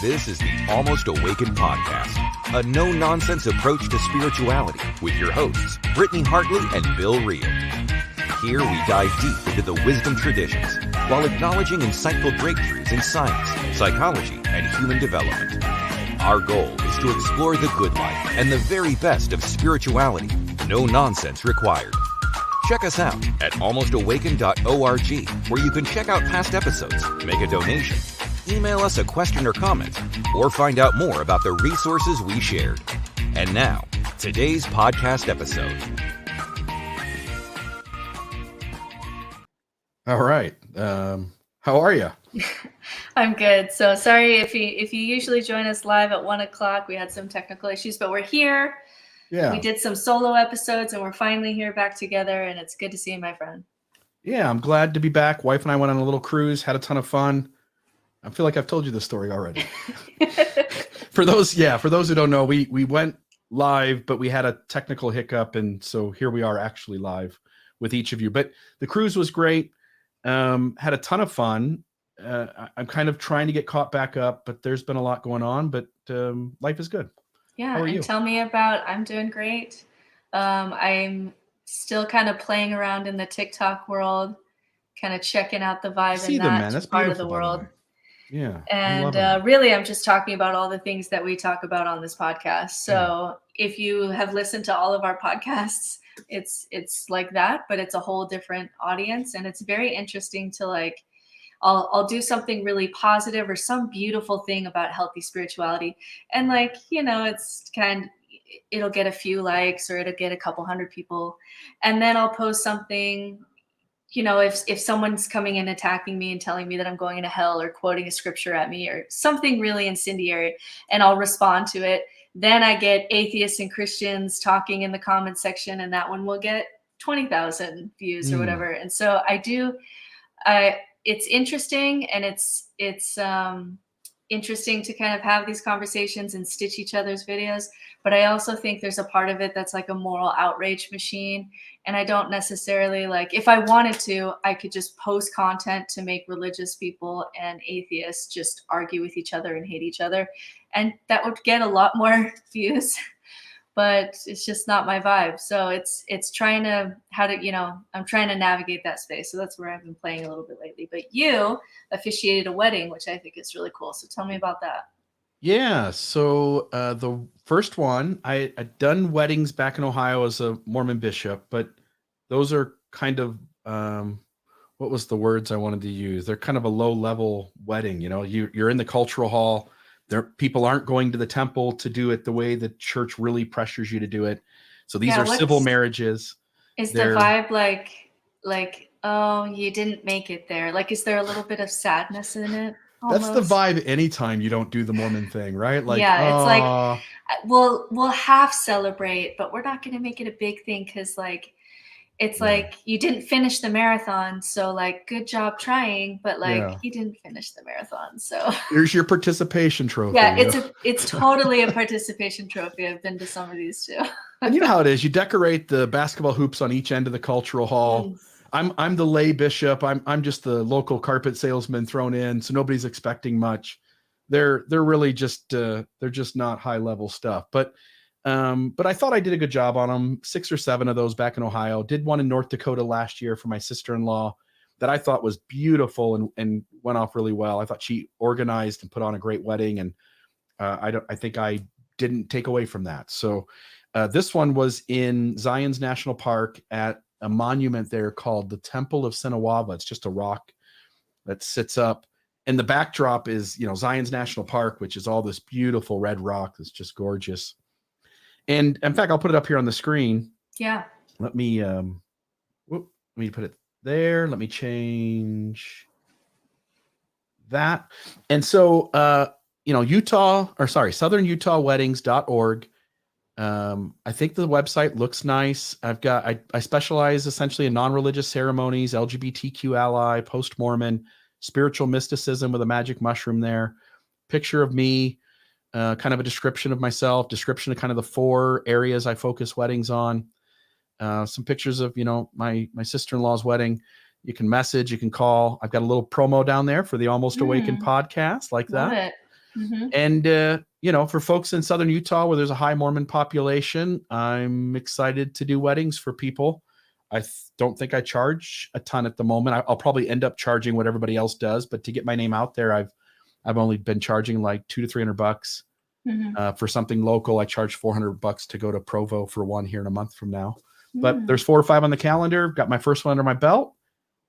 This is the Almost Awakened Podcast, a no-nonsense approach to spirituality with your hosts, Brittany Hartley and Bill Reel. Here we dive deep into the wisdom traditions while acknowledging insightful breakthroughs in science, psychology, and human development. Our goal is to explore the good life and the very best of spirituality. No nonsense required. Check us out at almostawakened.org, where you can check out past episodes, make a donation, email us a question or comment, or find out more about the resources we shared. And now, today's podcast episode. All right. How are you? I'm good. So sorry if you usually join us live at 1:00. We had some technical issues, but we're here. Yeah. We did some solo episodes and we're finally here back together, and it's good to see you, my friend. Yeah, I'm glad to be back. Wife and I went on a little cruise, had a ton of fun. I feel like I've told you this story already. For those who don't know, we went live, but we had a technical hiccup, and so here we are actually live with each of you. But the cruise was great. Had a ton of fun. I'm kind of trying to get caught back up, but there's been a lot going on, but life is good. Yeah, How are you? and tell me I'm doing great. I'm still kind of playing around in the TikTok world, kind of checking out the vibe in that part of the world. Yeah. And really, I'm just talking about all the things that we talk about on this podcast. So if you have listened to all of our podcasts, it's like that, but it's a whole different audience. And it's very interesting to I'll do something really positive or some beautiful thing about healthy spirituality. And it'll get a few likes or it'll get a couple hundred people. And then I'll post something, if someone's coming and attacking me and telling me that I'm going into hell or quoting a scripture at me or something really incendiary, and I'll respond to it. Then I get atheists and Christians talking in the comment section, and that one will get 20,000 views or whatever. And so it's interesting, and it's interesting to kind of have these conversations and stitch each other's videos. But I also think there's a part of it that's like a moral outrage machine. And I don't necessarily if I wanted to, I could just post content to make religious people and atheists just argue with each other and hate each other. And that would get a lot more views. But it's just not my vibe. So it's trying to I'm trying to navigate that space. So that's where I've been playing a little bit lately. But you officiated a wedding, which I think is really cool. So tell me about that. Yeah. So the first one, I'd done weddings back in Ohio as a Mormon bishop, but those are kind of, what was the words I wanted to use? They're kind of a low level wedding. You're in the cultural hall. People aren't going to the temple to do it the way the church really pressures you to do it. So these are civil marriages. Is the vibe like, oh, you didn't make it there? Is there a little bit of sadness in it? Almost? That's the vibe anytime you don't do the Mormon thing, right? It's like, we'll half celebrate, but we're not going to make it a big thing because you didn't finish the marathon, so good job trying, but you didn't finish the marathon, so here's your participation trophy. Yeah, it's totally a participation trophy. I've been to some of these too. And you know how it is. You decorate the basketball hoops on each end of the cultural hall. I'm the lay bishop. I'm just the local carpet salesman thrown in, so nobody's expecting much. They're really just they're just not high level stuff, but I thought I did a good job on them. 6 or 7 of those back in Ohio. Did one in North Dakota last year for my sister-in-law that I thought was beautiful and went off really well. I thought she organized and put on a great wedding, and I think I didn't take away from that. So this one was in Zion's National Park at a monument there called the Temple of Sinawava. It's just a rock that sits up, and the backdrop is Zion's National Park, which is all this beautiful red rock that's just gorgeous. And in fact, I'll put it up here on the screen. Yeah. Let me put it there. Let me change that. And so, southernutahweddings.org. I think the website looks nice. I specialize essentially in non-religious ceremonies, LGBTQ ally, post-Mormon, spiritual mysticism with a magic mushroom there. Picture of me. Kind of a description of myself, description of kind of the 4 areas I focus weddings on. Some pictures of, my sister-in-law's wedding. You can message, you can call. I've got a little promo down there for the Almost Awakened podcast like that. Love it. And, for folks in Southern Utah where there's a high Mormon population, I'm excited to do weddings for people. I don't think I charge a ton at the moment. I'll probably end up charging what everybody else does, but to get my name out there, I've only been charging like $200 to $300 for something local. I charge $400 to go to Provo for one here in a month from now. But there's 4 or 5 on the calendar. Got my first one under my belt,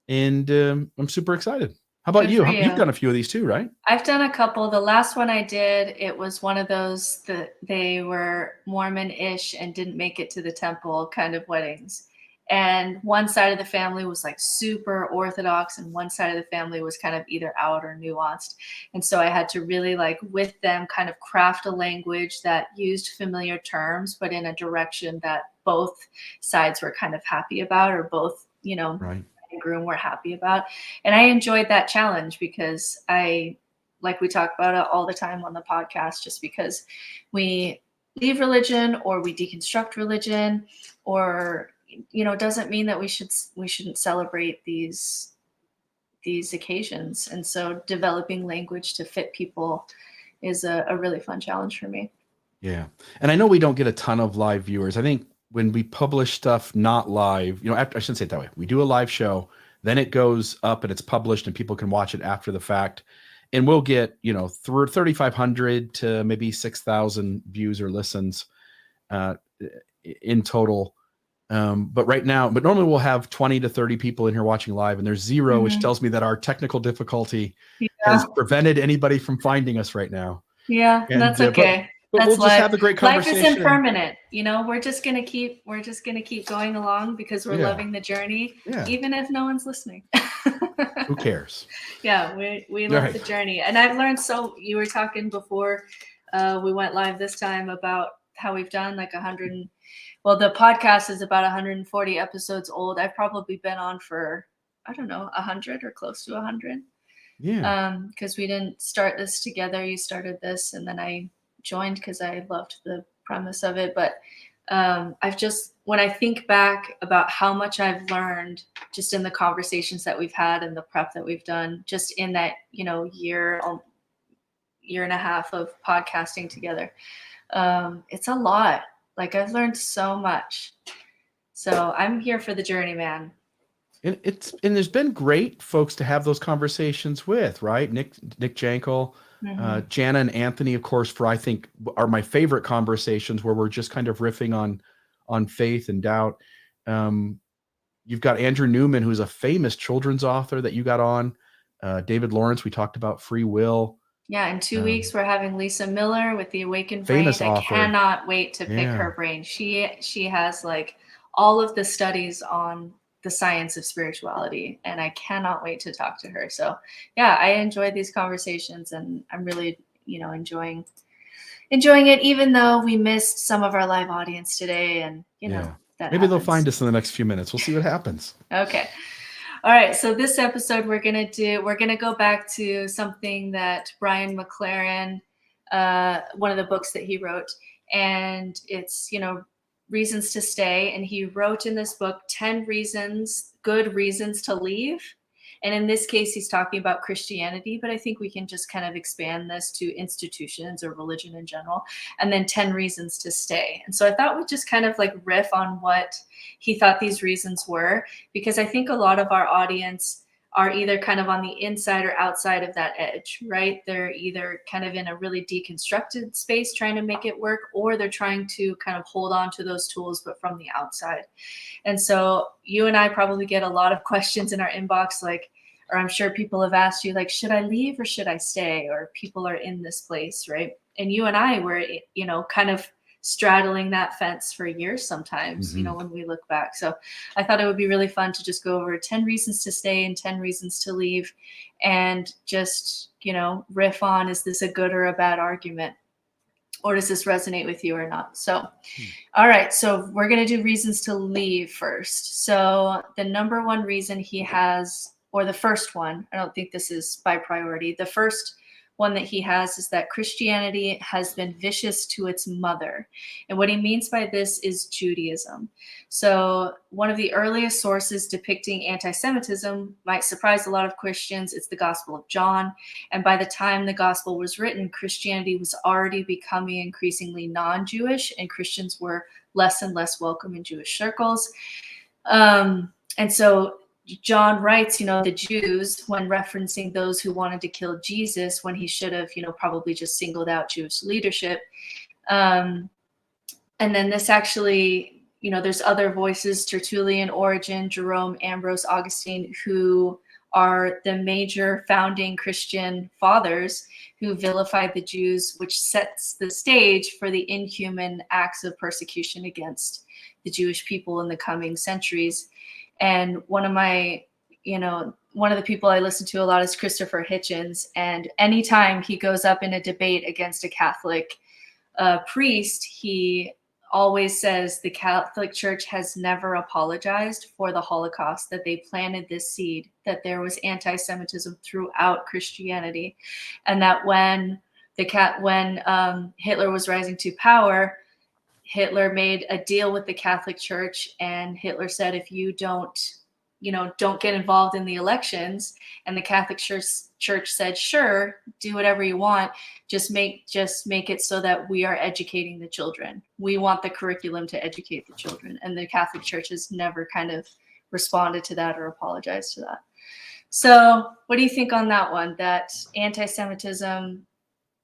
and I'm super excited. How about you? You've done a few of these too, right? I've done a couple. The last one I did, it was one of those that they were Mormon-ish and didn't make it to the temple kind of weddings. And one side of the family was like super Orthodox, and one side of the family was kind of either out or nuanced. And so I had to really with them kind of craft a language that used familiar terms, but in a direction that both sides were kind of happy about, or both, right. groom were happy about. And I enjoyed that challenge because like we talk about it all the time on the podcast, just because we leave religion or we deconstruct religion, or doesn't mean that we shouldn't celebrate these occasions. And so developing language to fit people is a really fun challenge for me. Yeah. And I know we don't get a ton of live viewers. I think when we publish stuff not live, I shouldn't say it that way. We do a live show, then it goes up and it's published and people can watch it after the fact. And we'll get, 3,500 to maybe 6,000 views or listens in total. But normally we'll have 20 to 30 people in here watching live, and there's 0, which tells me that our technical difficulty has prevented anybody from finding us right now. Yeah, and that's okay. But we'll just have a great conversation. Life is impermanent. We're just gonna keep going along because we're loving the journey, even if no one's listening. Who cares? Yeah, we love the journey. And I've learned you were talking before we went live this time about how we've done like 100. Well, the podcast is about 140 episodes old. I've probably been on for, 100 or close to 100. Yeah. Because we didn't start this together. You started this, and then I joined because I loved the premise of it. But when I think back about how much I've learned just in the conversations that we've had and the prep that we've done, just in that, year and a half of podcasting together, it's a lot. I've learned so much. So I'm here for the journey, man. And there's been great folks to have those conversations with, right? Nick Jankel, Jana and Anthony, of course, I think are my favorite conversations where we're just kind of riffing on faith and doubt. You've got Andrew Newman, who's a famous children's author that you got on. David Lawrence, we talked about free will. Yeah, in 2 weeks we're having Lisa Miller with the Awakened Brain. Famous I author. cannot wait to pick her brain. She has all of the studies on the science of spirituality, and I cannot wait to talk to her. So yeah, I enjoy these conversations, and I'm really enjoying it, even though we missed some of our live audience today, and that maybe they'll happens. find us in the next few minutes. We'll see what happens. Okay. All right, so this episode we're gonna go back to something that Brian McLaren, one of the books that he wrote, and it's Reasons to Stay, and he wrote in this book 10 good reasons to leave. And in this case, he's talking about Christianity, but I think we can just kind of expand this to institutions or religion in general, and then 10 reasons to stay. And so I thought we'd just kind of riff on what he thought these reasons were, because I think a lot of our audience are either kind of on the inside or outside of that edge, right? They're either kind of in a really deconstructed space trying to make it work, or they're trying to kind of hold on to those tools, but from the outside. And so you and I probably get a lot of questions in our inbox, or I'm sure people have asked you, should I leave or should I stay? Or people are in this place, right? And you and I were, kind of straddling that fence for years sometimes, when we look back. So I thought it would be really fun to just go over 10 reasons to stay and 10 reasons to leave, and just, riff on, is this a good or a bad argument? Or does this resonate with you or not? So, all right. So we're going to do reasons to leave first. So the number one reason he has, or the first one, I don't think this is by priority. The first one that he has is that Christianity has been vicious to its mother. And what he means by this is Judaism. So one of the earliest sources depicting anti-Semitism might surprise a lot of Christians. It's the Gospel of John. And by the time the gospel was written, Christianity was already becoming increasingly non-Jewish, and Christians were less and less welcome in Jewish circles. And so John writes, the Jews, when referencing those who wanted to kill Jesus, when he should have, probably just singled out Jewish leadership. And then this actually, there's other voices, Tertullian, Origen, Jerome, Ambrose, Augustine, who are the major founding Christian fathers who vilified the Jews, which sets the stage for the inhuman acts of persecution against the Jewish people in the coming centuries. And one of the people I listen to a lot is Christopher Hitchens. And anytime he goes up in a debate against a Catholic priest, he always says the Catholic Church has never apologized for the Holocaust, that they planted this seed, that there was anti-Semitism throughout Christianity, and that when Hitler was rising to power, Hitler made a deal with the Catholic Church, and Hitler said, if you don't get involved in the elections, and the Catholic Church said, sure, do whatever you want, just make it so that we are educating the children. We want the curriculum to educate the children. And the Catholic Church has never kind of responded to that or apologized to that. So what do you think on that one, that anti-Semitism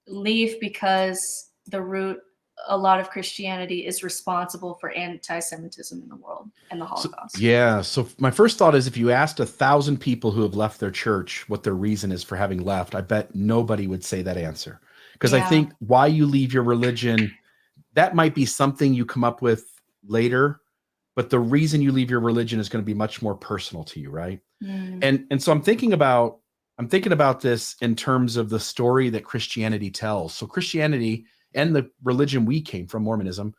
leave because the root, a lot of Christianity is responsible for anti-Semitism in the world and the Holocaust? So my first thought is, if you asked 1,000 people who have left their church what their reason is for having left, I bet nobody would say that answer. Because I think why you leave your religion, that might be something you come up with later, but the reason you leave your religion is going to be much more personal to you, right? And so I'm thinking about this in terms of the story that Christianity tells. So Christianity and the religion we came from, Mormonism,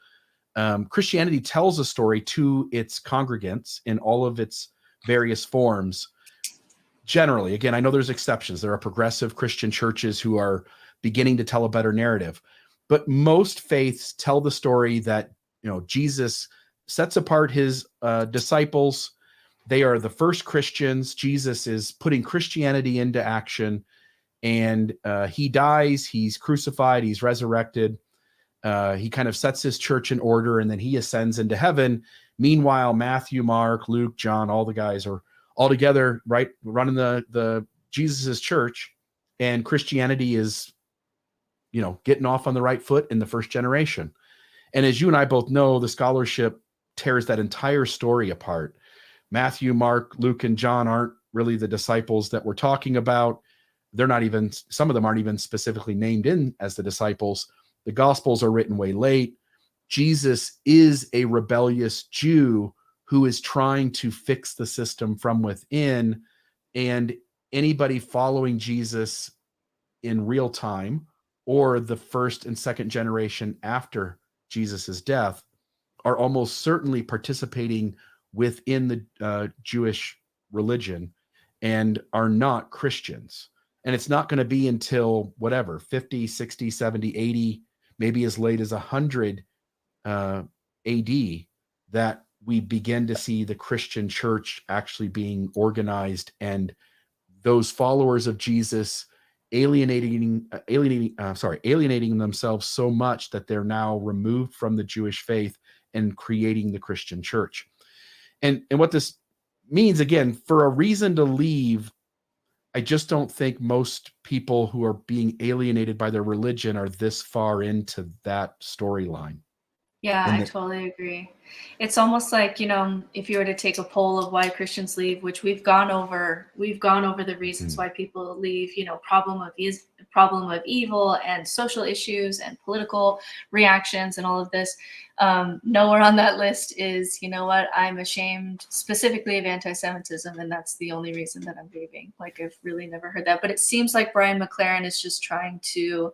Christianity tells a story to its congregants in all of its various forms. Generally, again, I know there's exceptions. There are progressive Christian churches who are beginning to tell a better narrative, but most faiths tell the story that, Jesus sets apart his disciples. They are the first Christians. Jesus is putting Christianity into action. And he dies, he's crucified, he's resurrected. He kind of sets his church in order, and then he ascends into heaven. Meanwhile, Matthew, Mark, Luke, John, all the guys are all together, right, running the Jesus's church, and Christianity is, getting off on the right foot in the first generation. And as you and I both know, the scholarship tears that entire story apart. Matthew, Mark, Luke, and John aren't really the disciples that we're talking about. They're not even, some of them aren't even specifically named in as the disciples. The Gospels are written way late. Jesus is a rebellious Jew who is trying to fix the system from within. And anybody following Jesus in real time, or the first and second generation after Jesus's death, are almost certainly participating within the Jewish religion and are not Christians. And it's not going to be until 50, 60, 70, 80, maybe as late as 100 AD that we begin to see the Christian church actually being organized, and those followers of Jesus alienating themselves so much that they're now removed from the Jewish faith and creating the Christian church. And what this means, again, for a reason to leave, I just don't think most people who are being alienated by their religion are this far into that storyline. Yeah, I totally agree. It's almost like, if you were to take a poll of why Christians leave, which we've gone over the reasons why people leave, problem of evil and social issues and political reactions and all of this. Nowhere on that list is, I'm ashamed specifically of anti-Semitism, and that's the only reason that I'm leaving. Like, I've really never heard that. But it seems like Brian McLaren is just trying to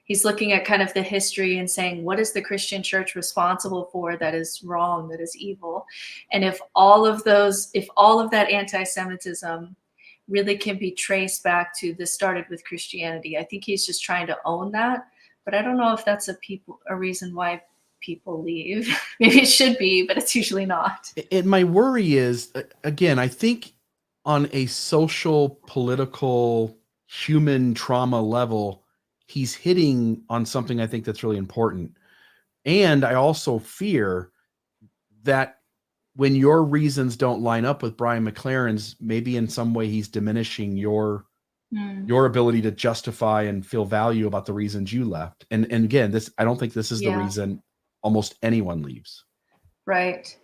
he's looking at kind of the history and saying, what is the Christian church responsible for that is wrong, that is evil? And if all of that anti-Semitism really can be traced back to this started with Christianity. I think he's just trying to own that, but I don't know if that's a reason why people leave. Maybe it should be, but it's usually not. And my worry is, again, I think on a social, political, human trauma level, he's hitting on something I think that's really important. And I also fear that when your reasons don't line up with Brian McLaren's, maybe in some way he's diminishing your ability to justify and feel value about the reasons you left. And again, I don't think this is the reason almost anyone leaves. Right.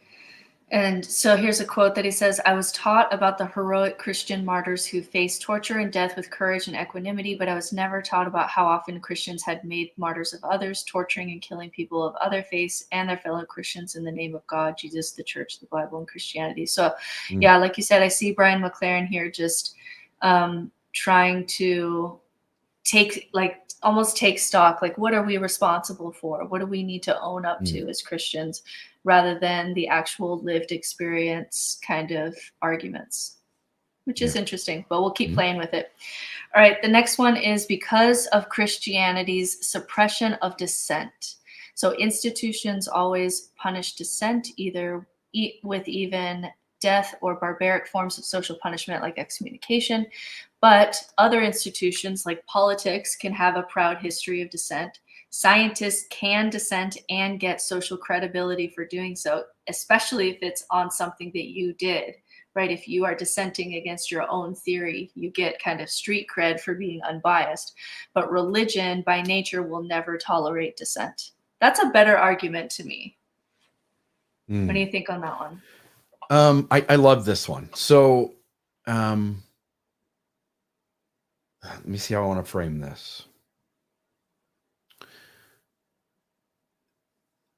And so here's a quote that he says, "I was taught about the heroic Christian martyrs who faced torture and death with courage and equanimity, but I was never taught about how often Christians had made martyrs of others, torturing and killing people of other faiths and their fellow Christians in the name of God, Jesus, the church, the Bible, and Christianity." So yeah, like you said, I see Brian McLaren here just trying to almost take stock, like, what are we responsible for? What do we need to own up to as Christians, rather than the actual lived experience kind of arguments, which is interesting, but we'll keep playing with it. All right. The next one is because of Christianity's suppression of dissent. So institutions always punish dissent, either with even death or barbaric forms of social punishment like excommunication. But other institutions like politics can have a proud history of dissent. Scientists can dissent and get social credibility for doing so, especially if it's on something that you did, right? If you are dissenting against your own theory, you get kind of street cred for being unbiased. But religion by nature will never tolerate dissent. That's a better argument to me. What do you think on that one? I love this one. So let me see how I want to frame this.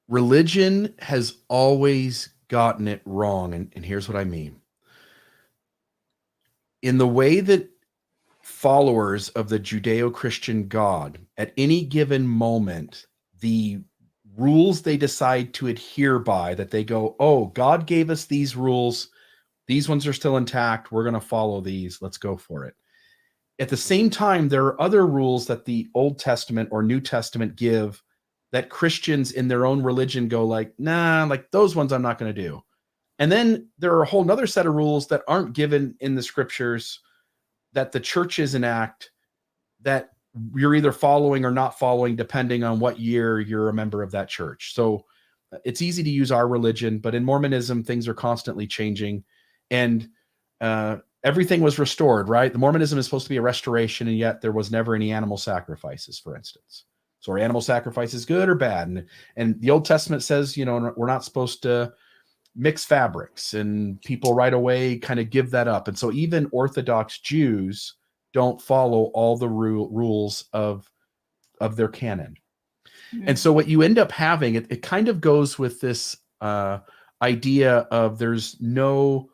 Religion has always gotten it wrong, and here's what I mean. In the way that followers of the Judeo-Christian God, at any given moment, the rules they decide to adhere by, that they go, oh, God gave us these rules, these ones are still intact, we're going to follow these, let's go for it. At the same time, there are other rules that the Old Testament or New Testament give that Christians in their own religion go like, nah, like those ones I'm not going to do. And then there are a whole nother set of rules that aren't given in the scriptures that the churches enact that you're either following or not following, depending on what year you're a member of that church. So it's easy to use our religion, but in Mormonism, things are constantly changing. And everything was restored, right? The Mormonism is supposed to be a restoration, and yet there was never any animal sacrifices, for instance. So are animal sacrifices good or bad? And the Old Testament says, you know, we're not supposed to mix fabrics, and people right away kind of give that up. And so even Orthodox Jews don't follow all the rules of their canon. And so what you end up having, it kind of goes with this idea of there's no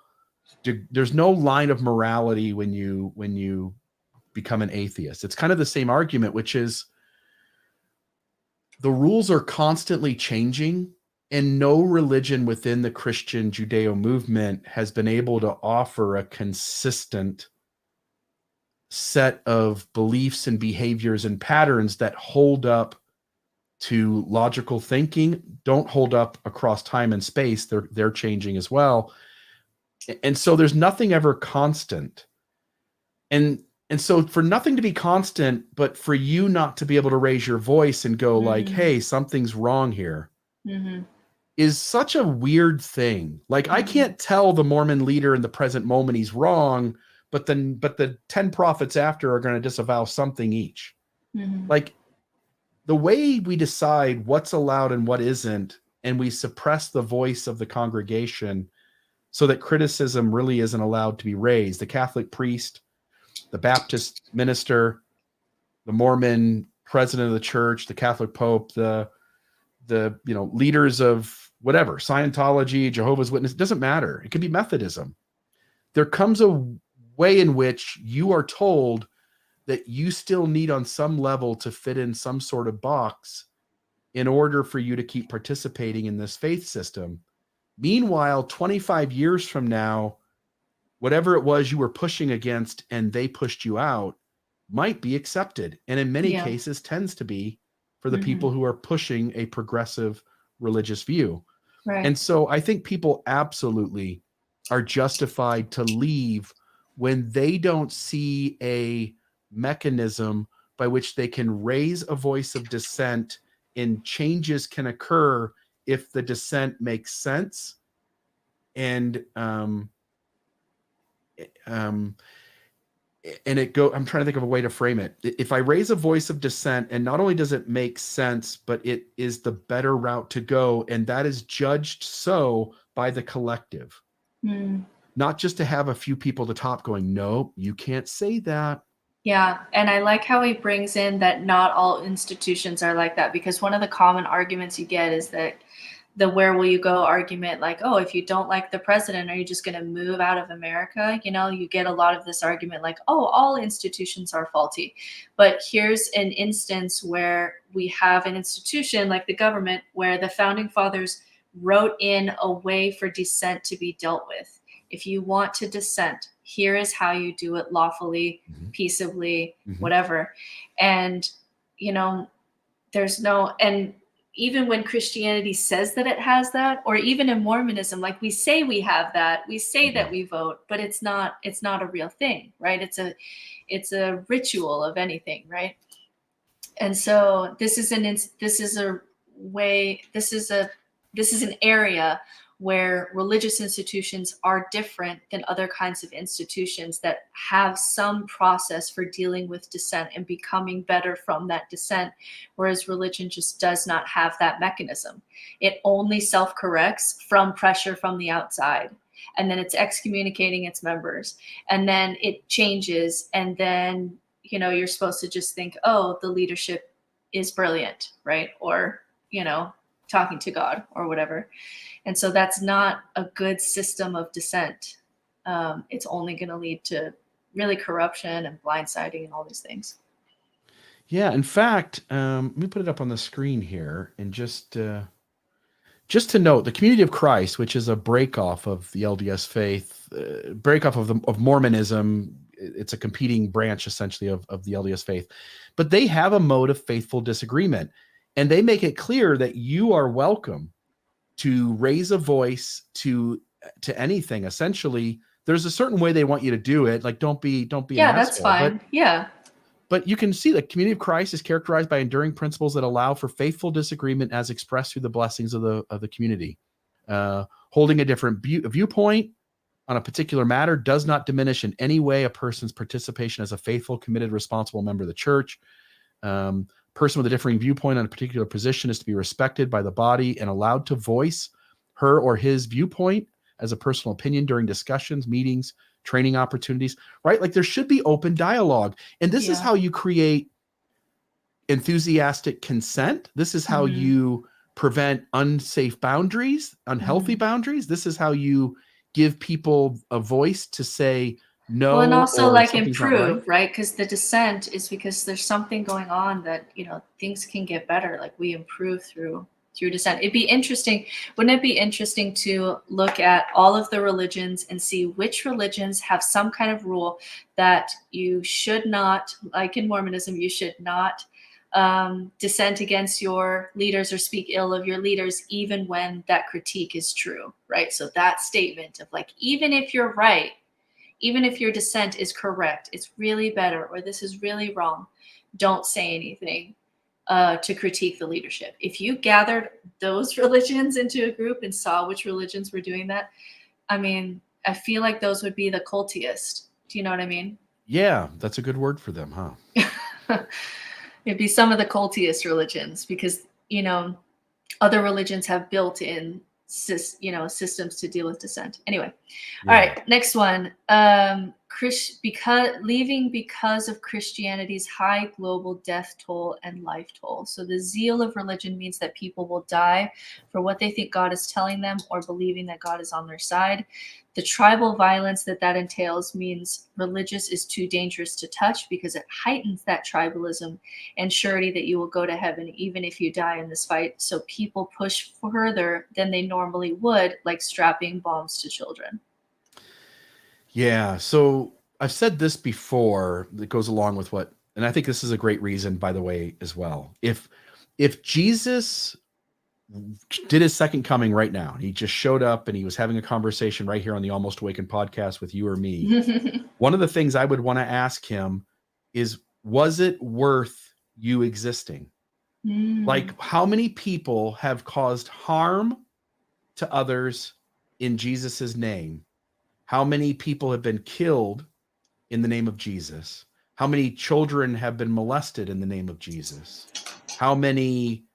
line of morality when you become an atheist. It's kind of the same argument, which is the rules are constantly changing, and no religion within the Christian Judeo movement has been able to offer a consistent set of beliefs and behaviors and patterns that hold up to logical thinking, don't hold up across time and space. They're changing as well. And so there's nothing ever constant. And so for nothing to be constant, but for you not to be able to raise your voice and go like, hey, something's wrong here, is such a weird thing. Like I can't tell the Mormon leader in the present moment he's wrong, but the 10 prophets after are going to disavow something each. Like the way we decide what's allowed and what isn't, and we suppress the voice of the congregation so that criticism really isn't allowed to be raised. The Catholic priest, the Baptist minister, the Mormon president of the church, the Catholic Pope, the leaders of whatever, Scientology, Jehovah's Witness, it doesn't matter. It could be Methodism. There comes a way in which you are told that you still need on some level to fit in some sort of box in order for you to keep participating in this faith system. Meanwhile, 25 years from now, whatever it was you were pushing against and they pushed you out might be accepted. And in many cases tends to be for the people who are pushing a progressive religious view. Right. And so I think people absolutely are justified to leave when they don't see a mechanism by which they can raise a voice of dissent and changes can occur if the dissent makes sense. And I'm trying to think of a way to frame it. If I raise a voice of dissent, and not only does it make sense, but it is the better route to go, and that is judged so by the collective. Not just to have a few people at the top going, no, you can't say that. Yeah. And I like how he brings in that not all institutions are like that, because one of the common arguments you get is that the where will you go argument, like, oh, if you don't like the president, are you just going to move out of America? You know, you get a lot of this argument like, oh, all institutions are faulty. But here's an instance where we have an institution like the government where the founding fathers wrote in a way for dissent to be dealt with. If you want to dissent, here is how you do it lawfully, peaceably, whatever. And, you know, there's no, and even when Christianity says that it has that, or even in Mormonism, like we say we have that, we say that we vote, but it's not a real thing, right? It's a ritual of anything, right? And so this is an area where religious institutions are different than other kinds of institutions that have some process for dealing with dissent and becoming better from that dissent, whereas religion just does not have that mechanism. It only self-corrects from pressure from the outside, and then it's excommunicating its members, and then it changes, and then, you know, you're supposed to just think, oh, the leadership is brilliant, right? Or, you know, talking to God or whatever. And so that's not a good system of dissent. It's only going to lead to really corruption and blindsiding and all these things. Yeah. In fact, let me put it up on the screen here, and just to note, the Community of Christ, which is a breakoff of the LDS faith, breakoff of Mormonism. It's a competing branch essentially of the LDS faith, but they have a mode of faithful disagreement, and they make it clear that you are welcome to raise a voice to anything. Essentially, there's a certain way they want you to do it. Like, don't be an asshole. That's fine. But you can see the Community of Christ is characterized by enduring principles that allow for faithful disagreement as expressed through the blessings of the community. Holding a different viewpoint on a particular matter does not diminish in any way a person's participation as a faithful, committed, responsible member of the church. Person with a differing viewpoint on a particular position is to be respected by the body and allowed to voice her or his viewpoint as a personal opinion during discussions, meetings, training opportunities, right? Like, there should be open dialogue. And this is how you create enthusiastic consent. This is how you prevent unsafe boundaries, unhealthy boundaries. This is how you give people a voice to say no. Well, and also like improve, right? Because the dissent is because there's something going on that, you know, things can get better. Like, we improve through dissent. It'd be interesting. Wouldn't it be interesting to look at all of the religions and see which religions have some kind of rule that you should not, like in Mormonism, you should not dissent against your leaders or speak ill of your leaders, even when that critique is true, right? So that statement of like, even if you're right, even if your dissent is correct, it's really better, or this is really wrong, don't say anything to critique the leadership. If you gathered those religions into a group and saw which religions were doing that, I mean, I feel like those would be the cultiest. Do you know what I mean? Yeah, that's a good word for them, huh? It'd be some of the cultiest religions, because, you know, other religions have built in systems to deal with dissent. Anyway, all right, next one. Leaving because of Christianity's high global death toll and life toll. So the zeal of religion means that people will die for what they think God is telling them or believing that God is on their side. The tribal violence that entails means religious is too dangerous to touch because it heightens that tribalism and surety that you will go to heaven even if you die in this fight. So people push further than they normally would, like strapping bombs to children. Yeah. So I've said this before that goes along with what, and I think this is a great reason, by the way, as well. If Jesus did his second coming right now, he just showed up and he was having a conversation right here on the Almost Awakened podcast with you or me, one of the things I would want to ask him is, was it worth you existing? Like, how many people have caused harm to others in Jesus's name? How many people have been killed in the name of Jesus? How many children have been molested in the name of Jesus? How many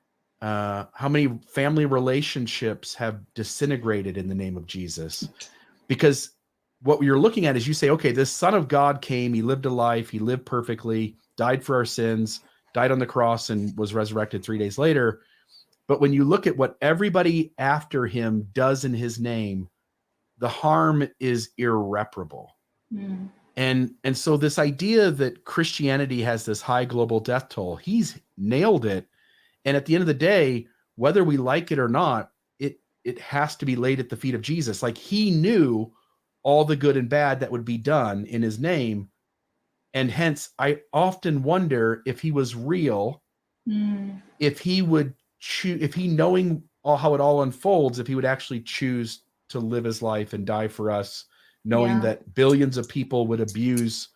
family relationships have disintegrated in the name of Jesus? Because what you're looking at is, you say, okay, this Son of God came, he lived a life, he lived perfectly, died for our sins, died on the cross, and was resurrected 3 days later. But when you look at what everybody after him does in his name, the harm is irreparable. And so this idea that Christianity has this high global death toll, he's nailed it. And at the end of the day, whether we like it or not, it has to be laid at the feet of Jesus. Like, he knew all the good and bad that would be done in his name. And hence, I often wonder if he was real, if he would choose, if he, knowing how it all unfolds, if he would actually choose to live his life and die for us, knowing that billions of people would abuse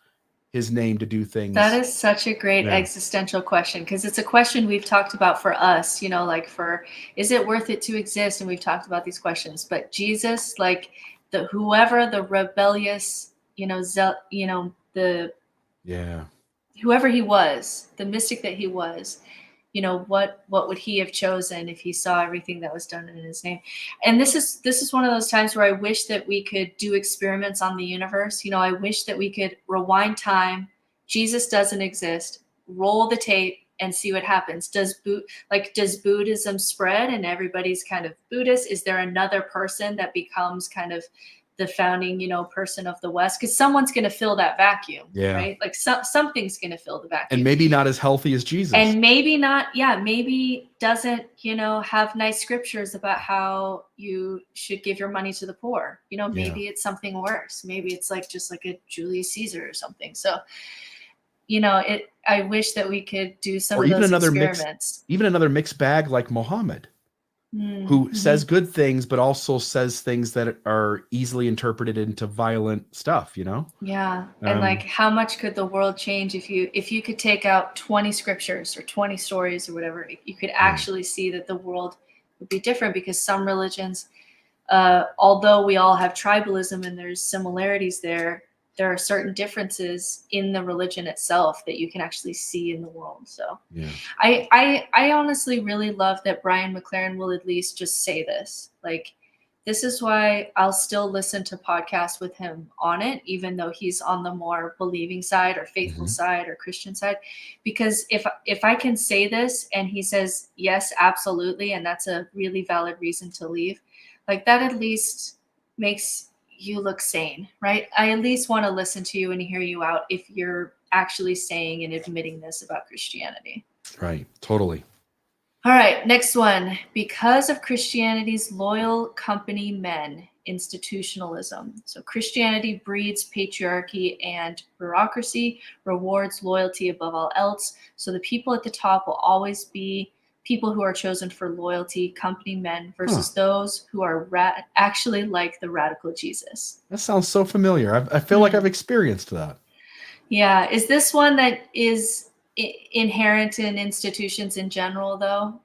his name to do things. That is such a great existential question, because it's a question we've talked about for us, like is it worth it to exist? And we've talked about these questions, but Jesus, like whoever the rebellious, whoever he was, the mystic that he was, what would he have chosen if he saw everything that was done in his name? And this is one of those times where I wish that we could do experiments on the universe. I wish that we could rewind time. Jesus doesn't exist. Roll the tape and see what happens. Does Buddhism spread and everybody's kind of Buddhist? Is there another person that becomes kind of the founding, person of the West? Because someone's going to fill that vacuum, right? Like something's going to fill the vacuum. And maybe not as healthy as Jesus. And maybe not, maybe doesn't, have nice scriptures about how you should give your money to the poor. Maybe it's something worse. Maybe it's just like a Julius Caesar or something. So, I wish that we could do some of those experiments. Even another mixed bag like Muhammad. Who says good things, but also says things that are easily interpreted into violent stuff, Yeah. And how much could the world change if you could take out 20 scriptures or 20 stories or whatever? You could actually see that the world would be different, because some religions, although we all have tribalism and there's similarities there are certain differences in the religion itself that you can actually see in the world. So I honestly really love that Brian McLaren will at least just say this. This is why I'll still listen to podcasts with him on it, even though he's on the more believing side or faithful side or Christian side. Because if I can say this and he says, yes, absolutely, and that's a really valid reason to leave, that at least makes you look sane, right? I at least want to listen to you and hear you out if you're actually saying and admitting this about Christianity. Right. Totally. All right. Next one. Because of Christianity's loyal company men, institutionalism. So Christianity breeds patriarchy and bureaucracy, rewards loyalty above all else. So the people at the top will always be people who are chosen for loyalty, company men, versus those who are actually like the radical Jesus. That sounds so familiar. I feel like I've experienced that. Yeah. Is this one that is inherent in institutions in general, though?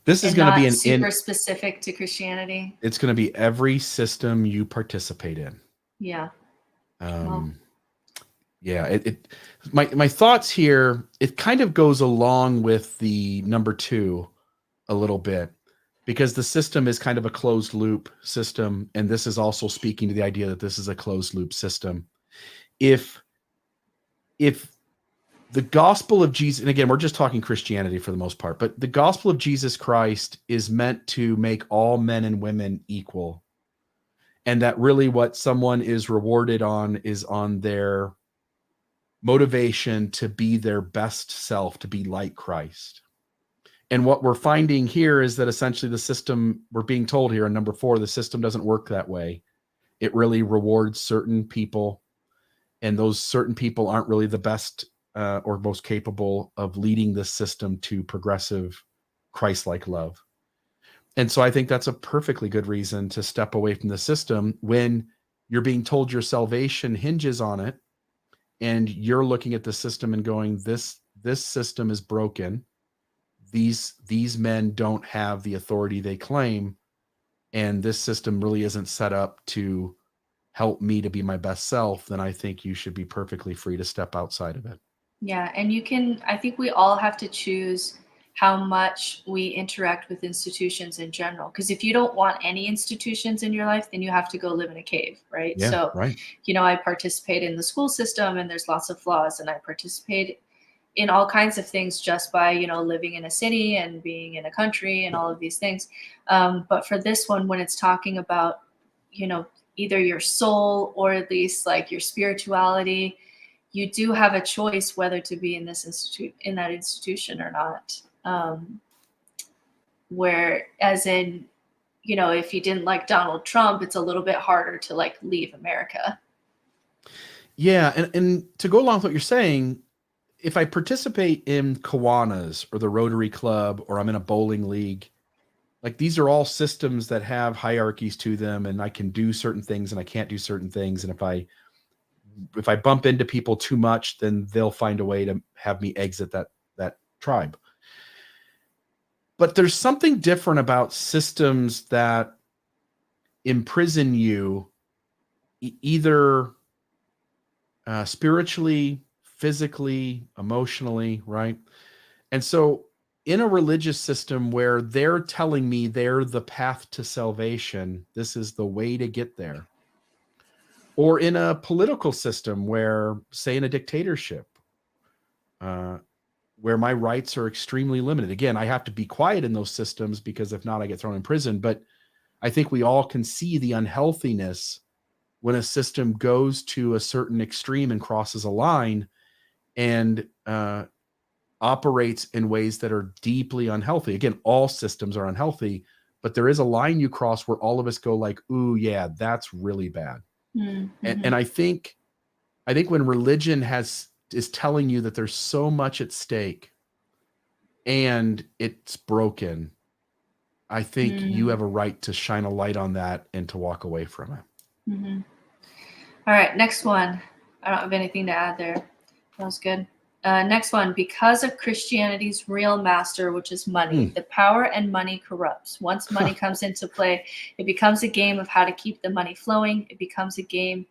This is going to be super specific to Christianity. It's going to be every system you participate in. Yeah. Yeah, my thoughts here, it kind of goes along with the number 2 a little bit, because the system is kind of a closed loop system, and this is also speaking to the idea that this is a closed loop system. If the gospel of Jesus, and again, we're just talking Christianity for the most part, but the gospel of Jesus Christ is meant to make all men and women equal, and that really what someone is rewarded on is on their motivation to be their best self, to be like Christ. And what we're finding here is that essentially the system, we're being told here in number 4, the system doesn't work that way. it really rewards certain people, and those certain people aren't really the best or most capable of leading this system to progressive Christ-like love. And so I think that's a perfectly good reason to step away from the system when you're being told your salvation hinges on it, and you're looking at the system and going, this system is broken. These men don't have the authority they claim, and this system really isn't set up to help me to be my best self. Then I think you should be perfectly free to step outside of it. Yeah, and I think we all have to choose how much we interact with institutions in general. Because if you don't want any institutions in your life, then you have to go live in a cave, right? Yeah, So, right. I participate in the school system, and there's lots of flaws, and I participate in all kinds of things just by, living in a city and being in a country and all of these things. But for this one, when it's talking about, either your soul or at least like your spirituality, you do have a choice whether to be in that institution or not. Whereas in, if you didn't like Donald Trump, it's a little bit harder to like leave America. Yeah. And to go along with what you're saying, if I participate in Kiwanis or the Rotary Club, or I'm in a bowling league, like these are all systems that have hierarchies to them, and I can do certain things and I can't do certain things. And if I bump into people too much, then they'll find a way to have me exit that tribe. But there's something different about systems that imprison you either spiritually, physically, emotionally, right? And so in a religious system where they're telling me they're the path to salvation, this is the way to get there. Or in a political system where, say in a dictatorship, where my rights are extremely limited. Again, I have to be quiet in those systems because if not, I get thrown in prison. But I think we all can see the unhealthiness when a system goes to a certain extreme and crosses a line and operates in ways that are deeply unhealthy. Again, all systems are unhealthy, but there is a line you cross where all of us go like, ooh, yeah, that's really bad. Mm-hmm. And I think when religion is telling you that there's so much at stake and it's broken, I think you have a right to shine a light on that and to walk away from it. Mm-hmm. All right, next one. I don't have anything to add there. That was good. Next one. Because of Christianity's real master, which is money, the power and money corrupts. Once money comes into play, it becomes a game of how to keep the money flowing. It becomes a game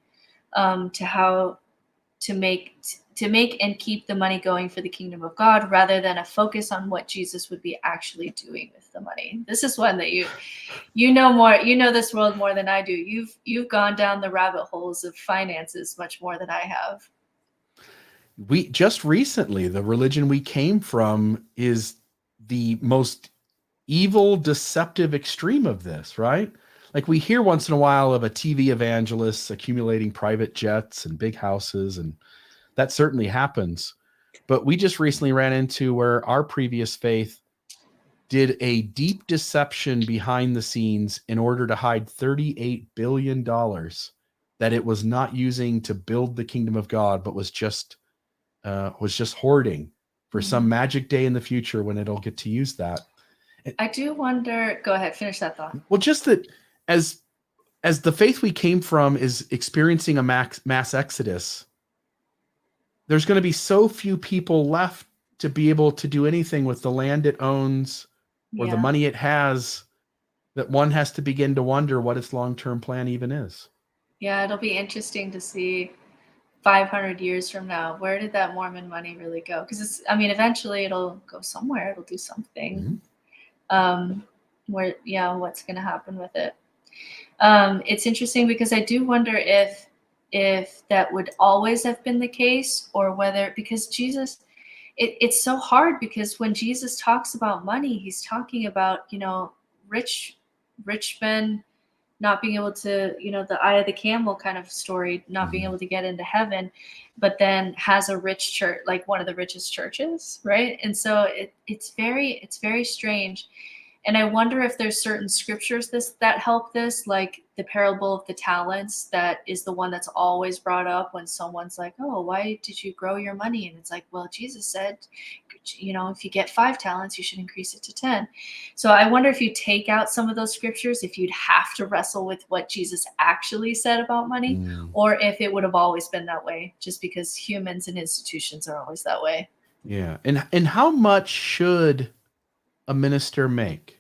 to make and keep the money going for the kingdom of God, rather than a focus on what Jesus would be actually doing with the money. This is one that you know more. You know this world more than I do. You've gone down the rabbit holes of finances much more than I have. We just recently, the religion we came from is the most evil, deceptive extreme of this, right? Like we hear once in a while of a TV evangelist accumulating private jets and big houses, and that certainly happens. But we just recently ran into where our previous faith did a deep deception behind the scenes in order to hide $38 billion that it was not using to build the kingdom of God, but was just hoarding for some magic day in the future when it'll get to use that. I do wonder, go ahead, finish that thought. Well, just that as the faith we came from is experiencing a mass exodus, there's going to be so few people left to be able to do anything with the land it owns or the money it has, that one has to begin to wonder what its long-term plan even is. Yeah, it'll be interesting to see 500 years from now, where did that Mormon money really go? Because eventually it'll go somewhere. It'll do something. What's going to happen with it? It's interesting because I do wonder if that would always have been the case, or whether, because Jesus, it's so hard, because when Jesus talks about money, he's talking about, rich men not being able to, the eye of the camel kind of story, not being able to get into heaven, but then has a rich church, like one of the richest churches, right? And so it's very strange. And I wonder if there's certain scriptures that help this, like the parable of the talents, that is the one that's always brought up when someone's like, oh, why did you grow your money? And it's like, well, Jesus said, if you get 5 talents, you should increase it to 10. So I wonder if you take out some of those scriptures, if you'd have to wrestle with what Jesus actually said about money, or if it would have always been that way, just because humans and institutions are always that way. Yeah. And how much should a minister make?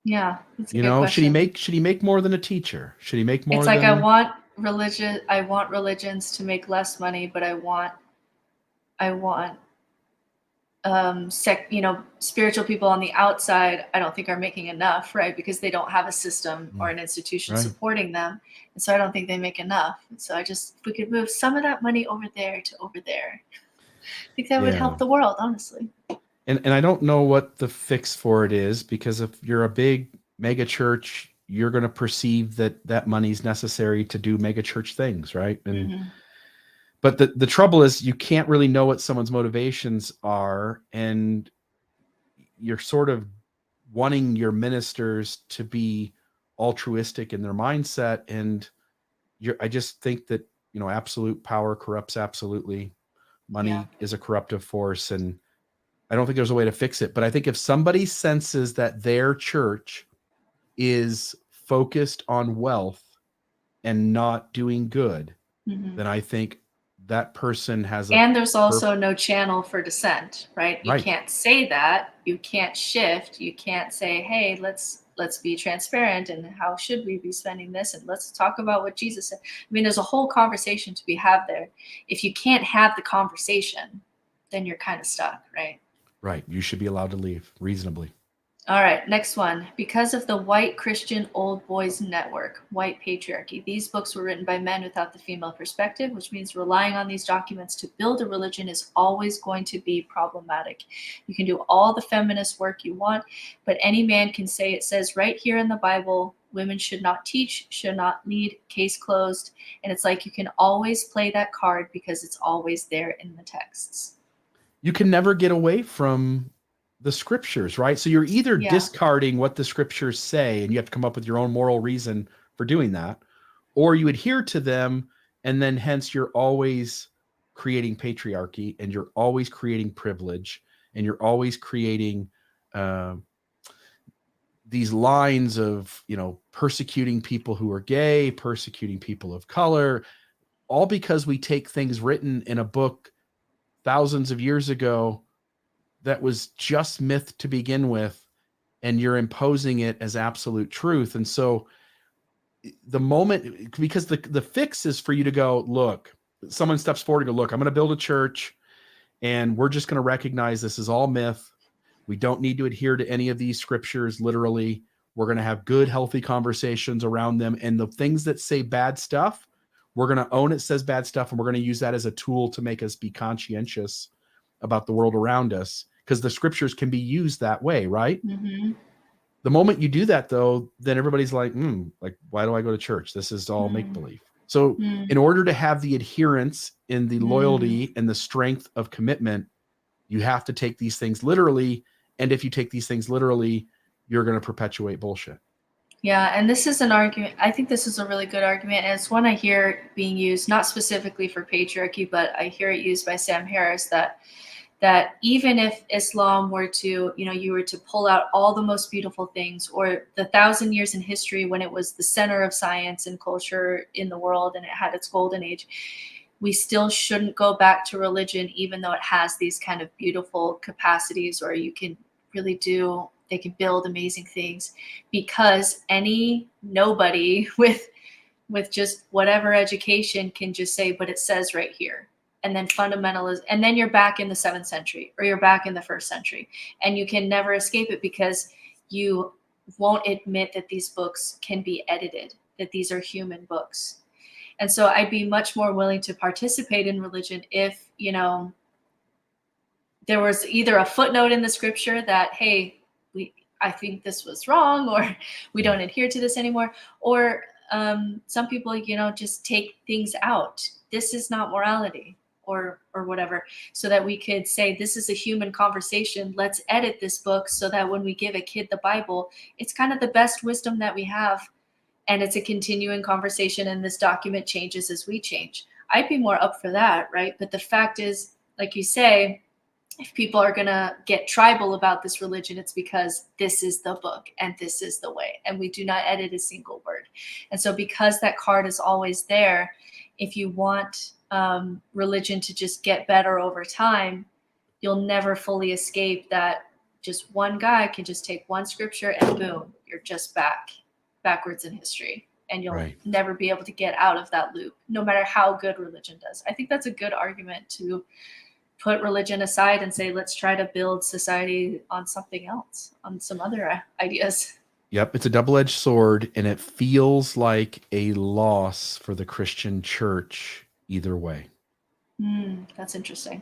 Yeah, that's a good question. Should he make more than a teacher? Should he make more It's than like I want religions to make less money, but I want spiritual people on the outside, I don't think are making enough, right? Because they don't have a system or an institution Right. supporting them. And so I don't think they make enough. And so if we could move some of that money over there to over there, I think that would help the world, honestly. And I don't know what the fix for it is, because if you're a big mega church, you're going to perceive that money's necessary to do mega church things, right? And but the trouble is, you can't really know what someone's motivations are, and you're sort of wanting your ministers to be altruistic in their mindset, and I just think that absolute power corrupts absolutely. Money is a corruptive force, and I don't think there's a way to fix it. But I think if somebody senses that their church is focused on wealth and not doing good, then I think that person has and there's also no channel for dissent, right? You can't say that. You can't shift. You can't say, hey, let's be transparent, and how should we be spending this, and let's talk about what Jesus said. I mean, there's a whole conversation to be had there. If you can't have the conversation, then you're kind of stuck, right? Right. You should be allowed to leave reasonably. All right, next one. Because of the white Christian old boys network, white patriarchy, these books were written by men without the female perspective, which means relying on these documents to build a religion is always going to be problematic. You can do all the feminist work you want, but any man can say it says right here in the Bible, women should not teach, should not lead, case closed. And it's like you can always play that card because it's always there in the texts. You can never get away from the scriptures, right? So you're either discarding what the scriptures say, and you have to come up with your own moral reason for doing that, or you adhere to them, and then hence you're always creating patriarchy, and you're always creating privilege, and you're always creating these lines of, persecuting people who are gay, persecuting people of color, all because we take things written in a book thousands of years ago that was just myth to begin with, and you're imposing it as absolute truth. And so the moment, because the fix is for you to go, look, someone steps forward and go, look, I'm going to build a church, and we're just going to recognize this is all myth. We don't need to adhere to any of these scriptures literally. We're going to have good, healthy conversations around them. And the things that say bad stuff, we're going to own it says bad stuff, and we're going to use that as a tool to make us be conscientious about the world around us, because the scriptures can be used that way, right? The moment you do that, though, then everybody's like, why do I go to church? This is all make-believe. So in order to have the adherence and the loyalty and the strength of commitment, you have to take these things literally. And if you take these things literally, you're going to perpetuate bullshit. Yeah, and this is an argument. I think this is a really good argument, and it's one I hear being used, not specifically for patriarchy, but I hear it used by Sam Harris, that even if Islam were to, you were to pull out all the most beautiful things, or the 1,000 years in history when it was the center of science and culture in the world and it had its golden age, we still shouldn't go back to religion, even though it has these kind of beautiful capacities, or you can really they can build amazing things, because nobody with just whatever education can just say, but it says right here. And then fundamentalism, and then you're back in the 7th century, or you're back in the 1st century, and you can never escape it, because you won't admit that these books can be edited, that these are human books. And so I'd be much more willing to participate in religion if, there was either a footnote in the scripture that, hey, I think this was wrong, or we don't adhere to this anymore, or some people, just take things out. This is not morality. or whatever, so that we could say, this is a human conversation. Let's edit this book so that when we give a kid the Bible, it's kind of the best wisdom that we have. And it's a continuing conversation, and this document changes as we change. I'd be more up for that, right? But the fact is, like you say, if people are going to get tribal about this religion, it's because this is the book and this is the way, and we do not edit a single word. And so because that card is always there, if you want religion to just get better over time, you'll never fully escape that just one guy can just take one scripture and boom, you're just backwards in history, and you'll never be able to get out of that loop, no matter how good religion does. I think that's a good argument to put religion aside and say, let's try to build society on something else, on some other ideas. Yep, it's a double-edged sword, and it feels like a loss for the Christian church either way. That's interesting.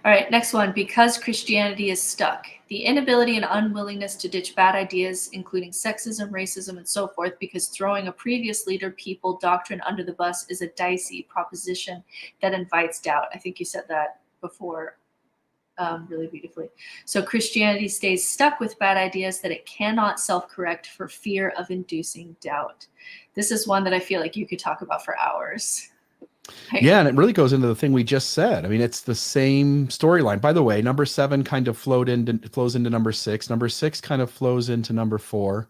All right, next one. Because Christianity is stuck. The inability and unwillingness to ditch bad ideas, including sexism, racism, and so forth, because throwing a previous leader, people, doctrine under the bus is a dicey proposition that invites doubt. I think you said that before really beautifully. So Christianity stays stuck with bad ideas that it cannot self-correct for fear of inducing doubt. This is one that I feel like you could talk about for hours. Yeah, and it really goes into the thing we just said. I mean, it's the same storyline. By the way, number 7 kind of flows into number 6. Number 6 kind of flows into number 4.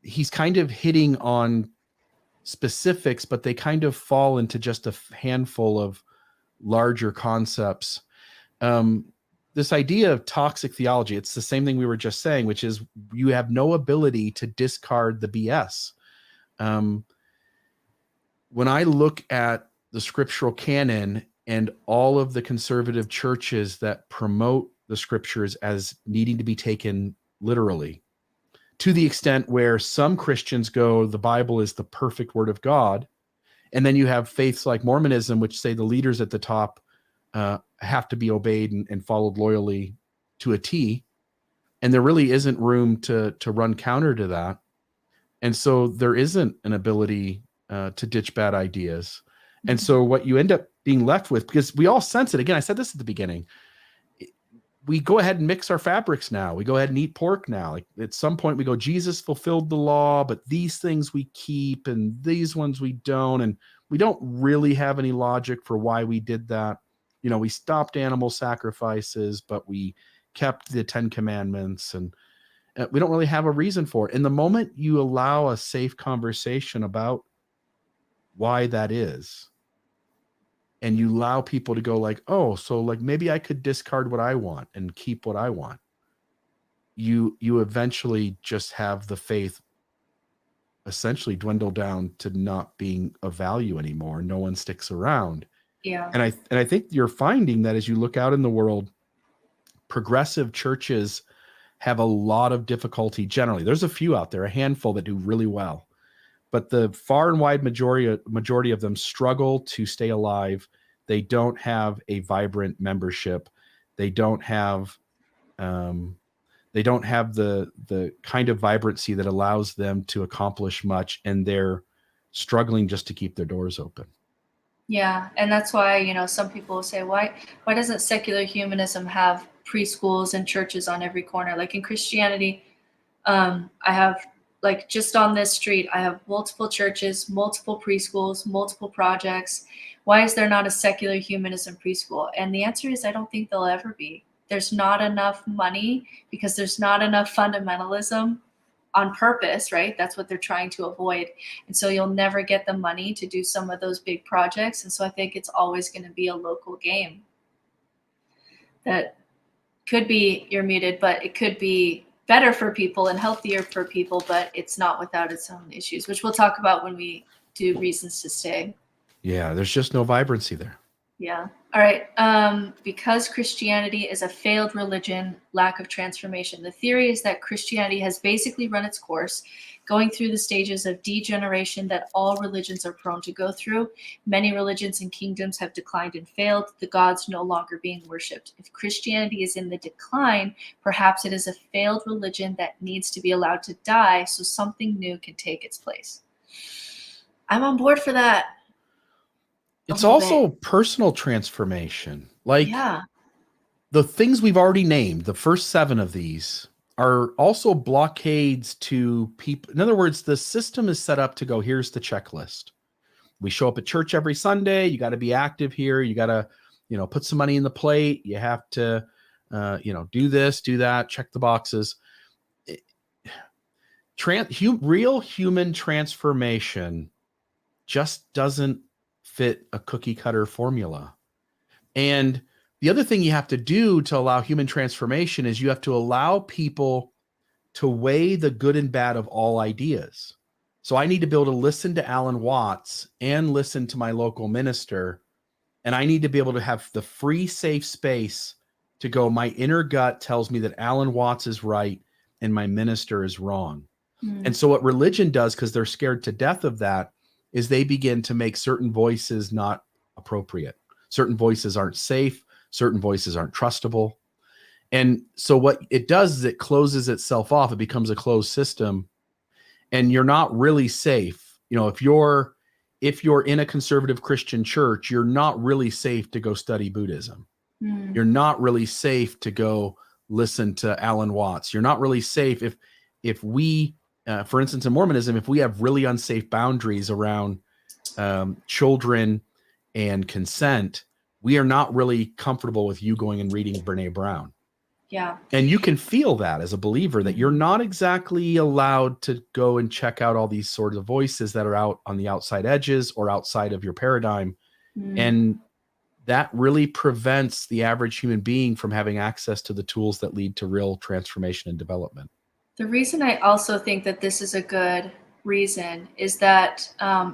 He's kind of hitting on specifics, but they kind of fall into just a handful of larger concepts. This idea of toxic theology, it's the same thing we were just saying, which is you have no ability to discard the BS. When I look at the scriptural canon and all of the conservative churches that promote the scriptures as needing to be taken literally, to the extent where some Christians go, the Bible is the perfect word of God. And then you have faiths like Mormonism, which say the leaders at the top have to be obeyed and followed loyally to a T. And there really isn't room to run counter to that. And so there isn't an ability to ditch bad ideas. And so what you end up being left with, because we all sense it, again, I said this at the beginning, we go ahead and mix our fabrics now. We go ahead and eat pork now. Like at some point we go, Jesus fulfilled the law, but these things we keep and these ones we don't. And we don't really have any logic for why we did that. You know, we stopped animal sacrifices, but we kept the 10 commandments, and we don't really have a reason for it. And the moment you allow a safe conversation about why that is, and you allow people to go like, oh, so like maybe I could discard what I want and keep what I want, you eventually just have the faith essentially dwindle down to not being of value anymore. No one sticks around. Yeah. And I think you're finding that as you look out in the world, progressive churches have a lot of difficulty generally. There's a few out there, a handful that do really well, but the far and wide majority of them struggle to stay alive. They don't have a vibrant membership. They don't have the kind of vibrancy that allows them to accomplish much, and they're struggling just to keep their doors open. Yeah, and that's why, you know, some people say, why doesn't secular humanism have preschools and churches on every corner? Like in Christianity, I have, like, just on this street, I have multiple churches, multiple preschools, multiple projects. Why is there not a secular humanism preschool? And the answer is, I don't think there'll ever be. There's not enough money because there's not enough fundamentalism on purpose, right? That's what they're trying to avoid. And so you'll never get the money to do some of those big projects. And so I think it's always going to be a local game. That could be, you're muted, but it could be better for people and healthier for people, but it's not without its own issues, which we'll talk about when we do reasons to stay. Yeah, there's just no vibrancy there. Yeah. All right. Because Christianity is a failed religion, lack of transformation. The theory is that Christianity has basically run its course, going through the stages of degeneration that all religions are prone to go through. Many religions and kingdoms have declined and failed, the gods no longer being worshipped. If Christianity is in the decline, perhaps it is a failed religion that needs to be allowed to die so something new can take its place. I'm on board for that. a It's little bit. also personal transformation. Like Yeah. the things we've already named, the first 7 of these are also blockades to people. In other words, the system is set up to go, here's the checklist. We show up at church every Sunday. You got to be active here. You got to, put some money in the plate. You have to, do this, do that, check the boxes. Real human transformation just doesn't fit a cookie cutter formula. And the other thing you have to do to allow human transformation is you have to allow people to weigh the good and bad of all ideas. So I need to be able to listen to Alan Watts and listen to my local minister. And I need to be able to have the free, safe space to go, my inner gut tells me that Alan Watts is right and my minister is wrong. And so what religion does, because they're scared to death of that, is they begin to make certain voices not appropriate. Certain voices aren't safe. Certain voices aren't trustable. And so what it does is it closes itself off. It becomes a closed system. And you're not really safe. If you're in a conservative Christian church, you're not really safe to go study Buddhism. You're not really safe to go listen to Alan Watts. You're not really safe if we, for instance, in Mormonism, if we have really unsafe boundaries around children and consent, we are not really comfortable with you going and reading Brene Brown. Yeah. And you can feel that as a believer, that you're not exactly allowed to go and check out all these sorts of voices that are out on the outside edges or outside of your paradigm. And that really prevents the average human being from having access to the tools that lead to real transformation and development. The reason I also think that this is a good reason is that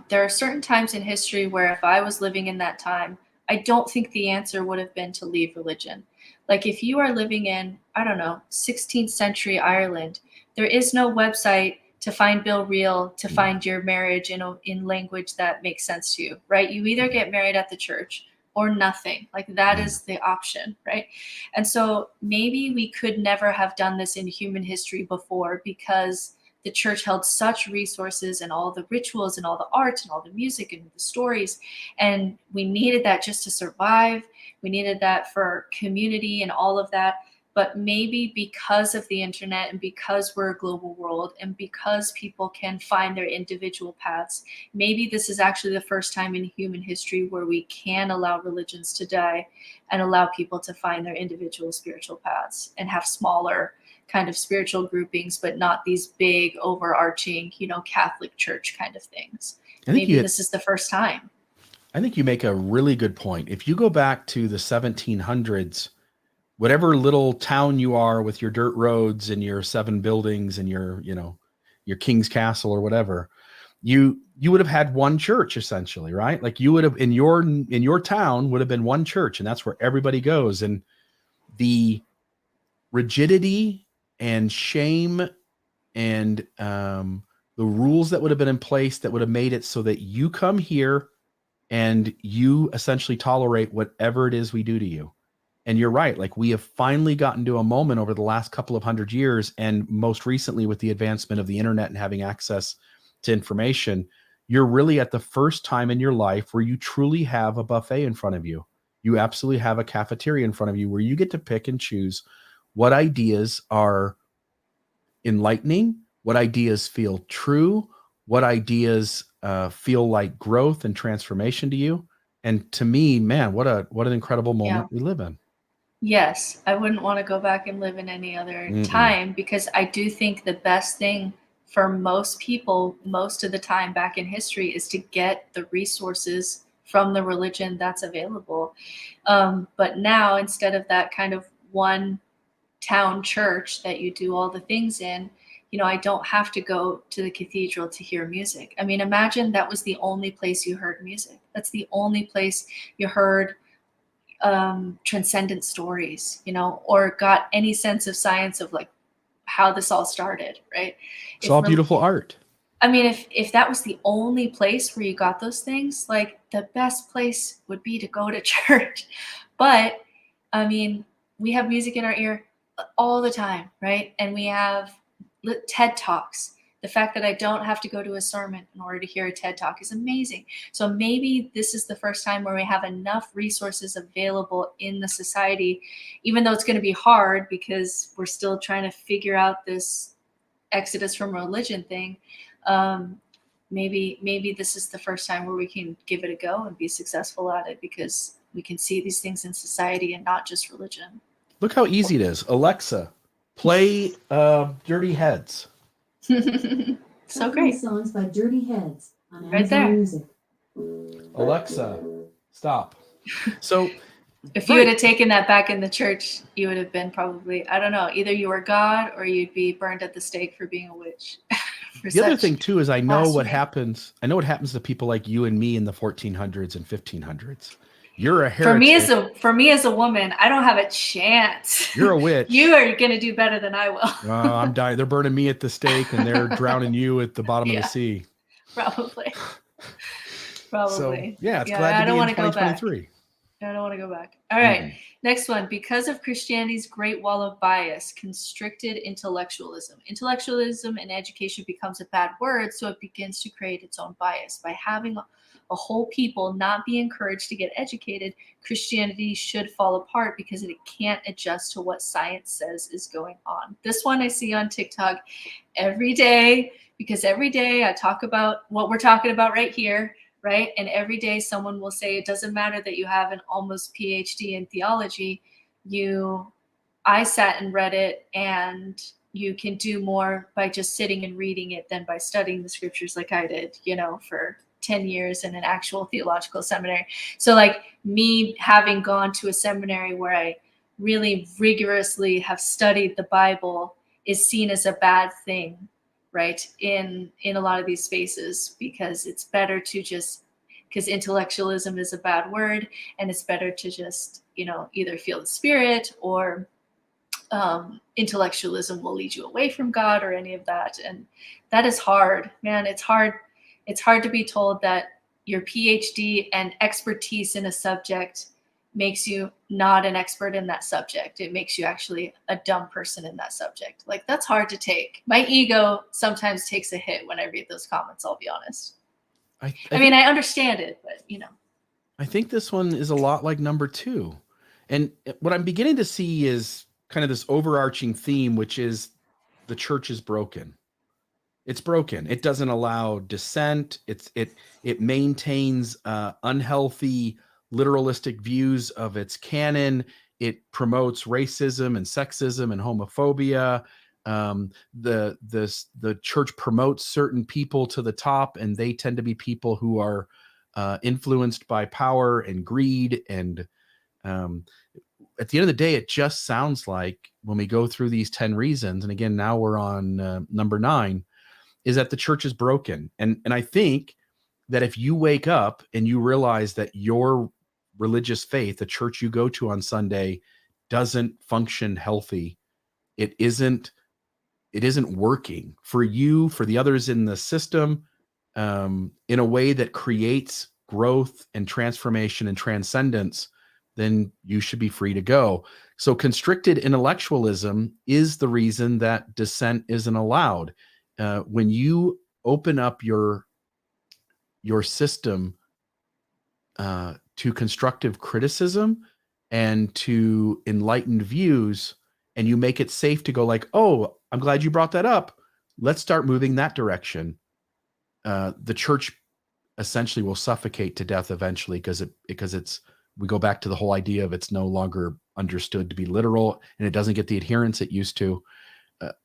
there are certain times in history where if I was living in that time, I don't think the answer would have been to leave religion. Like if you are living in, I don't know, 16th century Ireland, there is no website to find Bill Reel, to find your marriage in language that makes sense to you, right? You either get married at the church or nothing. Like that is the option, right? And so maybe we could never have done this in human history before because the church held such resources and all the rituals and all the art and all the music and the stories. And we needed that just to survive. We needed that for community and all of that. But maybe because of the internet and because we're a global world and because people can find their individual paths, maybe this is actually the first time in human history where we can allow religions to die and allow people to find their individual spiritual paths and have smaller kind of spiritual groupings, but not these big overarching, Catholic Church kind of things. Maybe this is the first time. I think you make a really good point. If you go back to the 1700s, whatever little town you are with your dirt roads and your 7 buildings and your King's Castle or whatever, you would have had one church essentially, right? Like you would have in your town would have been one church, and that's where everybody goes. And the rigidity and shame and the rules that would have been in place that would have made it so that you come here and you essentially tolerate whatever it is we do to you. And you're right. Like we have finally gotten to a moment over the last couple of 100 years. And most recently with the advancement of the internet and having access to information, you're really at the first time in your life where you truly have a buffet in front of you. You absolutely have a cafeteria in front of you where you get to pick and choose what ideas are enlightening, what ideas feel true, what ideas feel like growth and transformation to you. And to me, man, what an incredible moment we live in. Yes, I wouldn't want to go back and live in any other time because I do think the best thing for most people, most of the time back in history, is to get the resources from the religion that's available. But now, instead of that kind of one town church that you do all the things in, I don't have to go to the cathedral to hear music. I mean, imagine that was the only place you heard music. That's the only place you heard transcendent stories, or got any sense of science of like how this all started, right? It's all beautiful art. I mean, if that was the only place where you got those things, like the best place would be to go to church. But I mean, we have music in our ear all the time, right? And we have TED Talks The fact that I don't have to go to a sermon in order to hear a TED Talk is amazing. So maybe this is the first time where we have enough resources available in the society, even though it's going to be hard because we're still trying to figure out this exodus from religion thing. Maybe this is the first time where we can give it a go and be successful at it, because we can see these things in society and not just religion. Look how easy it is. Alexa, play Dirty Heads. So great. Songs by Dirty Heads on Right Amazon there. Music. Alexa, stop. So If you would have taken that back in the church, you would have been probably, I don't know, either you were God or you'd be burned at the stake for being a witch. The other thing too is I know what blasphemy. happens. I know what happens to people like you and me in the 1400s and 1500s. You're a heretic. For me as a woman, I don't have a chance. You're a witch. You are going to do better than I will. I'm dying. They're burning me at the stake and they're drowning you at the bottom of the sea. Probably. So yeah, it's glad I to don't be in want to go back. 2023. I don't want to go back. All right. Next one. Because of Christianity's great wall of bias, constricted intellectualism. Intellectualism in education becomes a bad word, so it begins to create its own bias. By having a whole people not be encouraged to get educated, Christianity should fall apart because it can't adjust to what science says is going on. This one I see on TikTok every day, because every day I talk about what we're talking about right here. Right. And every day someone will say, it doesn't matter that you have an almost PhD in theology. I sat and read it, and you can do more by just sitting and reading it than by studying the scriptures like I did, for 10 years in an actual theological seminary. So like me having gone to a seminary where I really rigorously have studied the Bible is seen as a bad thing. Right, in a lot of these spaces, because it's better to just, because intellectualism is a bad word, and it's better to just either feel the Spirit, or intellectualism will lead you away from God, or any of that. And that is hard, man. It's hard to be told that your PhD and expertise in a subject makes you not an expert in that subject. It makes you actually a dumb person in that subject. Like, that's hard to take. My ego sometimes takes a hit when I read those comments, I'll be honest. I mean, I understand it, but I think this one is a lot like number 2. And what I'm beginning to see is kind of this overarching theme, which is the church is broken. It's broken. It doesn't allow dissent. It maintains unhealthy literalistic views of its canon. It promotes racism and sexism and homophobia. The church promotes certain people to the top, and they tend to be people who are influenced by power and greed. And at the end of the day, it just sounds like, when we go through these 10 reasons, and again, now we're on number 9, is that the church is broken. And I think that if you wake up and you realize that your religious faith, the church you go to on Sunday, doesn't function healthy, it isn't working for you, for the others in the system, in a way that creates growth and transformation and transcendence, then you should be free to go. So constricted intellectualism is the reason that dissent isn't allowed. When you open up your system to constructive criticism and to enlightened views, and you make it safe to go like, oh, I'm glad you brought that up. Let's start moving that direction. The church essentially will suffocate to death eventually, because we go back to the whole idea of it's no longer understood to be literal, and it doesn't get the adherence it used to.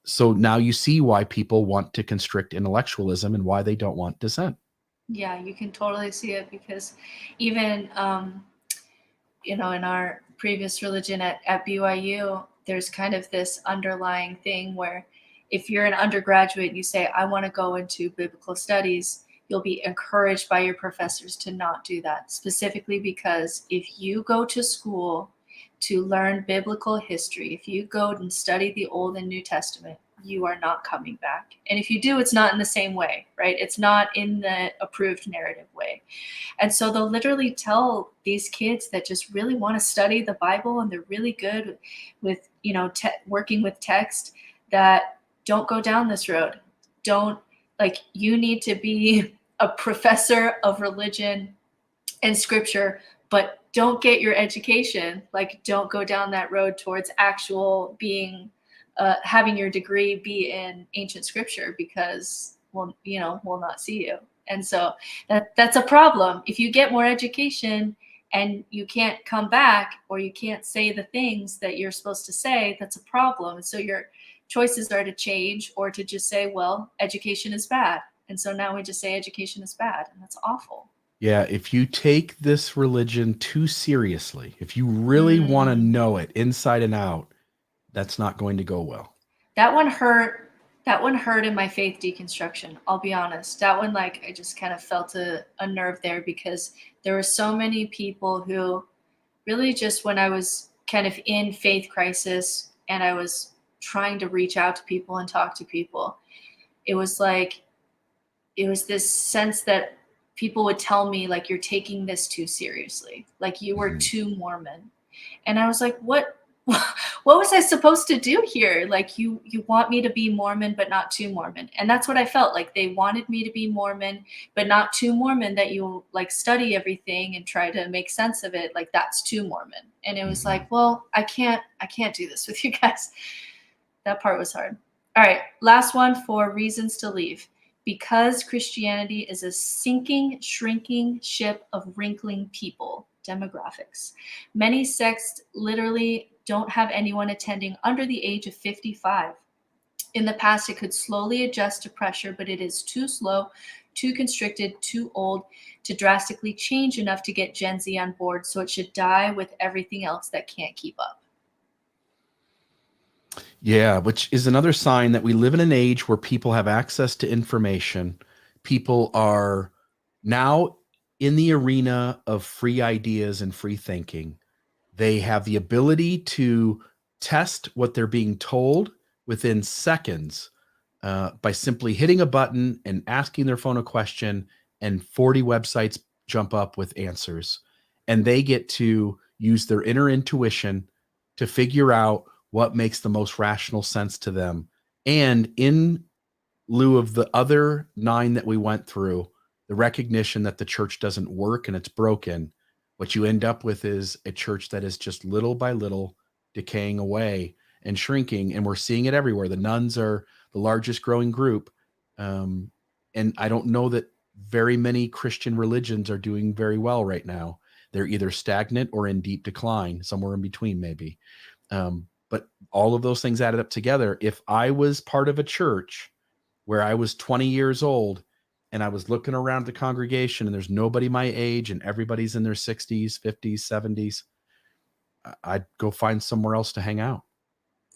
So now you see why people want to constrict intellectualism and why they don't want dissent. Yeah, you can totally see it, because even, in our previous religion at BYU, there's kind of this underlying thing where if you're an undergraduate and you say, I want to go into biblical studies, you'll be encouraged by your professors to not do that, specifically because if you go to school to learn biblical history, if you go and study the Old and New Testament, you are not coming back. And if you do, it's not in the same way, right? It's not in the approved narrative way. And so they'll literally tell these kids that just really want to study the Bible and they're really good with working with text, that don't go down this road. Don't Like, you need to be a professor of religion and scripture, but don't get your education. Like, don't go down that road towards actual being, having your degree be in ancient scripture, because we'll not see you. And so that's a problem. If you get more education and you can't come back, or you can't say the things that you're supposed to say, that's a problem. And so your choices are to change, or to just say, well, education is bad. And so now we just say education is bad, and that's awful. Yeah, if you take this religion too seriously, if you really want to know it inside and out, that's not going to go well. That one hurt. That one hurt in my faith deconstruction. I'll be honest. That one, like, I just kind of felt a nerve there, because there were so many people who really, just when I was kind of in faith crisis and I was trying to reach out to people and talk to people, it was this sense that people would tell me, like, you're taking this too seriously. Like, you were too Mormon. And I was like, what was I supposed to do here? Like, you want me to be Mormon, but not too Mormon. And that's what I felt like. They wanted me to be Mormon, but not too Mormon, that you like study everything and try to make sense of it. Like, that's too Mormon. And it was like, well, I can't do this with you guys. That part was hard. All right. Last one for reasons to leave. Because Christianity is a sinking, shrinking ship of wrinkling people. Demographics. Many sects literally don't have anyone attending under the age of 55. In the past, it could slowly adjust to pressure, but it is too slow, too constricted, too old to drastically change enough to get Gen Z on board, so it should die with everything else that can't keep up. Yeah, which is another sign that we live in an age where people have access to information. People are now in the arena of free ideas and free thinking. They have the ability to test what they're being told within seconds by simply hitting a button and asking their phone a question, and 40 websites jump up with answers. And they get to use their inner intuition to figure out what makes the most rational sense to them. And in lieu of the other 9 that we went through, the recognition that the church doesn't work and it's broken, what you end up with is a church that is just little by little decaying away and shrinking. And we're seeing it everywhere. The nuns are the largest growing group. And I don't know that very many Christian religions are doing very well right now. They're either stagnant or in deep decline, somewhere in between maybe. But all of those things added up together. If I was part of a church where I was 20 years old and I was looking around the congregation and there's nobody my age and everybody's in their 60s, 50s, 70s, I'd go find somewhere else to hang out.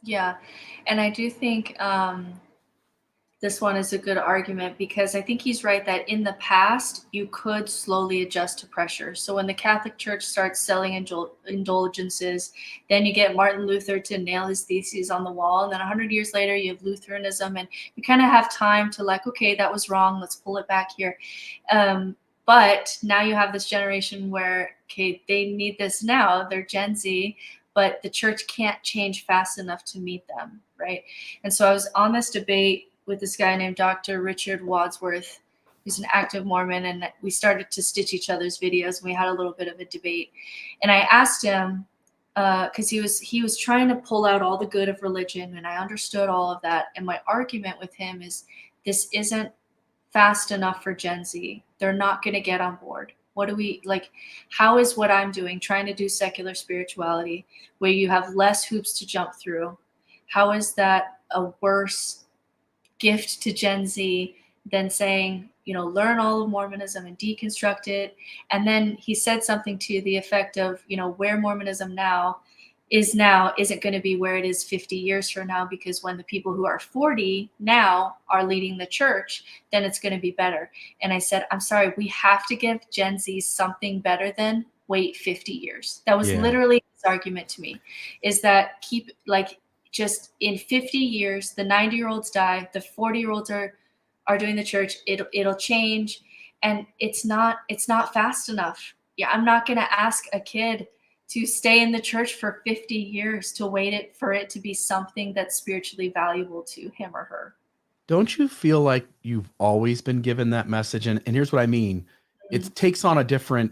Yeah. And I do think this one is a good argument, because I think he's right that in the past, you could slowly adjust to pressure. So when the Catholic Church starts selling indulgences, then you get Martin Luther to nail his theses on the wall. And then 100 years later, you have Lutheranism, and you kind of have time to, like, okay, that was wrong. Let's pull it back here. But now you have this generation where, okay, they need this now. They're Gen Z, but the church can't change fast enough to meet them, right? And so I was on this debate with this guy named Dr. Richard Wadsworth, who's an active Mormon, and we started to stitch each other's videos, and we had a little bit of a debate. And I asked him, because he was trying to pull out all the good of religion, and I understood all of that. And my argument with him is, this isn't fast enough for Gen Z. They're not going to get on board. What do we, like, how is what I'm doing, trying to do secular spirituality, where you have less hoops to jump through, how is that a worse gift to Gen Z than saying, learn all of Mormonism and deconstruct it? And then he said something to the effect of, where Mormonism now isn't going to be where it is 50 years from now, because when the people who are 40 now are leading the church, then it's going to be better. And I said, I'm sorry, we have to give Gen Z something better than wait 50 years. That was literally his argument to me, is that just in 50 years, the 90-year-olds die, the 40-year-olds are doing the church, it'll change. And it's not fast enough. Yeah, I'm not going to ask a kid to stay in the church for 50 years to wait for it to be something that's spiritually valuable to him or her. don't you feel like you've always been given that message? And here's what I mean. It takes on a different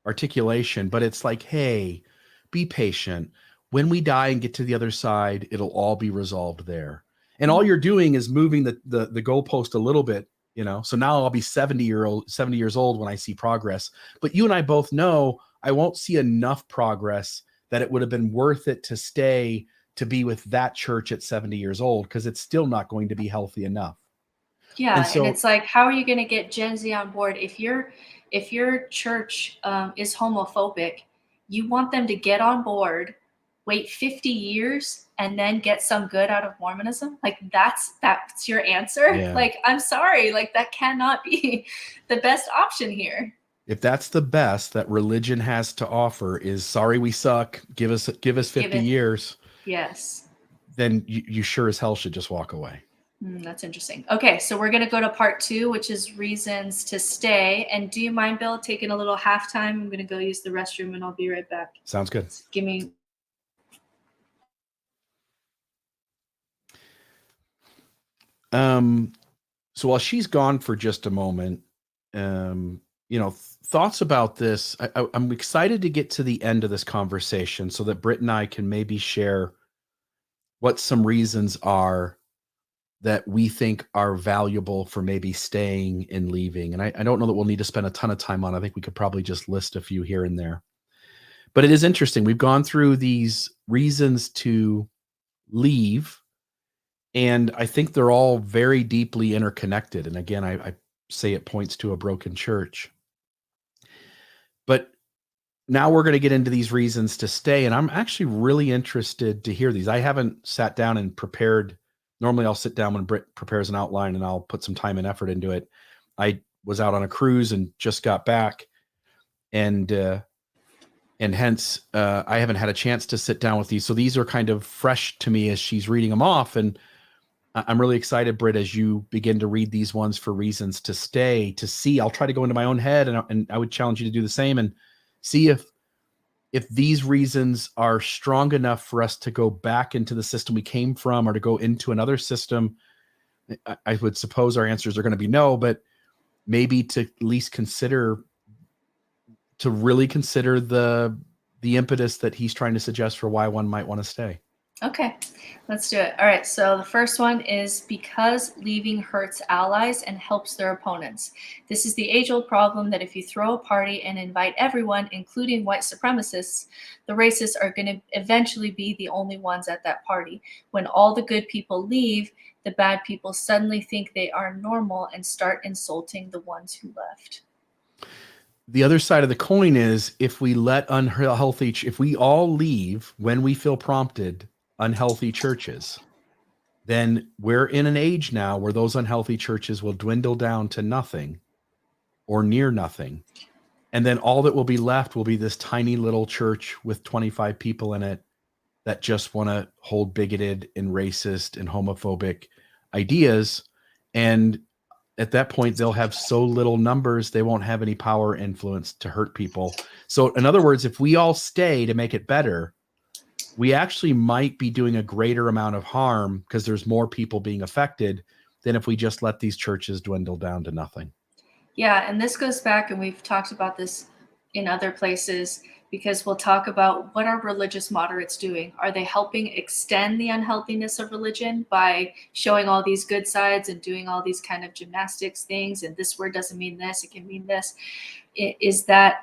articulation, but it's like, hey, be patient. When we die and get to the other side, it'll all be resolved there. And all you're doing is moving the goalpost a little bit, you know. So now I'll be 70 years old when I see progress. But you and I both know I won't see enough progress that it would have been worth it to stay to be with that church at 70 years old, because it's still not going to be healthy enough. Yeah, And so, and it's like, how are you going to get Gen Z on board if your church is homophobic? You want them to get on board, wait 50 years, and then get some good out of Mormonism? Like that's your answer? yeah. Like, I'm sorry, like that cannot be the best option here. If that's the best that religion has to offer is, sorry, we suck, give us 50 years, Yes. then you sure as hell should just walk away. That's interesting. Okay, so we're going to go to part 2, which is reasons to stay. And do you mind, Bill, taking a little halftime? I'm going to go use the restroom and I'll be right back. Sounds good. Give me. So while she's gone for just a moment, thoughts about this. I'm excited to get to the end of this conversation so that Britt and I can maybe share what some reasons are that we think are valuable for maybe staying and leaving. And I don't know that we'll need to spend a ton of time on it. I think we could probably just list a few here and there. But it is interesting. We've gone through these reasons to leave, and I think they're all very deeply interconnected. And again, I say it points to a broken church. But now we're going to get into these reasons to stay, and I'm actually really interested to hear these. I haven't sat down and prepared. Normally I'll sit down when Britt prepares an outline and I'll put some time and effort into it. I was out on a cruise and just got back, and hence I haven't had a chance to sit down with these. So these are kind of fresh to me as she's reading them off. And I'm really excited, Britt, as you begin to read these ones for reasons to stay, to see. I'll try to go into my own head, and I would challenge you to do the same and see if these reasons are strong enough for us to go back into the system we came from or to go into another system. I would suppose our answers are going to be no, but maybe to at least really consider the impetus that he's trying to suggest for why one might want to stay. Okay, let's do it. All right, so the first one is because leaving hurts allies and helps their opponents. This is the age-old problem that if you throw a party and invite everyone, including white supremacists, the racists are going to eventually be the only ones at that party. When all the good people leave, the bad people suddenly think they are normal and start insulting the ones who left. The other side of the coin is if we if we all leave when we feel prompted, unhealthy churches, then we're in an age now where those unhealthy churches will dwindle down to nothing or near nothing. And then all that will be left will be this tiny little church with 25 people in it that just want to hold bigoted and racist and homophobic ideas. And at that point, they'll have so little numbers, they won't have any power or influence to hurt people. So in other words, if we all stay to make it better, we actually might be doing a greater amount of harm because there's more people being affected than if we just let these churches dwindle down to nothing. Yeah, and this goes back, and we've talked about this in other places, because we'll talk about what are religious moderates doing. Are they helping extend the unhealthiness of religion by showing all these good sides and doing all these kind of gymnastics things? And this word doesn't mean this, it can mean this. Is that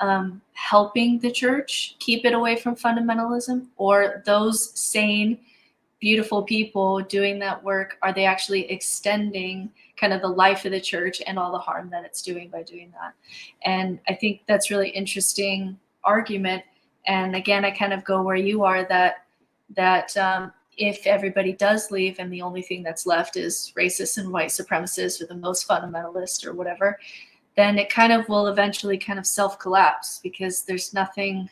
helping the church keep it away from fundamentalism? Or those sane, beautiful people doing that work, are they actually extending kind of the life of the church and all the harm that it's doing by doing that? And I think that's really interesting argument. And again, I kind of go where you are, that if everybody does leave and the only thing that's left is racists and white supremacists or the most fundamentalist or whatever, then it kind of will eventually kind of self-collapse, because there's nothing,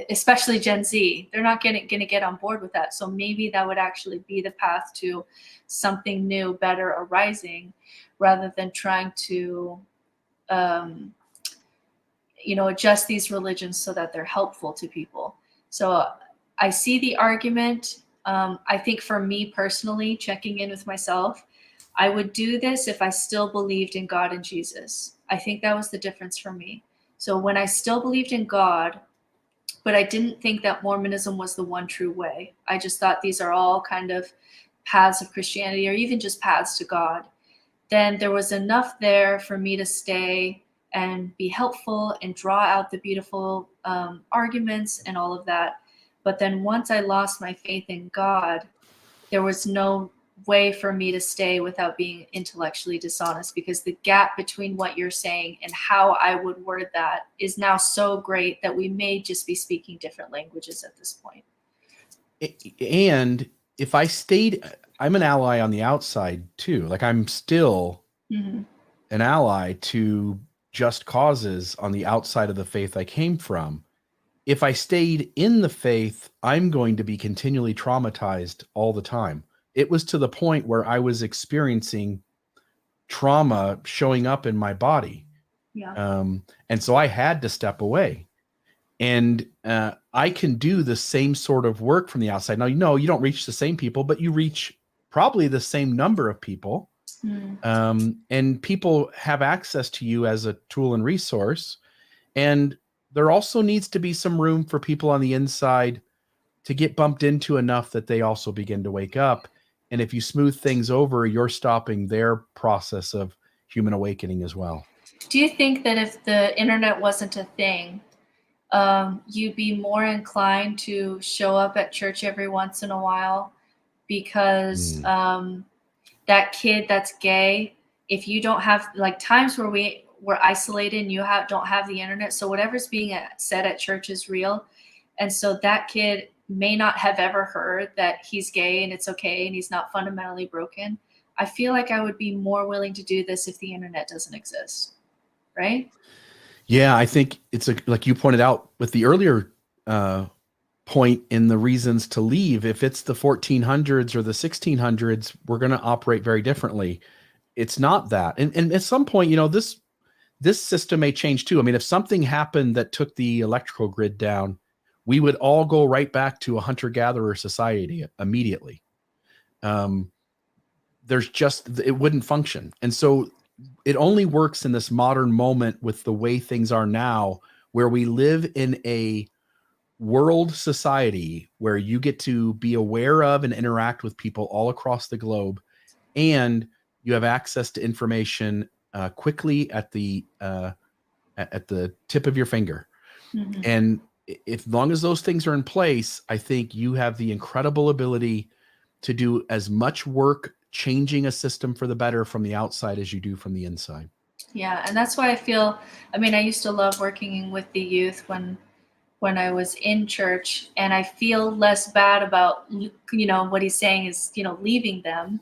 especially Gen Z, they're not going to get on board with that. So maybe that would actually be the path to something new, better arising, rather than trying to adjust these religions so that they're helpful to people. So I see the argument. I think for me personally, checking in with myself, I would do this if I still believed in God and Jesus. I think that was the difference for me. So when I still believed in God, but I didn't think that Mormonism was the one true way. I just thought these are all kind of paths of Christianity, or even just paths to God. Then there was enough there for me to stay and be helpful and draw out the beautiful arguments and all of that. But then once I lost my faith in God, there was no way for me to stay without being intellectually dishonest, because the gap between what you're saying and how I would word that is now so great that we may just be speaking different languages at this point. And if I stayed, I'm an ally on the outside too. Like I'm still an ally to just causes on the outside of the faith I came from. If I stayed in the faith, I'm going to be continually traumatized all the time. It was to the point where I was experiencing trauma showing up in my body. Yeah. And so I had to step away. And I can do the same sort of work from the outside. Now, you don't reach the same people, but you reach probably the same number of people. And people have access to you as a tool and resource. And there also needs to be some room for people on the inside to get bumped into enough that they also begin to wake up. And if you smooth things over, you're stopping their process of human awakening as well. Do you think that if the internet wasn't a thing, you'd be more inclined to show up at church every once in a while? Because that kid that's gay, if you don't have, like, times where we're isolated and you don't have the internet, so whatever's being said at church is real. And so that kid may not have ever heard that he's gay and it's okay and he's not fundamentally broken. I feel like I would be more willing to do this if the internet doesn't exist, right? Yeah, I think it's like you pointed out with the earlier point in the reasons to leave. If it's the 1400s or the 1600s, we're going to operate very differently. It's not that. And at some point, this system may change too. I mean, if something happened that took the electrical grid down, we would all go right back to a hunter-gatherer society immediately. It wouldn't function. And so it only works in this modern moment with the way things are now, where we live in a world society where you get to be aware of and interact with people all across the globe, and you have access to information quickly at the tip of your finger. And as long as those things are in place, I think you have the incredible ability to do as much work changing a system for the better from the outside as you do from the inside. Yeah, and that's why I used to love working with the youth when I was in church, and I feel less bad about, what he's saying is, leaving them,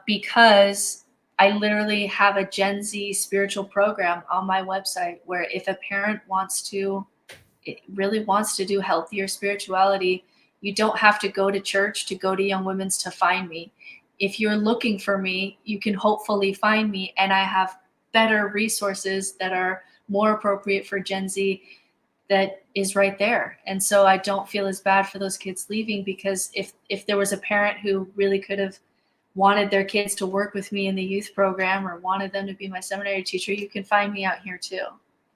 because I literally have a Gen Z spiritual program on my website where if a parent really wants to do healthier spirituality, you don't have to go to church to go to Young Women's to find me. If you're looking for me, you can hopefully find me, and I have better resources that are more appropriate for Gen Z that is right there. And so I don't feel as bad for those kids leaving, because if there was a parent who really could have wanted their kids to work with me in the youth program or wanted them to be my seminary teacher, you can find me out here too.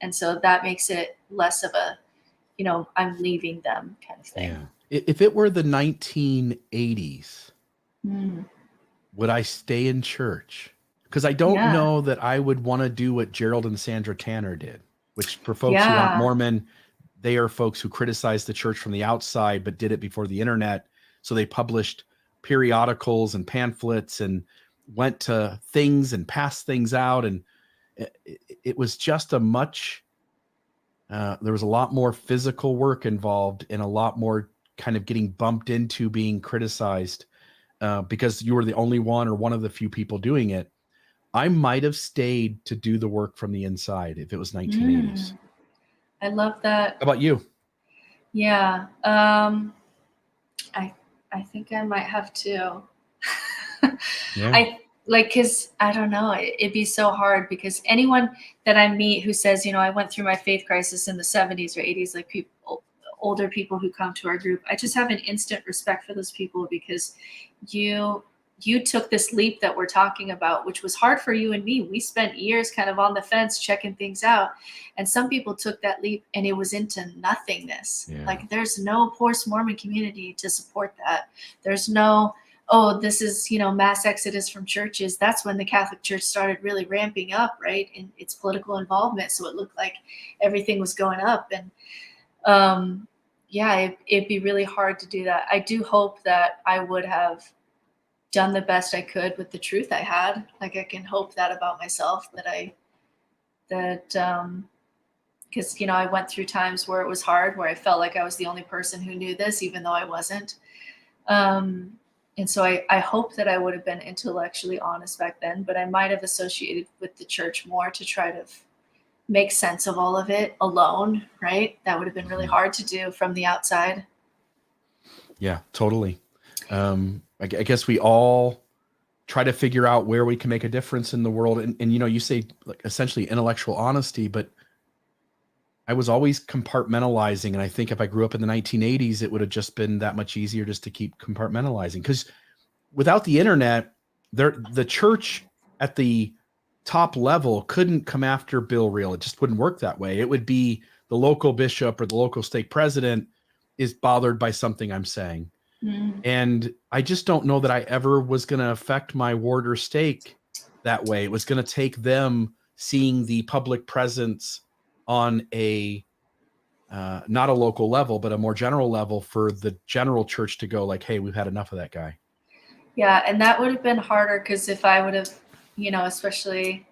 And so that makes it less of a, I'm leaving them kind of thing. Yeah. If it were the 1980s, would I stay in church? Because I don't know that I would want to do what Gerald and Sandra Tanner did, which for folks who aren't Mormon, they are folks who criticized the church from the outside, but did it before the internet. So they published periodicals and pamphlets and went to things and passed things out. And it was just there was a lot more physical work involved and a lot more kind of getting bumped into being criticized because you were the only one or one of the few people doing it. I might have stayed to do the work from the inside if it was 1980s. I love that. How about you? Yeah. I think I might have to. Because I don't know, it'd be so hard, because anyone that I meet who says, I went through my faith crisis in the 70s or 80s, like older people who come to our group, I just have an instant respect for those people, because you you took this leap that we're talking about, which was hard for you and me. We spent years kind of on the fence checking things out. And some people took that leap and it was into nothingness. Yeah. Like there's no post-Mormon community to support that. There's no, oh, this is, mass exodus from churches. That's when the Catholic Church started really ramping up, right, in its political involvement. So it looked like everything was going up. And it'd be really hard to do that. I do hope that I would have done the best I could with the truth I had. Like I can hope that about myself, because I went through times where it was hard, where I felt like I was the only person who knew this, even though I wasn't. And so I hope that I would have been intellectually honest back then, but I might have associated with the church more to try to make sense of all of it alone, right? That would have been really hard to do from the outside. Yeah, totally. I guess we all try to figure out where we can make a difference in the world. And you say like essentially intellectual honesty, but I was always compartmentalizing. And I think if I grew up in the 1980s, it would have just been that much easier just to keep compartmentalizing. Because without the internet, the church at the top level couldn't come after Bill Reel. It just wouldn't work that way. It would be the local bishop or the local stake president is bothered by something I'm saying. And I just don't know that I ever was going to affect my ward or stake that way. It was going to take them seeing the public presence on a not a local level, but a more general level for the general church to go like, hey, we've had enough of that guy. Yeah. And that would have been harder because if I would have, especially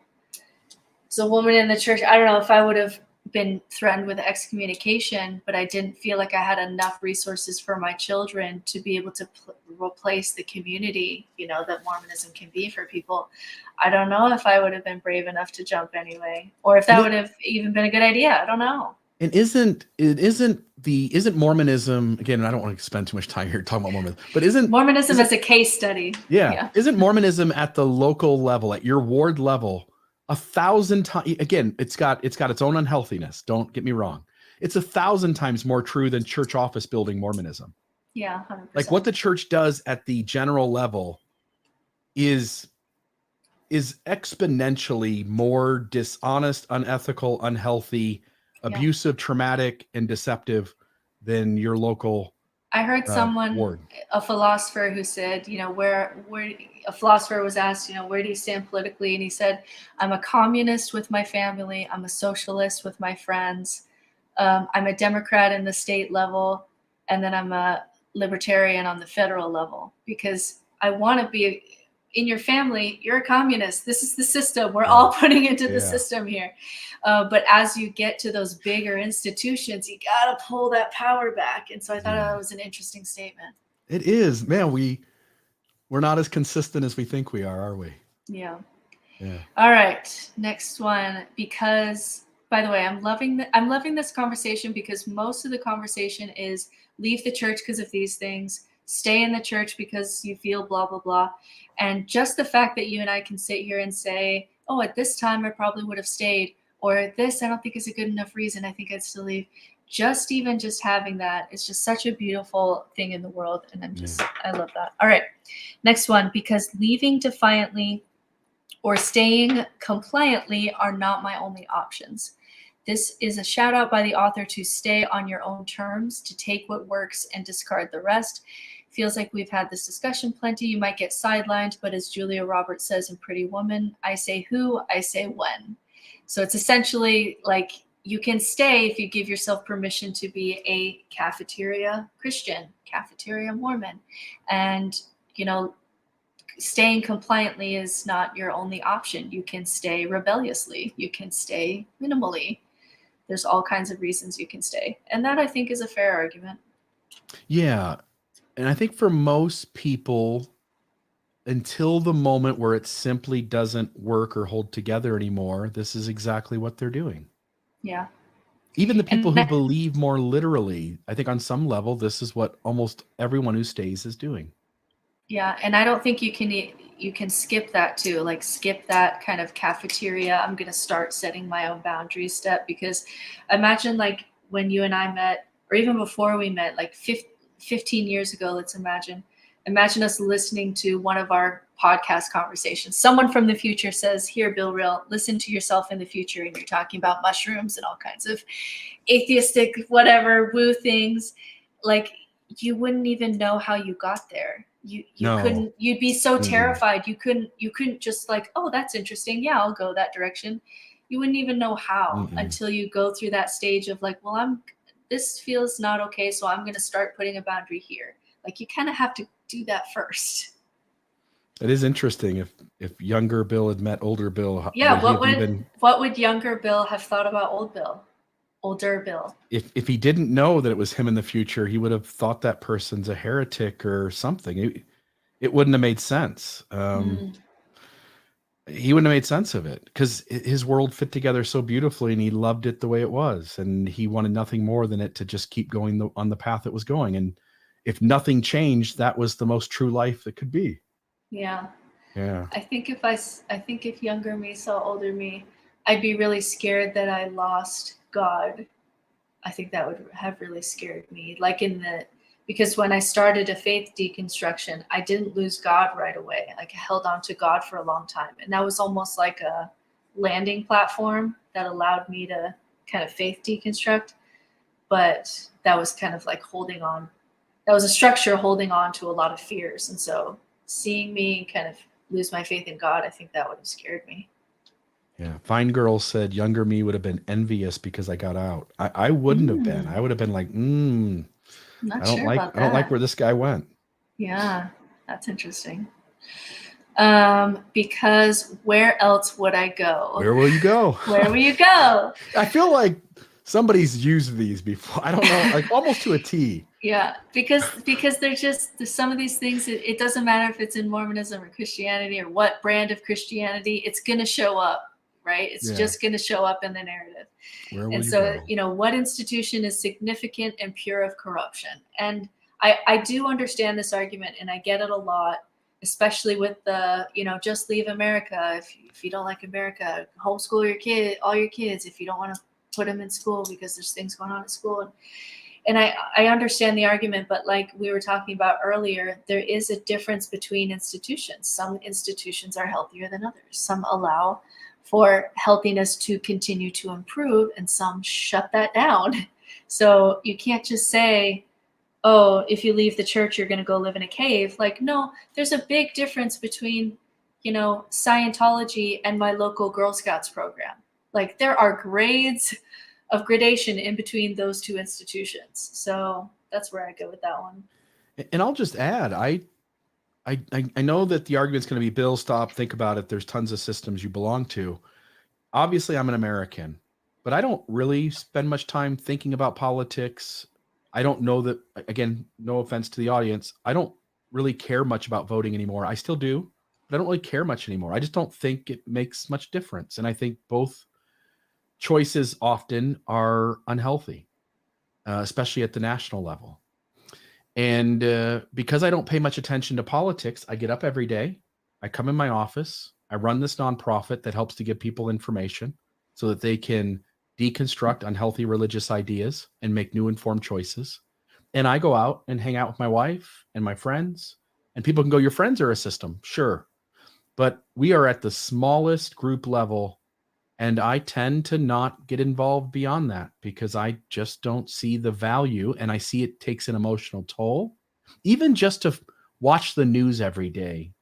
as a woman in the church, I don't know if I would have been threatened with excommunication, but I didn't feel like I had enough resources for my children to be able to replace the community, that Mormonism can be for people. I don't know if I would have been brave enough to jump anyway, or if that would have even been a good idea. I don't know. And isn't Mormonism, again, I don't want to spend too much time here talking about Mormonism, but isn't Mormonism as a case study? Yeah. Isn't Mormonism at the local level, at your ward level, 1,000 times, again, it's got its own unhealthiness. Don't get me wrong. It's 1,000 times more true than church office building Mormonism. Yeah. 100%. Like what the church does at the general level is exponentially more dishonest, unethical, unhealthy, abusive, traumatic, and deceptive than your local I heard someone, ward. A philosopher who said, where a philosopher was asked, where do you stand politically? And he said, I'm a communist with my family. I'm a socialist with my friends. I'm a Democrat in the state level. And then I'm a libertarian on the federal level, because I want to be in your family. You're a communist. This is the system. We're all putting into the system here. But as you get to those bigger institutions, you got to pull that power back. And so I thought that was an interesting statement. It is, man. We're not as consistent as we think we are we? Yeah. Yeah. All right. Next one, because by the way, I'm loving this conversation, because most of the conversation is leave the church because of these things, stay in the church because you feel blah, blah, blah. And just the fact that you and I can sit here and say, oh, at this time I probably would have stayed, or this I don't think is a good enough reason, I think I'd still leave. Just having that is just such a beautiful thing in the world. And I love that. All right. Next one, because leaving defiantly or staying compliantly are not my only options. This is a shout out by the author to stay on your own terms, to take what works and discard the rest. Feels like we've had this discussion plenty. You might get sidelined, but as Julia Roberts says in Pretty Woman, I say who, I say when. So it's essentially like you can stay if you give yourself permission to be a cafeteria Christian, cafeteria Mormon. And, staying compliantly is not your only option. You can stay rebelliously. You can stay minimally. There's all kinds of reasons you can stay. And that, I think, is a fair argument. Yeah. And I think for most people, until the moment where it simply doesn't work or hold together anymore, this is exactly what they're doing. Yeah. Even the people who believe more literally, I think on some level, this is what almost everyone who stays is doing. Yeah. And I don't think you can skip that too. Like skip that kind of cafeteria, I'm going to start setting my own boundaries step, because imagine like when you and I met, or even before we met, like 15 years ago, let's imagine, Imagine us listening to one of our podcast conversations. Someone from the future says, here, Bill Reel, listen to yourself in the future, and you're talking about mushrooms and all kinds of atheistic, whatever, woo things. Like, you wouldn't even know how you got there. You No. couldn't, you'd be so terrified. You couldn't just like, oh, that's interesting. Yeah, I'll go that direction. You wouldn't even know how until you go through that stage of like, well, this feels not okay, so I'm going to start putting a boundary here. Like, you kind of have to do that first. It is interesting if younger Bill had met older Bill. Yeah, what would younger Bill have thought about older Bill? If he didn't know that it was him in the future, he would have thought that person's a heretic or something. It wouldn't have made sense. He wouldn't have made sense of it because his world fit together so beautifully, and he loved it the way it was, and he wanted nothing more than it to just keep going on the path it was going. And if nothing changed, that was the most true life that could be. Yeah. Yeah. I think if younger me saw older me, I'd be really scared that I lost God. I think that would have really scared me. Because when I started a faith deconstruction, I didn't lose God right away. Like, I held on to God for a long time. And that was almost like a landing platform that allowed me to kind of faith deconstruct. But that was kind of like holding on. That was a structure holding on to a lot of fears. And so seeing me kind of lose my faith in God, I think that would have scared me. Yeah. Fine Girl said younger me would have been envious because I got out. I wouldn't have been. I would have been like, I don't like where this guy went. Yeah, that's interesting. Because where else would I go? Where will you go? Where will you go? I feel like somebody's used these before. I don't know, like almost to a T. Yeah, because there's some of these things, it doesn't matter if it's in Mormonism or Christianity or what brand of Christianity, it's going to show up, right? It's just going to show up in the narrative. And so, what institution is significant and pure of corruption? And I do understand this argument, and I get it a lot, especially with the, just leave America. If you don't like America, homeschool all your kids if you don't want to put them in school because there's things going on at school. And I understand the argument, but like we were talking about earlier, there is a difference between institutions. Some institutions are healthier than others. Some allow for healthiness to continue to improve, and some shut that down. So you can't just say, oh, if you leave the church, you're going to go live in a cave. Like, no, there's a big difference between, Scientology and my local Girl Scouts program. Like, there are grades of gradation in between those two institutions. So that's where I go with that one. And I'll just add, I know that the argument's going to be, Bill, stop, think about it. There's tons of systems you belong to. Obviously, I'm an American, but I don't really spend much time thinking about politics. I don't know that, again, no offense to the audience, I don't really care much about voting anymore. I still do, but I don't really care much anymore. I just don't think it makes much difference. And I think both choices often are unhealthy, especially at the national level. And because I don't pay much attention to politics, I get up every day, I come in my office, I run this nonprofit that helps to give people information so that they can deconstruct unhealthy religious ideas and make new informed choices. And I go out and hang out with my wife and my friends, and people can go, your friends are a system. Sure. But we are at the smallest group level, and I tend to not get involved beyond that because I just don't see the value, and I see it takes an emotional toll. Even just to watch the news every day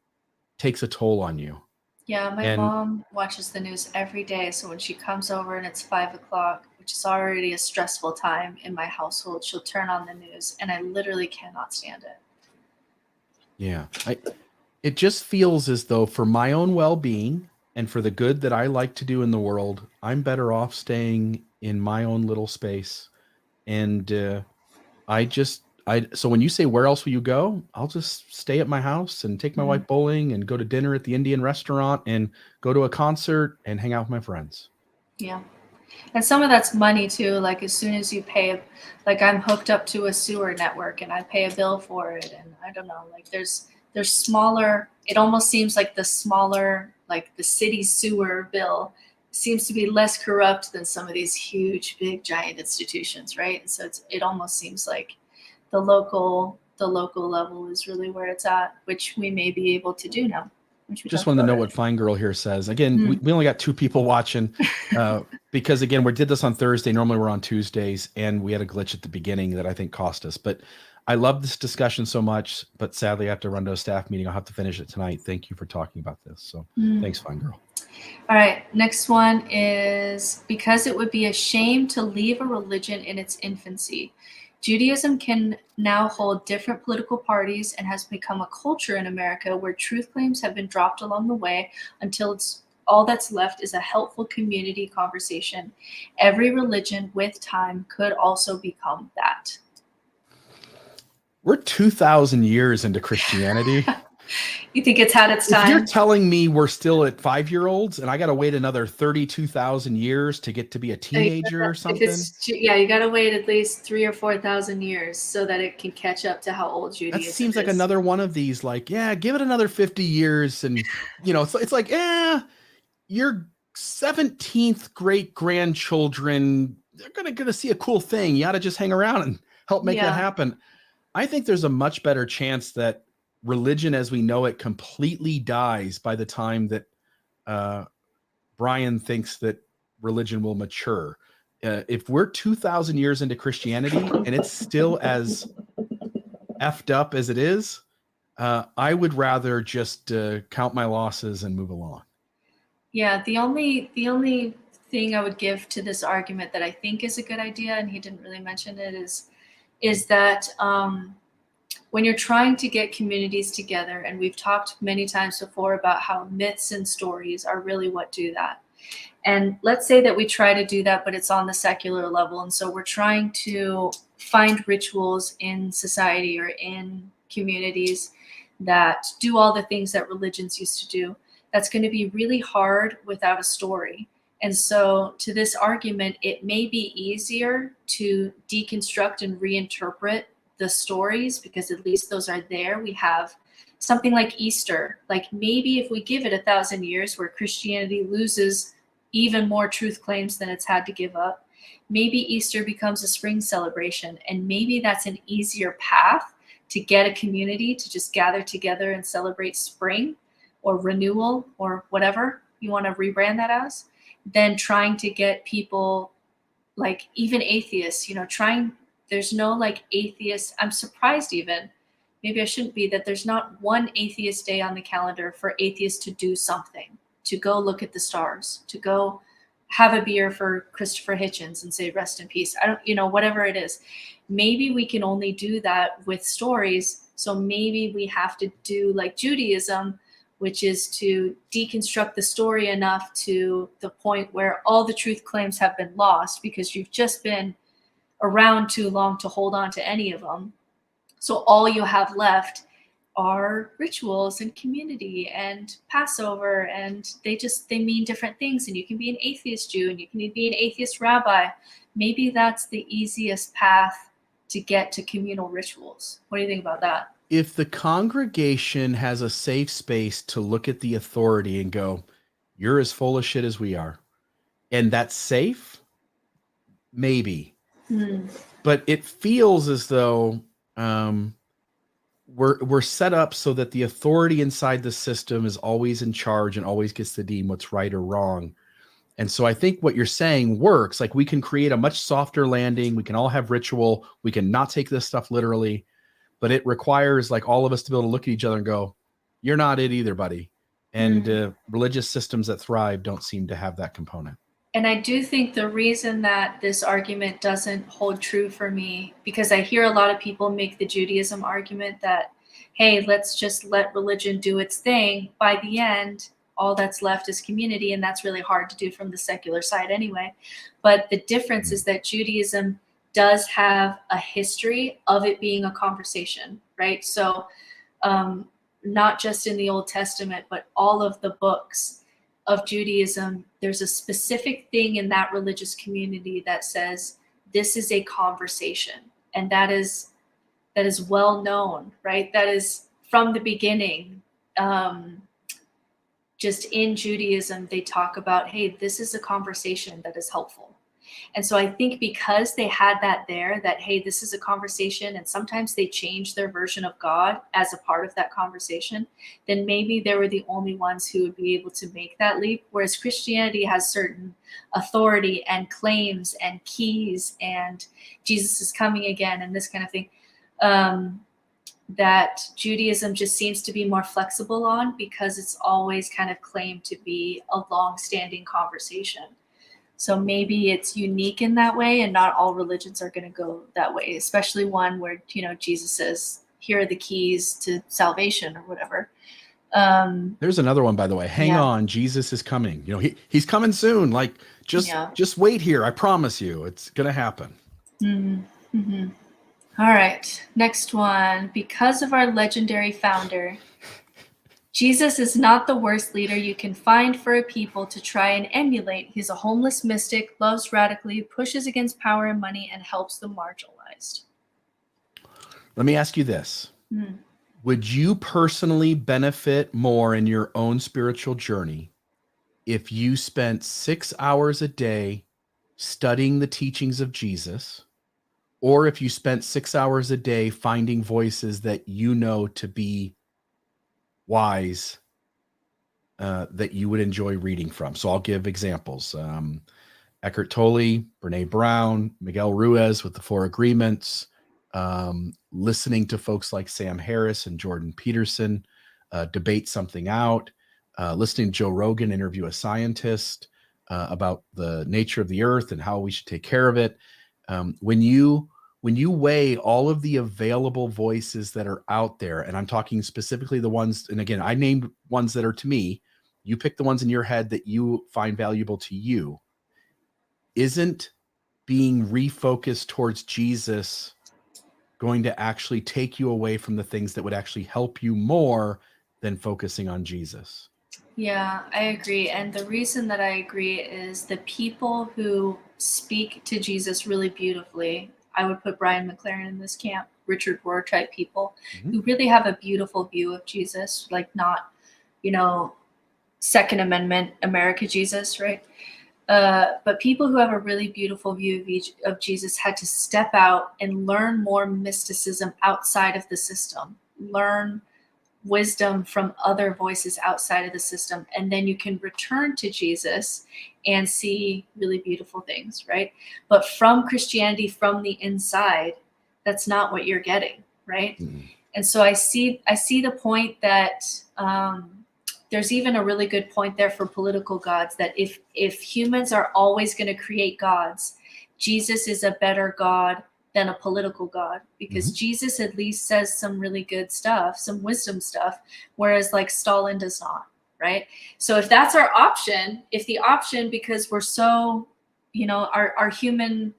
takes a toll on you. Yeah, my mom watches the news every day. So when she comes over and it's 5:00, which is already a stressful time in my household, she'll turn on the news, and I literally cannot stand it. Yeah. It just feels as though for my own well-being and for the good that I like to do in the world, I'm better off staying in my own little space. And so when you say, where else will you go? I'll just stay at my house and take my wife bowling and go to dinner at the Indian restaurant and go to a concert and hang out with my friends. Yeah. And some of that's money too. Like as soon as you pay, like I'm hooked up to a sewer network and I pay a bill for it. And I don't know, like there's smaller, it almost seems like the smaller, like the city sewer bill seems to be less corrupt than some of these huge, big, giant institutions, right? And so it almost seems like the local the local level is really where it's at, which we may be able to do now. Just wanted to know what Fine Girl here says. Again, we only got 2 people watching because, again, we did this on Thursday. Normally we're on Tuesdays, and we had a glitch at the beginning that I think cost us. But I love this discussion so much, but sadly I have to run to a staff meeting. I'll have to finish it tonight. Thank you for talking about this. So thanks, Fine Girl. All right, next one is because it would be a shame to leave a religion in its infancy. Judaism can now hold different political parties and has become a culture in America where truth claims have been dropped along the way until all that's left is a helpful community conversation. Every religion with time could also become that. We're 2,000 years into Christianity. You think it's had its time? If you're telling me we're still at 5-year-olds and I got to wait another 32,000 years to get to be a teenager or something? You got to wait at least 3,000 or 4,000 years so that it can catch up to how old Judaism is. That seems like another one of these, like, yeah, give it another 50 years. And, you know, it's like, your 17th great grandchildren, they're going to see a cool thing. You ought to just hang around and help make that happen. I think there's a much better chance that religion as we know it completely dies by the time that Brian thinks that religion will mature. If we're 2,000 years into Christianity and it's still as effed up as it is, I would rather just count my losses and move along. Yeah, the only thing I would give to this argument that I think is a good idea, and he didn't really mention it, is that when you're trying to get communities together, and we've talked many times before about how myths and stories are really what do that. And let's say that we try to do that, but it's on the secular level. And so we're trying to find rituals in society or in communities that do all the things that religions used to do. That's going to be really hard without a story. And so to this argument, it may be easier to deconstruct and reinterpret the stories because at least those are there. We have something like Easter. Like maybe if we give it 1,000 years where Christianity loses even more truth claims than it's had to give up, maybe Easter becomes a spring celebration. And maybe that's an easier path to get a community to just gather together and celebrate spring or renewal or whatever you want to rebrand that as, than trying to get people, like even atheists, there's no like atheist. I'm surprised even, maybe I shouldn't be, that there's not one atheist day on the calendar for atheists to do something, to go look at the stars, to go have a beer for Christopher Hitchens and say, rest in peace. Whatever it is. Maybe we can only do that with stories. So maybe we have to do like Judaism, which is to deconstruct the story enough to the point where all the truth claims have been lost because you've just been around too long to hold on to any of them. So all you have left are rituals and community and Passover, and they mean different things. And you can be an atheist Jew and you can be an atheist rabbi. Maybe that's the easiest path to get to communal rituals. What do you think about that? If the congregation has a safe space to look at the authority and go, you're as full of shit as we are, and that's safe, maybe. But it feels as though we're set up so that the authority inside the system is always in charge and always gets to deem what's right or wrong. And so I think what you're saying works. Like we can create a much softer landing. We can all have ritual. We can not take this stuff literally, but it requires like all of us to be able to look at each other and go, you're not it either, buddy. And religious systems that thrive don't seem to have that component. And I do think the reason that this argument doesn't hold true for me, because I hear a lot of people make the Judaism argument that, hey, let's just let religion do its thing. By the end, all that's left is community. And that's really hard to do from the secular side anyway. But the difference is that Judaism does have a history of it being a conversation, right? So not just in the Old Testament, but all of the books of Judaism, there's a specific thing in that religious community that says this is a conversation, and that is well known, right? That is from the beginning. Just in Judaism, they talk about, hey, this is a conversation that is helpful. And so I think because they had that there, that, hey, this is a conversation, and sometimes they change their version of God as a part of that conversation, then maybe they were the only ones who would be able to make that leap. Whereas Christianity has certain authority and claims and keys, and Jesus is coming again and this kind of thing, that Judaism just seems to be more flexible on, because it's always kind of claimed to be a long-standing conversation. So maybe it's unique in that way, and not all religions are going to go that way, especially one where, Jesus says, here are the keys to salvation or whatever. There's another one, by the way. Hang on, Jesus is coming. He's coming soon. Like, just wait here. I promise you, it's going to happen. Mm-hmm. Mm-hmm. All right, next one. Because of our legendary founder, Jesus is not the worst leader you can find for a people to try and emulate. He's a homeless mystic, loves radically, pushes against power and money, and helps the marginalized. Let me ask you this. Would you personally benefit more in your own spiritual journey if you spent 6 hours a day studying the teachings of Jesus, or if you spent 6 hours a day finding voices that you know to be wise, that you would enjoy reading from? So I'll give examples. Eckhart Tolle, Brene Brown, Miguel Ruiz with the Four Agreements, listening to folks like Sam Harris and Jordan Peterson debate something out, listening to Joe Rogan interview a scientist about the nature of the earth and how we should take care of it. When you weigh all of the available voices that are out there, and I'm talking specifically the ones, and again, I named ones that are to me, you pick the ones in your head that you find valuable to you. Isn't being refocused towards Jesus going to actually take you away from the things that would actually help you more than focusing on Jesus? Yeah, I agree. And the reason that I agree is the people who speak to Jesus really beautifully, I would put Brian McLaren in this camp, Richard Rohr type people, who really have a beautiful view of Jesus, like not, Second Amendment America Jesus, right? But people who have a really beautiful view of Jesus had to step out and learn more mysticism outside of the system, learn wisdom from other voices outside of the system, and then you can return to Jesus and see really beautiful things, right? But from Christianity, from the inside, that's not what you're getting, right? And so I see the point that there's even a really good point there for political gods, that if humans are always going to create gods, Jesus is a better God than a political God, because Jesus at least says some really good stuff, some wisdom stuff, whereas like Stalin does not, right? So if that's our option, because we're so, our human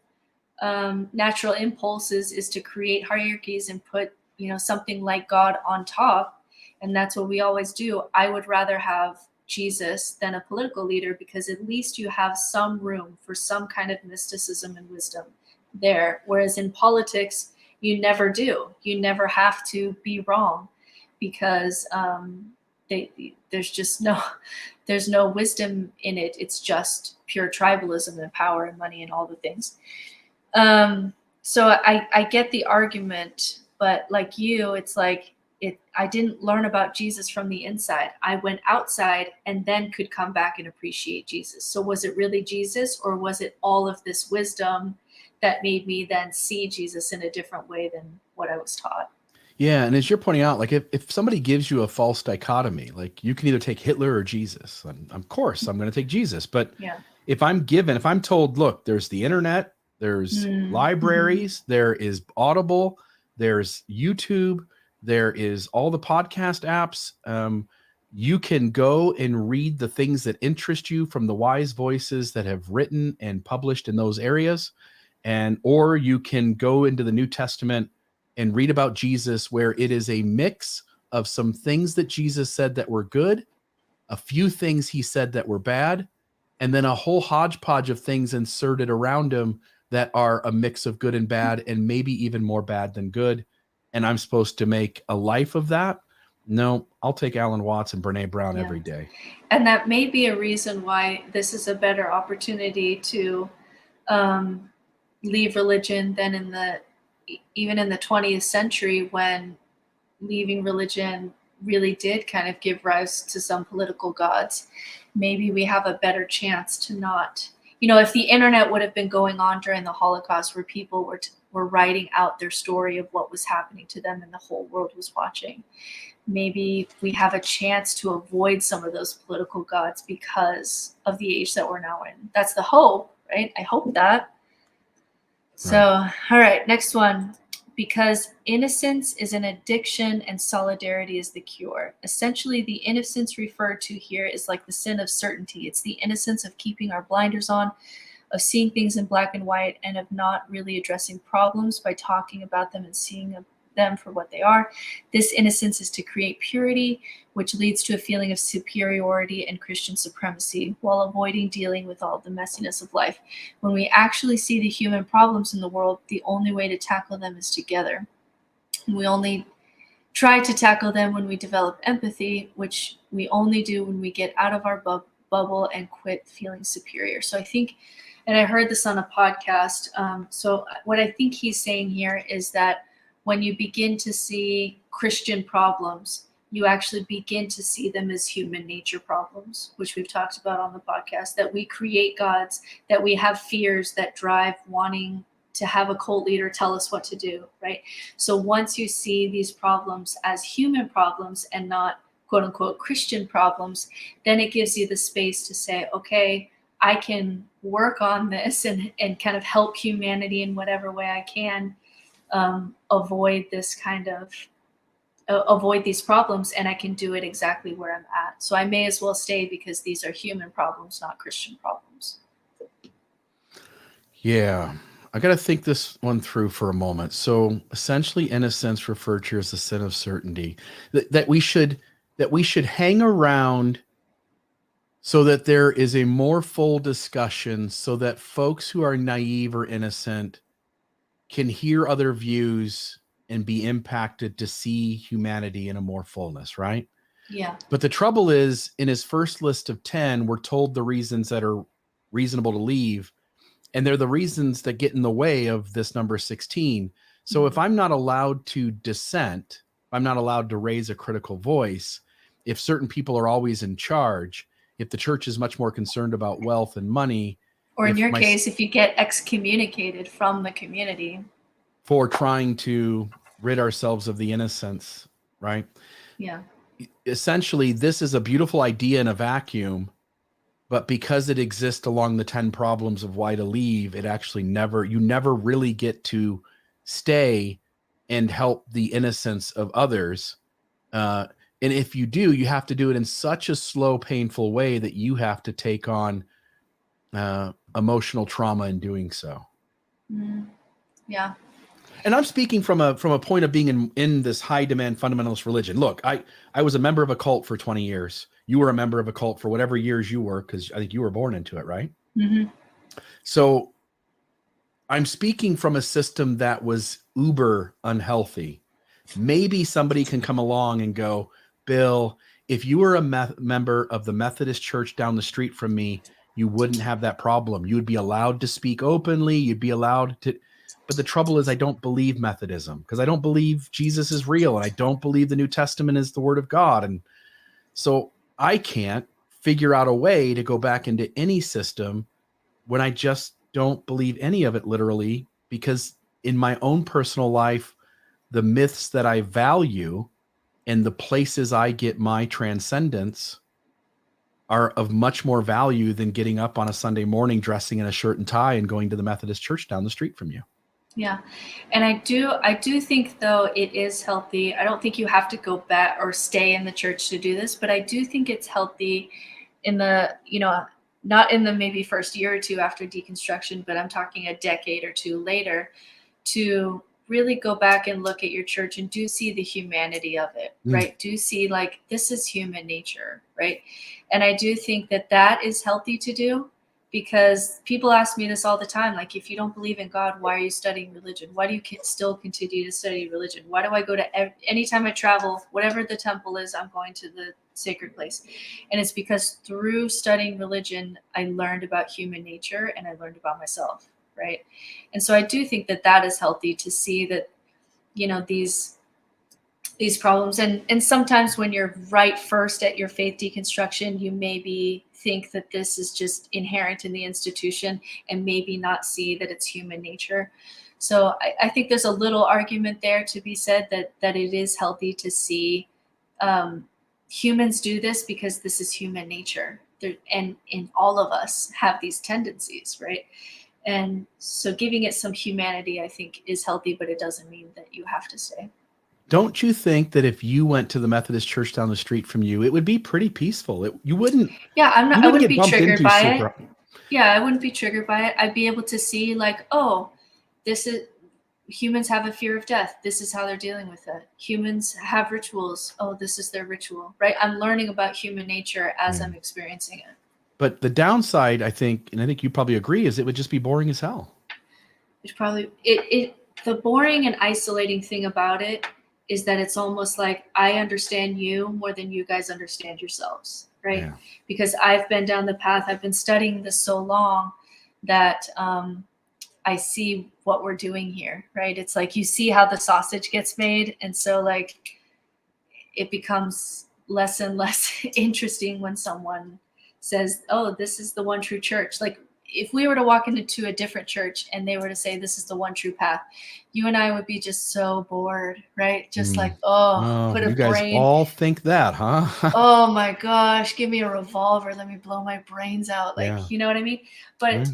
natural impulses is to create hierarchies and put, something like God on top, and that's what we always do, I would rather have Jesus than a political leader, because at least you have some room for some kind of mysticism and wisdom there. Whereas in politics, you never do. You never have to be wrong, because there's no wisdom in it. It's just pure tribalism and power and money and all the things. So I get the argument, but like you, it's like, I didn't learn about Jesus from the inside. I went outside and then could come back and appreciate Jesus. So was it really Jesus, or was it all of this wisdom that made me then see Jesus in a different way than what I was taught? Yeah, and as you're pointing out, like if somebody gives you a false dichotomy, like you can either take Hitler or Jesus, and of course I'm going to take Jesus. But if I'm told, look, there's the internet, there's libraries, there is Audible, there's YouTube, there is all the podcast apps. You can go and read the things that interest you from the wise voices that have written and published in those areas. Or you can go into the New Testament and read about Jesus, where it is a mix of some things that Jesus said that were good, a few things he said that were bad, and then a whole hodgepodge of things inserted around him that are a mix of good and bad, and maybe even more bad than good. And I'm supposed to make a life of that? No, I'll take Alan Watts and Brene Brown every day. And that may be a reason why this is a better opportunity to leave religion than even in the 20th century, when leaving religion really did kind of give rise to some political gods. Maybe we have a better chance to not, if the internet would have been going on during the Holocaust, where people were writing out their story of what was happening to them and the whole world was watching, maybe we have a chance to avoid some of those political gods because of the age that we're now in. That's the hope, right? I hope that. So, all right, next one. Because innocence is an addiction and solidarity is the cure. Essentially, the innocence referred to here is like the sin of certainty. It's the innocence of keeping our blinders on, of seeing things in black and white, and of not really addressing problems by talking about them and seeing them for what they are. This innocence is to create purity, which leads to a feeling of superiority and Christian supremacy, while avoiding dealing with all the messiness of life. When we actually see the human problems in the world, the only way to tackle them is together. And we only try to tackle them when we develop empathy, which we only do when we get out of our bubble and quit feeling superior. So I think, and I heard this on a podcast, so what I think he's saying here is that when you begin to see Christian problems, you actually begin to see them as human nature problems, which we've talked about on the podcast, that we create gods, that we have fears that drive wanting to have a cult leader tell us what to do, right? So once you see these problems as human problems and not quote unquote Christian problems, then it gives you the space to say, okay, I can work on this and kind of help humanity in whatever way I can. Avoid these problems, and I can do it exactly where I'm at. So I may as well stay because these are human problems, not Christian problems. Yeah, I got to think this one through for a moment. So essentially, innocence referred to as the sin of certainty, that we should hang around so that there is a more full discussion, so that folks who are naive or innocent can hear other views and be impacted to see humanity in a more fullness, right? Yeah. But the trouble is, in his first list of 10, we're told the reasons that are reasonable to leave, and they're the reasons that get in the way of this number 16. So if I'm not allowed to dissent, I'm not allowed to raise a critical voice, if certain people are always in charge, if the church is much more concerned about wealth and money, or in your case, if you get excommunicated from the community for trying to rid ourselves of the innocence, right? Yeah. Essentially, this is a beautiful idea in a vacuum, but because it exists along the 10 problems of why to leave, it actually you never really get to stay and help the innocence of others. And if you do, you have to do it in such a slow, painful way that you have to take on emotional trauma in doing so. Yeah. And I'm speaking from a point of being in this high demand fundamentalist religion. Look, I was a member of a cult for 20 years. You were a member of a cult for whatever years you were, because I think you were born into it, right? Mm-hmm. So I'm speaking from a system that was uber unhealthy. Maybe somebody can come along and go, Bill, if you were a member of the Methodist church down the street from me, you wouldn't have that problem. You would be allowed to speak openly. You'd be allowed to. But the trouble is, I don't believe Methodism, because I don't believe Jesus is real, and I don't believe the New Testament is the word of God. And so I can't figure out a way to go back into any system when I just don't believe any of it literally, because in my own personal life, the myths that I value and the places I get my transcendence are of much more value than getting up on a Sunday morning, dressing in a shirt and tie and going to the Methodist church down the street from you. Yeah. And I do think, though, it is healthy. I don't think you have to go back or stay in the church to do this, but I do think it's healthy in the, not in the maybe first year or two after deconstruction, but I'm talking a decade or two later, to really go back and look at your church and do see the humanity of it, right? Do see like, this is human nature, right? And I do think that is healthy to do. Because people ask me this all the time, like, if you don't believe in God, why are you studying religion? Why do you still continue to study religion? Why do I go to anytime I travel, whatever the temple is, I'm going to the sacred place? And it's because through studying religion, I learned about human nature and I learned about myself. right? And so I do think that that is healthy to see that, these problems. And sometimes when you're right first at your faith deconstruction, you maybe think that this is just inherent in the institution and maybe not see that it's human nature. So I think there's a little argument there to be said that it is healthy to see humans do this because this is human nature. And all of us have these tendencies, right? And so giving it some humanity, I think, is healthy, but it doesn't mean that you have to stay. Don't you think that if you went to the Methodist church down the street from you, it would be pretty peaceful? You wouldn't. Yeah, I wouldn't be triggered by it. Super. Yeah, I wouldn't be triggered by it. I'd be able to see like, oh, this is humans have a fear of death. This is how they're dealing with it. Humans have rituals. Oh, this is their ritual, right? I'm learning about human nature as I'm experiencing it. But the downside, I think, and I think you probably agree, is it would just be boring as hell. It's probably the boring and isolating thing about it is that it's almost like I understand you more than you guys understand yourselves, right? Yeah. Because I've been down the path, I've been studying this so long that I see what we're doing here, right? It's like you see how the sausage gets made. And so like it becomes less and less interesting when someone says, oh, this is the one true church. Like if we were to walk into a different church and they were to say, this is the one true path, you and I would be just so bored, right? Just like, put a you guys brain. all think that, huh? Oh my gosh, give me a revolver. Let me blow my brains out. Like, you know what I mean? But,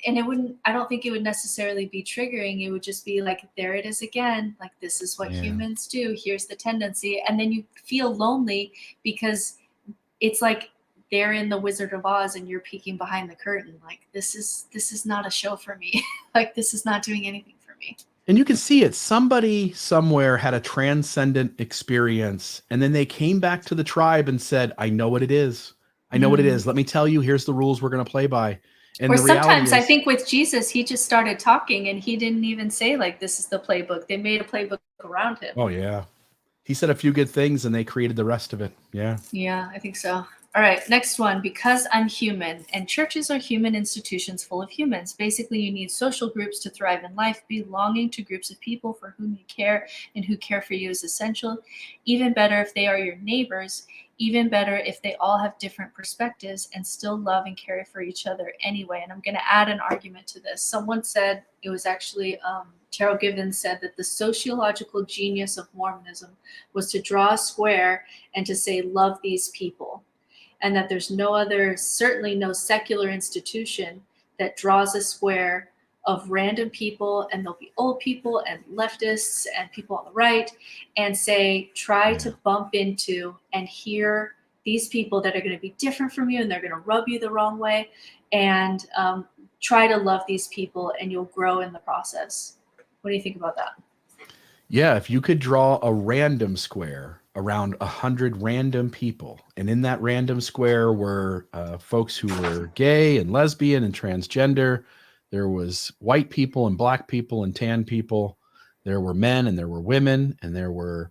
I don't think it would necessarily be triggering. It would just be like, there it is again. Like, this is what humans do. Here's the tendency. And then you feel lonely because it's like, they're in the Wizard of Oz and you're peeking behind the curtain. Like this is not a show for me. Like this is not doing anything for me. And you can see it. Somebody somewhere had a transcendent experience and then they came back to the tribe and said, I know what it is. I know what it is. Let me tell you, here's the rules we're going to play by. And or the reality sometimes is, I think with Jesus, he just started talking and he didn't even say like, this is the playbook. They made a playbook around him. Oh yeah. He said a few good things and they created the rest of it. Yeah. Yeah, I think so. All right, next one. Because I'm human, and churches are human institutions full of humans. Basically, you need social groups to thrive in life. Belonging to groups of people for whom you care and who care for you is essential. Even better if they are your neighbors. Even better if they all have different perspectives and still love and care for each other anyway. And I'm going to add an argument to this. Someone said, it was actually Terrell Givens said that the sociological genius of Mormonism was to draw a square and to say, love these people. And that there's no other, certainly no secular institution that draws a square of random people, and there'll be old people and leftists and people on the right, and say, try to bump into and hear these people that are going to be different from you and they're going to rub you the wrong way, and try to love these people and you'll grow in the process. What do you think about that? Yeah, if you could draw a random square around 100 random people, and in that random square were folks who were gay and lesbian and transgender, there was white people and black people and tan people, there were men and there were women, and there were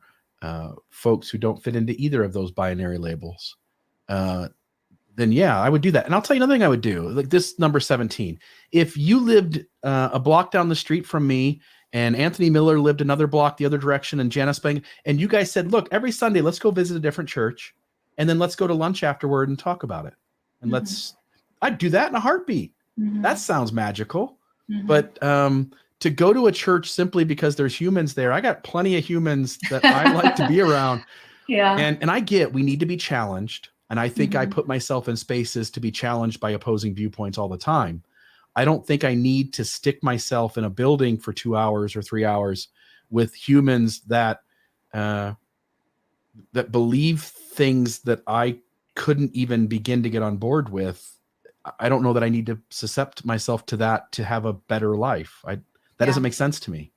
folks who don't fit into either of those binary labels, then yeah, I would do that. And I'll tell you another thing I would do, like this number 17. If you lived a block down the street from me, and Anthony Miller lived another block the other direction, and Janice Bang, and you guys said, look, every Sunday, let's go visit a different church, and then let's go to lunch afterward and talk about it. And I'd do that in a heartbeat. That sounds magical. But to go to a church simply because there's humans there, I got plenty of humans that I like to be around. Yeah. And I get, we need to be challenged. And I think I put myself in spaces to be challenged by opposing viewpoints all the time. I don't think I need to stick myself in a building for 2 hours or 3 hours with humans that that believe things that I couldn't even begin to get on board with. I don't know that I need to suscept myself to that to have a better life. That doesn't make sense to me.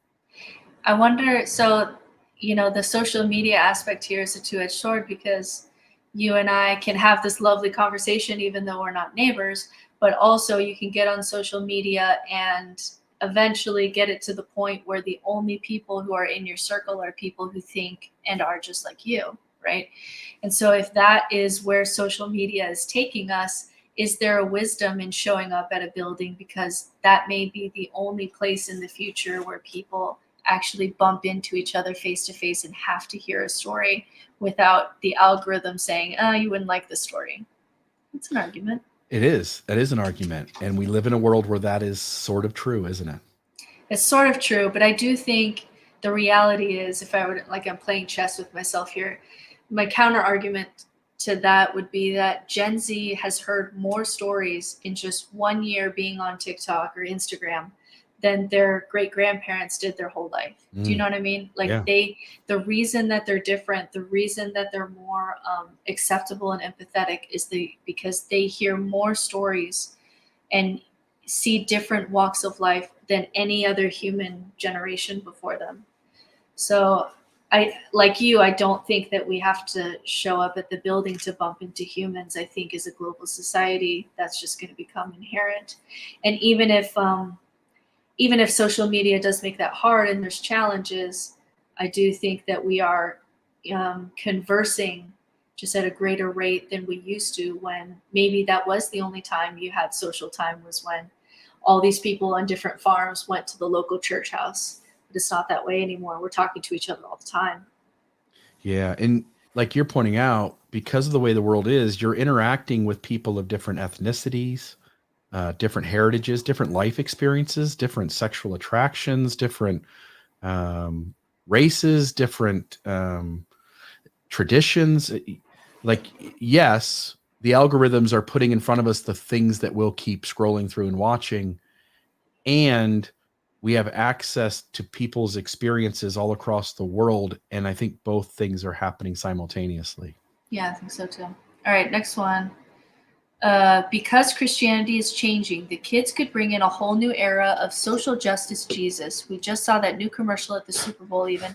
I wonder, so, the social media aspect here is a two-edged sword, because you and I can have this lovely conversation even though we're not neighbors, but also you can get on social media and eventually get it to the point where the only people who are in your circle are people who think and are just like you, right? And so if that is where social media is taking us, is there a wisdom in showing up at a building, because that may be the only place in the future where people actually bump into each other face to face and have to hear a story without the algorithm saying, oh, you wouldn't like the story. It's an argument. It is. That is an argument. And we live in a world where that is sort of true, isn't it? It's sort of true, but I do think the reality is, if I were to, like, I'm playing chess with myself here, my counter argument to that would be that Gen Z has heard more stories in just 1 year being on TikTok or Instagram than their great grandparents did their whole life. Do you know what I mean? Like, Yeah. the reason that they're different, the reason that they're more acceptable and empathetic is because they hear more stories and see different walks of life than any other human generation before them. So I don't think that we have to show up at the building to bump into humans. I think as a global society, that's just going to become inherent. And even if social media does make that hard and there's challenges, I do think that we are conversing just at a greater rate than we used to, when maybe that was the only time you had social time, was when all these people on different farms went to the local church house. But it's not that way anymore. We're talking to each other all the time. Yeah. And like you're pointing out, because of the way the world is, you're interacting with people of different ethnicities, different heritages, different life experiences, different sexual attractions, different races, different traditions. Like, yes, the algorithms are putting in front of us the things that we'll keep scrolling through and watching. And we have access to people's experiences all across the world. And I think both things are happening simultaneously. Yeah, I think so too. All right, next one. Because Christianity is changing, the kids could bring in a whole new era of social justice Jesus. We just saw that new commercial at the Super Bowl even.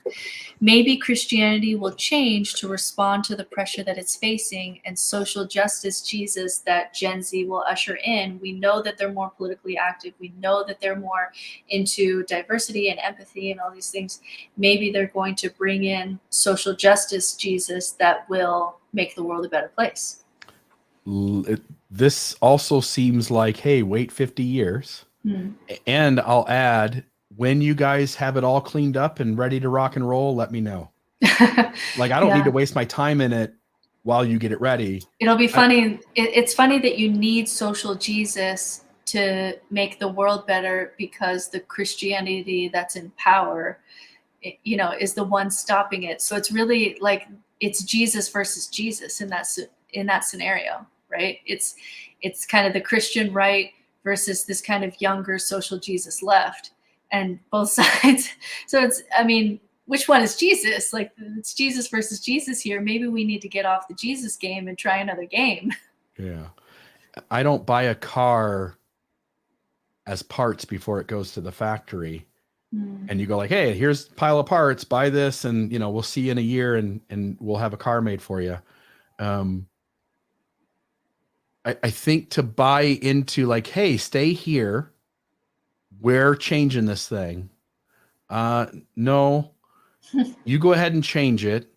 Maybe Christianity will change to respond to the pressure that it's facing, and social justice Jesus that Gen Z will usher in. We know that they're more politically active. We know that they're more into diversity and empathy and all these things. Maybe they're going to bring in social justice Jesus that will make the world a better place. This also seems like, hey, wait 50 years. And I'll add, when you guys have it all cleaned up and ready to rock and roll, let me know. Like, I don't need to waste my time in it while you get it ready. It'll be funny. It's funny that you need social Jesus to make the world better, because the Christianity that's in power, is the one stopping it. So it's really like, it's Jesus versus Jesus in that scenario, right? It's kind of the Christian right versus this kind of younger social Jesus left, and both sides. So which one is Jesus? Like, it's Jesus versus Jesus here. Maybe we need to get off the Jesus game and try another game. Yeah. I don't buy a car as parts before it goes to the factory. And you go like, hey, here's a pile of parts, buy this, and we'll see you in a year and we'll have a car made for you. I think to buy into like, hey, stay here, we're changing this thing. No, you go ahead and change it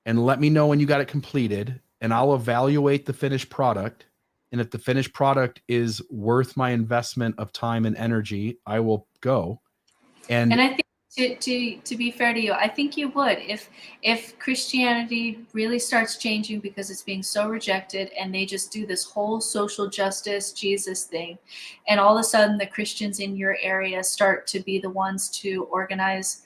and let me know when you got it completed, and I'll evaluate the finished product. And if the finished product is worth my investment of time and energy, I will go. And I think to be fair to you, I think you would, if Christianity really starts changing because it's being so rejected, and they just do this whole social justice Jesus thing, and all of a sudden the Christians in your area start to be the ones to organize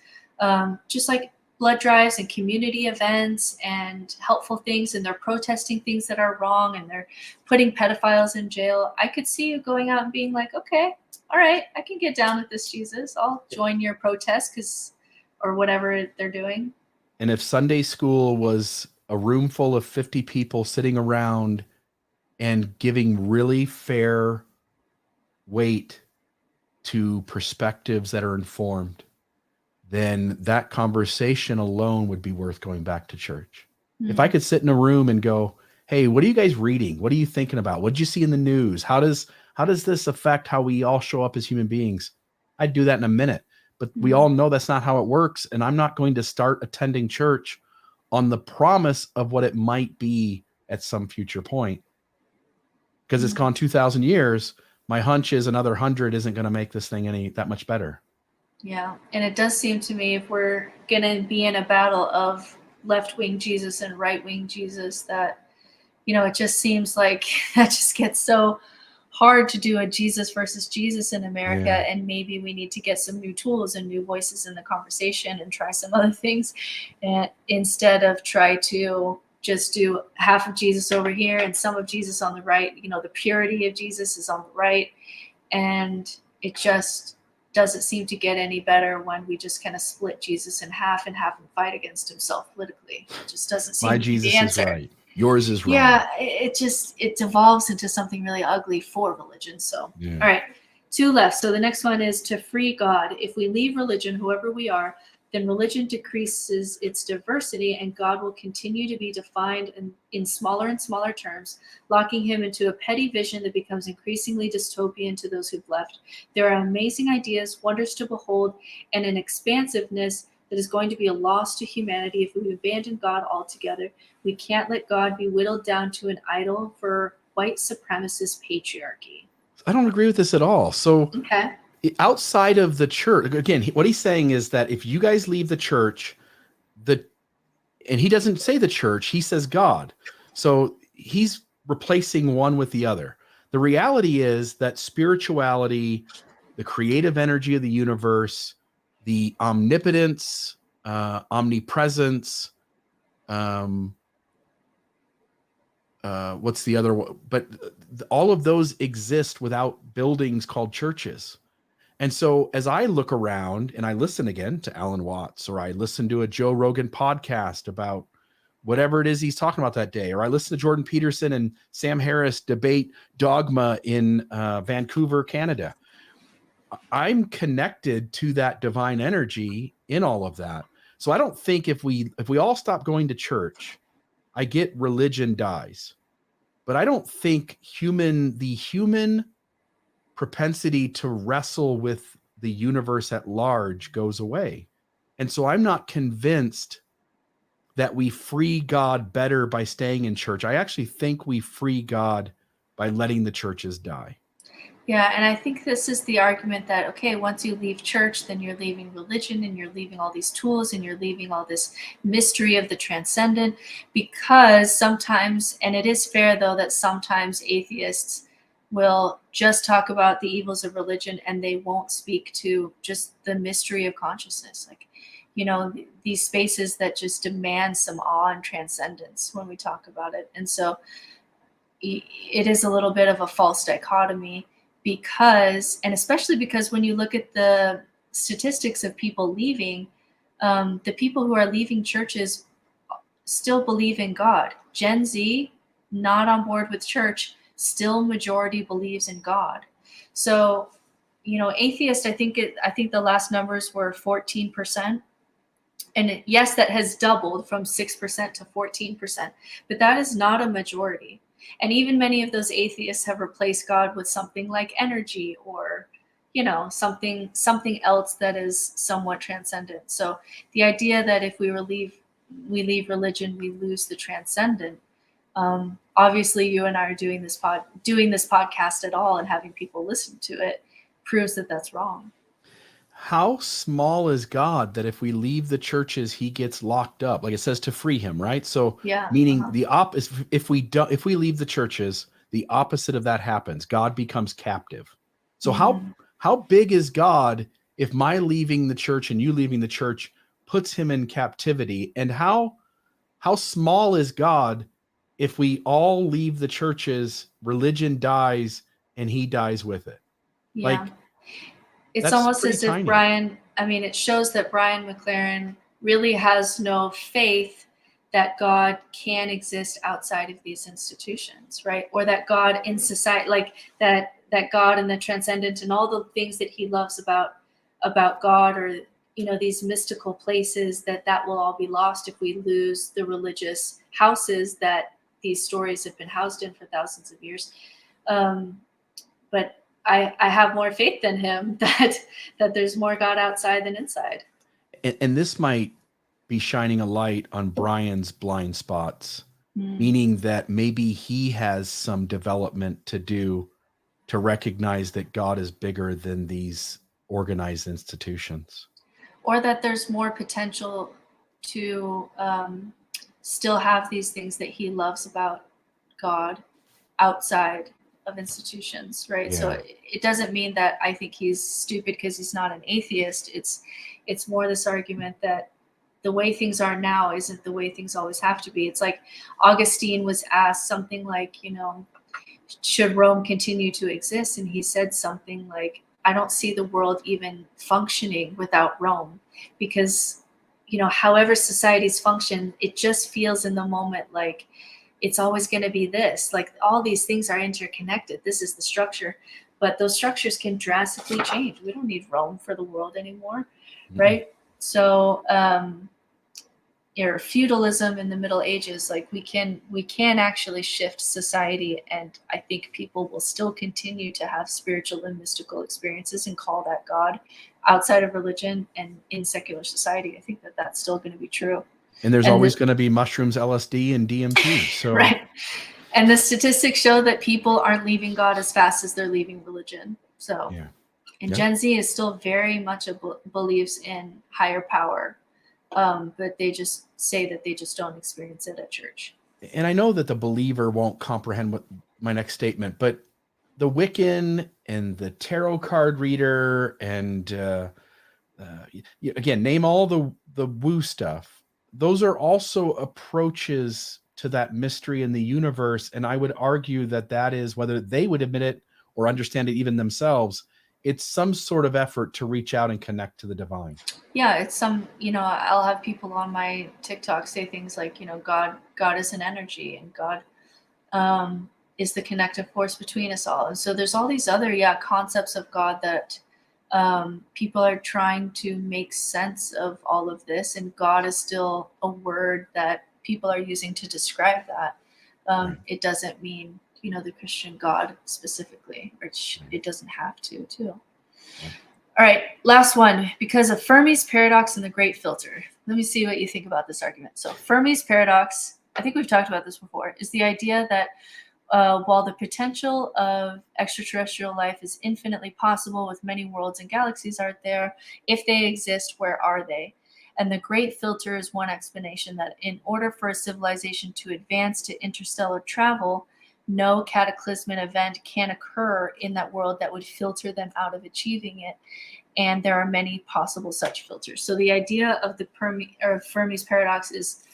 just like blood drives and community events and helpful things, and they're protesting things that are wrong, and they're putting pedophiles in jail. I could see you going out and being like, okay, all right, I can get down with this Jesus. I'll join your protest or whatever they're doing. And if Sunday school was a room full of 50 people sitting around and giving really fair weight to perspectives that are informed, then that conversation alone would be worth going back to church. If I could sit in a room and go, hey, what are you guys reading? What are you thinking about? What did you see in the news? How does this affect how we all show up as human beings? I'd do that in a minute. But we all know that's not how it works. And I'm not going to start attending church on the promise of what it might be at some future point. because it's gone 2,000 years. My hunch is another 100 isn't going to make this thing any that much better. Yeah, and it does seem to me if we're going to be in a battle of left-wing Jesus and right-wing Jesus, that, it just seems like that just gets so hard to do a Jesus versus Jesus in America. Yeah. And maybe we need to get some new tools and new voices in the conversation and try some other things, and instead of try to just do half of Jesus over here and some of Jesus on the right. The purity of Jesus is on the right, and it just doesn't seem to get any better when we just kind of split Jesus in half and have him fight against himself politically. It just doesn't seem My to be Jesus the answer. is right. Yours is wrong. Yeah, it devolves into something really ugly for religion. So, Yeah. All right, 2 left. So the next one is to free God. If we leave religion, whoever we are, then religion decreases its diversity, and God will continue to be defined in smaller and smaller terms, locking him into a petty vision that becomes increasingly dystopian to those who've left. There are amazing ideas, wonders to behold, and an expansiveness that is going to be a loss to humanity if we abandon God altogether. We can't let God be whittled down to an idol for white supremacist patriarchy. I don't agree with this at all. So Okay. outside of the church, again, what he's saying is that if you guys leave the church, and he doesn't say the church, he says God. So he's replacing one with the other. The reality is that spirituality, the creative energy of the universe, the omnipotence, omnipresence, what's the other one? But all of those exist without buildings called churches. And so as I look around and I listen again to Alan Watts, or I listen to a Joe Rogan podcast about whatever it is he's talking about that day, or I listen to Jordan Peterson and Sam Harris debate dogma in Vancouver, Canada, I'm connected to that divine energy in all of that. So I don't think if we all stop going to church, I get religion dies, but I don't think the human propensity to wrestle with the universe at large goes away. And so I'm not convinced that we free God better by staying in church. I actually think we free God by letting the churches die. Yeah, and I think this is the argument that, okay, once you leave church, then you're leaving religion and you're leaving all these tools and you're leaving all this mystery of the transcendent, because sometimes, and it is fair though, that sometimes atheists will just talk about the evils of religion and they won't speak to just the mystery of consciousness. Like, these spaces that just demand some awe and transcendence when we talk about it. And so it is a little bit of a false dichotomy, because, and especially because when you look at the statistics of people leaving, the people who are leaving churches still believe in God. Gen Z, not on board with church, still majority believes in God. So, atheist, I think the last numbers were 14%. And yes, that has doubled from 6% to 14%, but that is not a majority. And even many of those atheists have replaced God with something like energy, or, something else that is somewhat transcendent. So the idea that if we leave religion, we lose the transcendent. Obviously, you and I are doing this podcast at all and having people listen to it proves that that's wrong. How small is God that if we leave the churches, he gets locked up? Like it says to free him, right? So Yeah. Meaning the opposite, if we leave the churches, the opposite of that happens. God becomes captive. So how big is God if my leaving the church and you leaving the church puts him in captivity? And how small is God if we all leave the churches, religion dies, and he dies with it? Yeah. Like, it's that's almost pretty as if tiny. it shows that Brian McLaren really has no faith that God can exist outside of these institutions, right? Or that God in society, like that God and the transcendent and all the things that he loves about God, or, these mystical places, that will all be lost if we lose the religious houses that these stories have been housed in for thousands of years. But I have more faith than him that there's more God outside than inside. And this might be shining a light on Brian's blind spots. meaning that maybe he has some development to do to recognize that God is bigger than these organized institutions. Or that there's more potential to still have these things that he loves about God outside of institutions, right? Yeah. So it doesn't mean that I think he's stupid because he's not an atheist. It's more this argument that the way things are now isn't the way things always have to be. It's like Augustine was asked something like, should Rome continue to exist? And he said something like, I don't see the world even functioning without Rome, because, however societies function, it just feels in the moment like it's always going to be this. Like all these things are interconnected. This is the structure, but those structures can drastically change. We don't need Rome for the world anymore, right? So, or feudalism in the Middle Ages, like we can actually shift society, and I think people will still continue to have spiritual and mystical experiences and call that God outside of religion and in secular society. I think that that's still going to be true. And there's always going to be mushrooms, LSD, and DMT. So right. And the statistics show that people aren't leaving God as fast as they're leaving religion. So, yeah. And Gen Z is still very much believes in higher power. But they just say that they just don't experience it at church. And I know that the believer won't comprehend what my next statement, but the Wiccan and the tarot card reader and again, name all the woo stuff. Those are also approaches to that mystery in the universe. And I would argue that is, whether they would admit it or understand it even themselves, it's some sort of effort to reach out and connect to the divine. Yeah, it's some, I'll have people on my TikTok say things like, God is an energy, and God is the connective force between us all. And so there's all these other, concepts of God that people are trying to make sense of all of this. And God is still a word that people are using to describe that. It doesn't mean, the Christian God specifically, or it doesn't have to, too. All right, last one. Because of Fermi's paradox and the great filter. Let me see what you think about this argument. So Fermi's paradox, I think we've talked about this before, is the idea that while the potential of extraterrestrial life is infinitely possible with many worlds and galaxies out there, if they exist, where are they? And the great filter is one explanation that in order for a civilization to advance to interstellar travel, no cataclysmic event can occur in that world that would filter them out of achieving it. And there are many possible such filters. So the idea of the Fermi's paradox is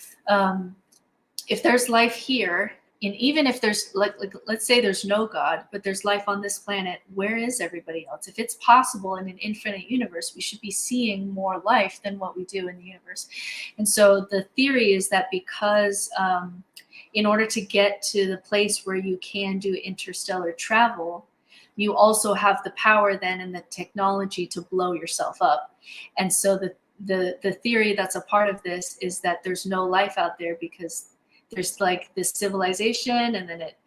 if there's life here, and even if there's, like let's say there's no God, but there's life on this planet, where is everybody else? If it's possible in an infinite universe, we should be seeing more life than what we do in the universe. And so the theory is that because in order to get to the place where you can do interstellar travel, you also have the power then and the technology to blow yourself up. And so the theory that's a part of this is that there's no life out there because there's like this civilization, and then it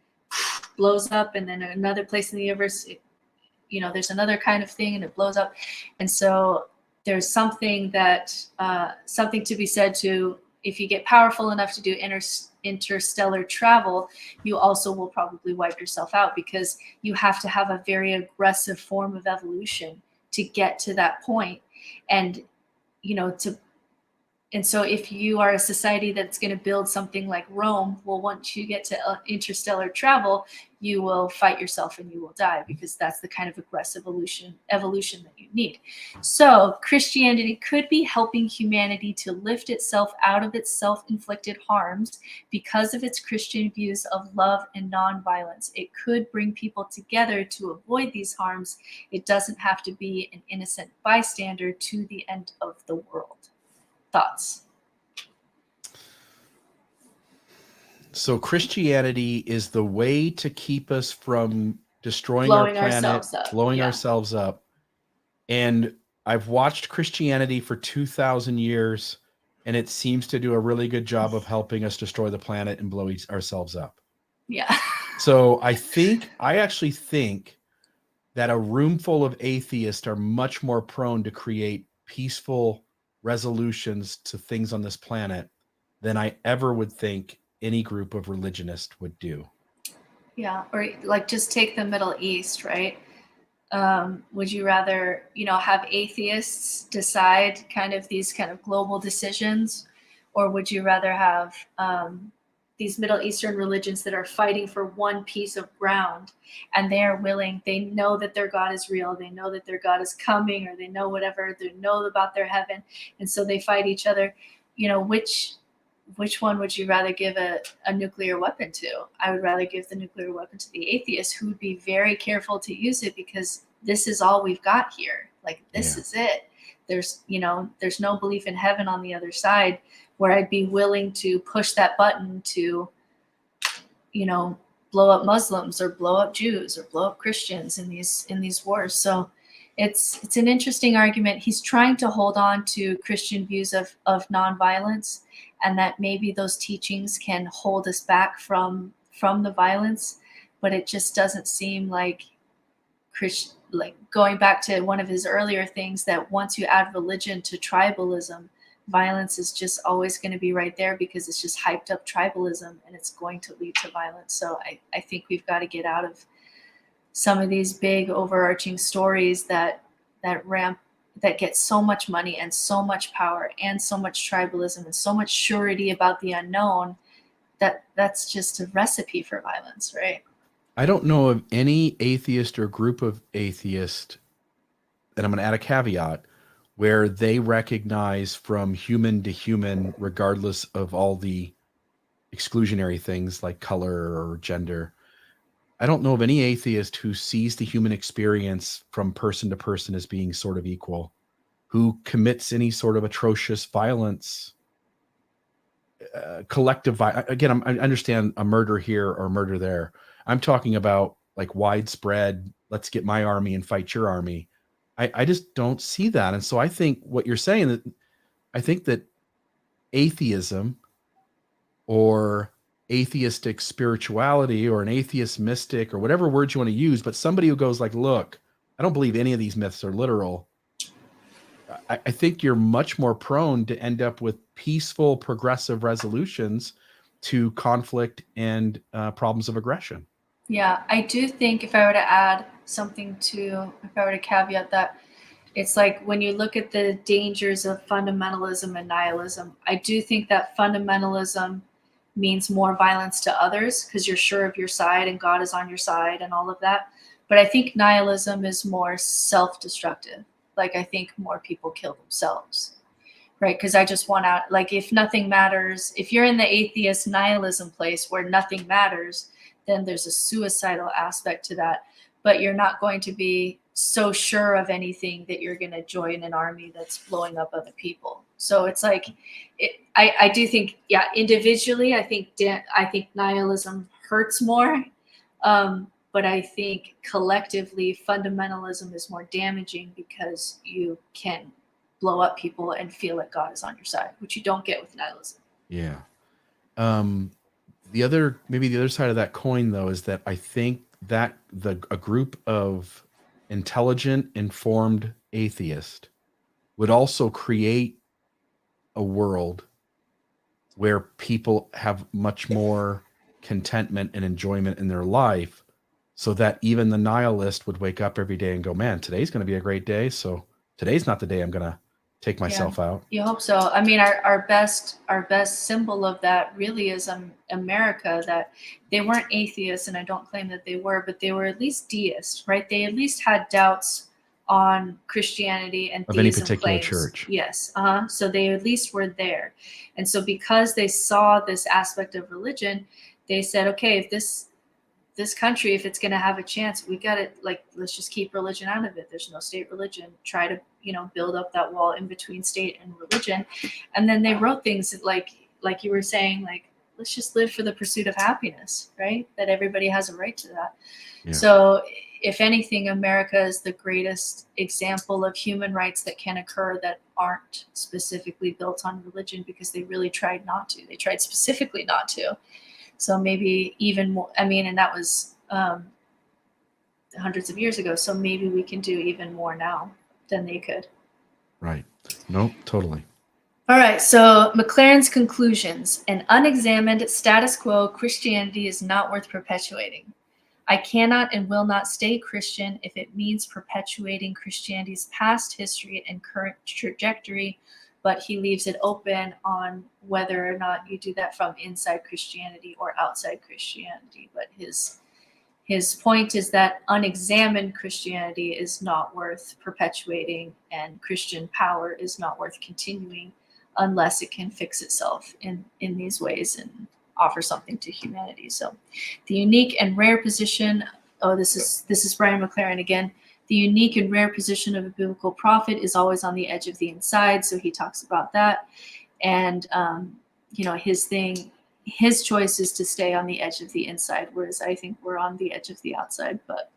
blows up, and then another place in the universe, there's another kind of thing and it blows up. And so there's something to be said to, if you get powerful enough to do interstellar travel, you also will probably wipe yourself out, because you have to have a very aggressive form of evolution to get to that point. And, and so if you are a society that's going to build something like Rome, well, once you get to interstellar travel, you will fight yourself and you will die, because that's the kind of aggressive evolution that you need. So Christianity could be helping humanity to lift itself out of its self-inflicted harms because of its Christian views of love and nonviolence. It could bring people together to avoid these harms. It doesn't have to be an innocent bystander to the end of the world. Thoughts? So Christianity is the way to keep us from destroying our planet, blowing ourselves up. And I've watched Christianity for 2,000 years, and it seems to do a really good job of helping us destroy the planet and blow ourselves up. Yeah. So I actually think that a room full of atheists are much more prone to create peaceful resolutions to things on this planet than I ever would think any group of religionists would do. Yeah, or like just take the Middle East, right? Would you rather, have atheists decide kind of these kind of global decisions, or would you rather have these Middle Eastern religions that are fighting for one piece of ground, and they are willing, they know that their God is real, they know that their God is coming, or they know whatever, they know about their heaven, and so they fight each other. Which one would you rather give a nuclear weapon to? I would rather give the nuclear weapon to the atheists, who would be very careful to use it, because this is all we've got here. Like, this is it. There's no belief in heaven on the other side, where I'd be willing to push that button to, blow up Muslims or blow up Jews or blow up Christians in these wars. So it's an interesting argument. He's trying to hold on to Christian views of nonviolence, and that maybe those teachings can hold us back from the violence, but it just doesn't seem like going back to one of his earlier things, that once you add religion to tribalism, violence is just always going to be right there, because it's just hyped up tribalism, and it's going to lead to violence. So I think we've got to get out of some of these big overarching stories that get so much money and so much power and so much tribalism and so much surety about the unknown, that's just a recipe for violence, right? I don't know of any atheist or group of atheists, and I'm going to add a caveat, where they recognize from human to human, regardless of all the exclusionary things like color or gender. I don't know of any atheist who sees the human experience from person to person as being sort of equal, who commits any sort of atrocious violence, collective violence. Again, I understand a murder here or a murder there. I'm talking about like widespread, let's get my army and fight your army. I just don't see that. And so I think what you're saying, I think that atheism or atheistic spirituality or an atheist mystic or whatever words you want to use, but somebody who goes like, look, I don't believe any of these myths are literal. I think you're much more prone to end up with peaceful, progressive resolutions to conflict and problems of aggression. Yeah, I do think if I were to add something if I were to caveat that, it's like when you look at the dangers of fundamentalism and nihilism, I do think that fundamentalism means more violence to others because you're sure of your side and God is on your side and all of that. But I think nihilism is more self-destructive. Like, I think more people kill themselves, right? Because I just want out, like, if nothing matters, if you're in the atheist nihilism place where nothing matters, then there's a suicidal aspect to that. But you're not going to be so sure of anything that you're going to join an army that's blowing up other people. So it's like, I do think, yeah, individually, I think nihilism hurts more. But I think collectively, fundamentalism is more damaging because you can blow up people and feel like God is on your side, which you don't get with nihilism. Yeah. The other side of that coin, though, is that I think that a group of intelligent, informed atheists would also create a world where people have much more contentment and enjoyment in their life, so that even the nihilist would wake up every day and go, man, today's going to be a great day. So today's not the day I'm going to take myself out. You hope so. I mean, our best symbol of that really is America, that they weren't atheists, and I don't claim that they were, but they were at least deists, right? They at least had doubts on Christianity and of any theism particular claims. church. Yes. So they at least were there. And so because they saw this aspect of religion, they said, okay, if this country, if it's going to have a chance, we got to, like, let's just keep religion out of it. There's no state religion. Try to, build up that wall in between state and religion. And then they wrote things like you were saying, like, let's just live for the pursuit of happiness, right? That everybody has a right to that. Yeah. So if anything, America is the greatest example of human rights that can occur that aren't specifically built on religion, because they really tried not to. They tried specifically not to. So maybe even more, I mean, and that was hundreds of years ago. So maybe we can do even more now than they could. Right. No, totally. All right, so McLaren's conclusions. An unexamined status quo Christianity is not worth perpetuating. I cannot and will not stay Christian if it means perpetuating Christianity's past history and current trajectory, but he leaves it open on whether or not you do that from inside Christianity or outside Christianity. But his point is that unexamined Christianity is not worth perpetuating, and Christian power is not worth continuing unless it can fix itself in these ways and offer something to humanity. So the unique and rare position, this is Brian McLaren again. The unique and rare position of a biblical prophet is always on the edge of the inside. So he talks about that. And, his choice is to stay on the edge of the inside, whereas I think we're on the edge of the outside. But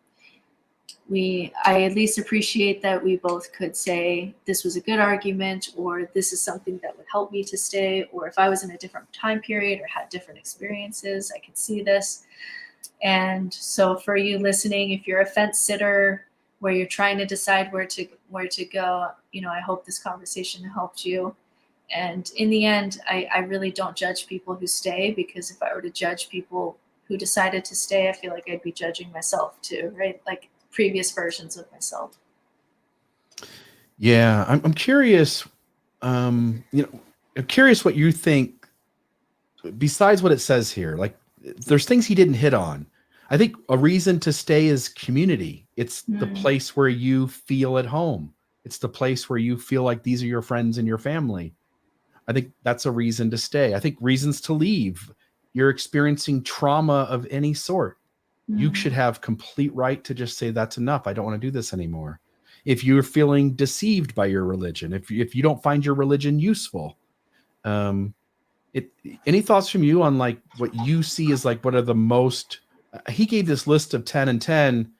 I at least appreciate that we both could say this was a good argument, or this is something that would help me to stay, or if I was in a different time period or had different experiences, I could see this. And so for you listening, if you're a fence sitter where you're trying to decide where to go, I hope this conversation helped you. And in the end, I really don't judge people who stay, because if I were to judge people who decided to stay, I feel like I'd be judging myself too, right? Like previous versions of myself. Yeah, I'm curious. I'm curious what you think. Besides what it says here, like there's things he didn't hit on. I think a reason to stay is community. It's the place where you feel at home. It's the place where you feel like these are your friends and your family. I think that's a reason to stay. I think reasons to leave. You're experiencing trauma of any sort. You should have complete right to just say that's enough. I don't want to do this anymore. If you're feeling deceived by your religion, if you don't find your religion useful, any thoughts from you on like what you see as like what are the most? He gave this list of 10 and 10.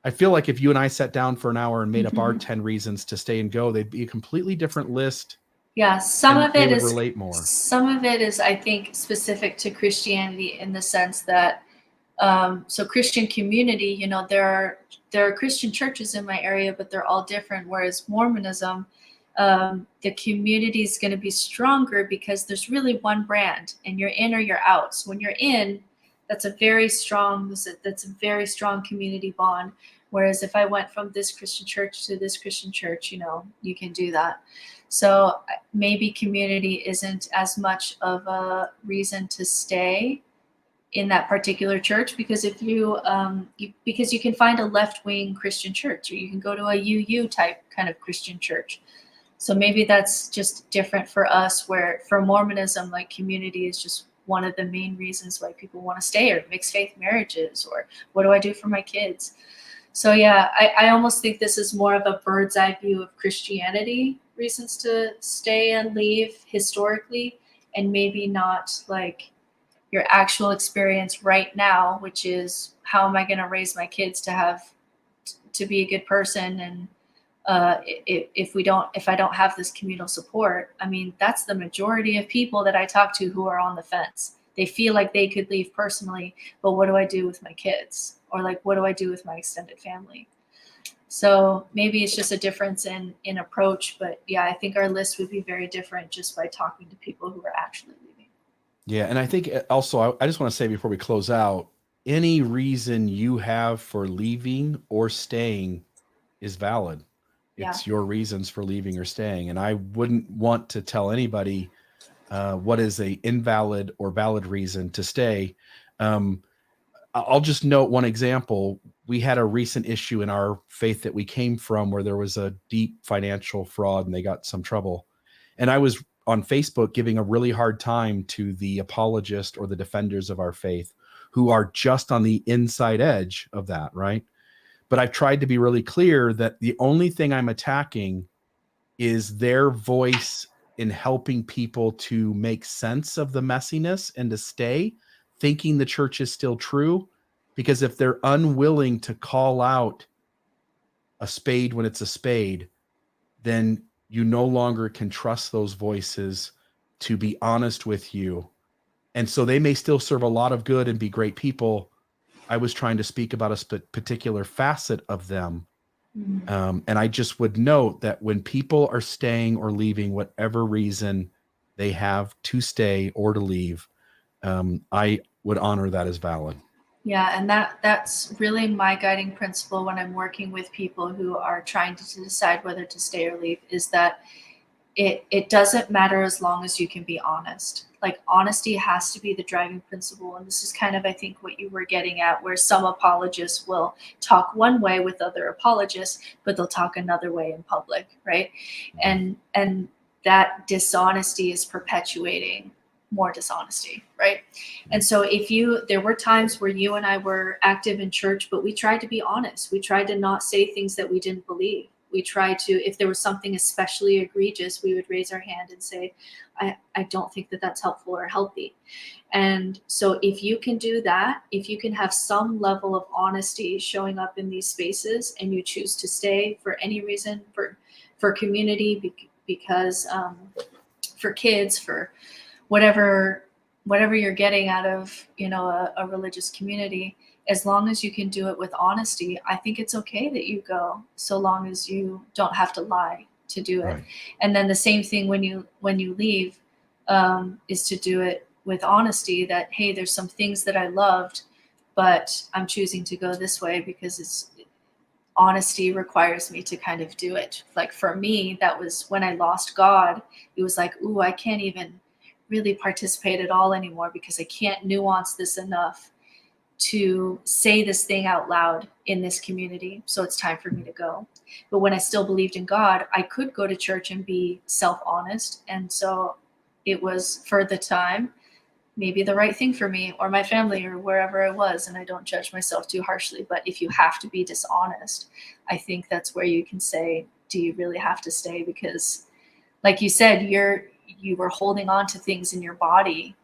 I feel like if you and I sat down for an hour and made up our 10 reasons to stay and go, they'd be a completely different list. Yeah, some of it is relate more. Some of it is, I think, specific to Christianity in the sense that so Christian community, there are Christian churches in my area, but they're all different. Whereas Mormonism, the community is going to be stronger because there's really one brand, and you're in or you're out. So when you're in, that's a very strong community bond. Whereas if I went from this Christian church to this Christian church, you can do that. So maybe community isn't as much of a reason to stay in that particular church, because if because you can find a left-wing Christian church, or you can go to a UU type kind of Christian church. So maybe that's just different for us, where for Mormonism, like community is just one of the main reasons why people want to stay, or mixed faith marriages, or what do I do for my kids? So yeah, I almost think this is more of a bird's eye view of Christianity, reasons to stay and leave historically, and maybe not like your actual experience right now, which is how am I going to raise my kids to be a good person? And if I don't have this communal support, I mean, that's the majority of people that I talk to who are on the fence. They feel like they could leave personally, but what do I do with my kids? Or like, what do I do with my extended family? So maybe it's just a difference in approach, but yeah, I think our list would be very different just by talking to people who are actually leaving. Yeah, and I think also, I just want to say before we close out, any reason you have for leaving or staying is valid. It's your reasons for leaving or staying. And I wouldn't want to tell anybody what is a invalid or valid reason to stay. I'll just note one example. We had a recent issue in our faith that we came from where there was a deep financial fraud and they got some trouble. And I was on Facebook giving a really hard time to the apologist or the defenders of our faith who are just on the inside edge of that, right? But I've tried to be really clear that the only thing I'm attacking is their voice in helping people to make sense of the messiness and to stay thinking the church is still true. Because if they're unwilling to call out a spade when it's a spade, then you no longer can trust those voices to be honest with you. And so they may still serve a lot of good and be great people. I was trying to speak about a particular facet of them And I just would note that when people are staying or leaving, whatever reason they have to stay or to leave, I would honor that as valid. Yeah, and that's really my guiding principle when I'm working with people who are trying to decide whether to stay or leave, is that it doesn't matter as long as you can be honest. Like, honesty has to be the driving principle. And this is kind of, I think, what you were getting at, where some apologists will talk one way with other apologists, but they'll talk another way in public, right? And that dishonesty is perpetuating more dishonesty, right? And so there were times where you and I were active in church, but we tried to be honest. We tried to not say things that we didn't believe. We tried to, if there was something especially egregious, we would raise our hand and say, I don't think that that's helpful or healthy. And so if you can do that, if you can have some level of honesty showing up in these spaces, and you choose to stay for any reason, for community, because for kids, for whatever you're getting out of, a religious community, as long as you can do it with honesty, I think it's okay that you go, so long as you don't have to lie to do it. Right. And then the same thing when you leave, is to do it with honesty, that, hey, there's some things that I loved, but I'm choosing to go this way because honesty requires me to kind of do it. Like, for me, that was when I lost God. It was like, ooh, I can't even really participate at all anymore because I can't nuance this enough to say this thing out loud in this community. So it's time for me to go. But when I still believed in God, I could go to church and be self-honest. And so it was, for the time, maybe the right thing for me or my family or wherever I was. And I don't judge myself too harshly. But if you have to be dishonest, I think that's where you can say, do you really have to stay? Because, like you said, you were holding on to things in your body,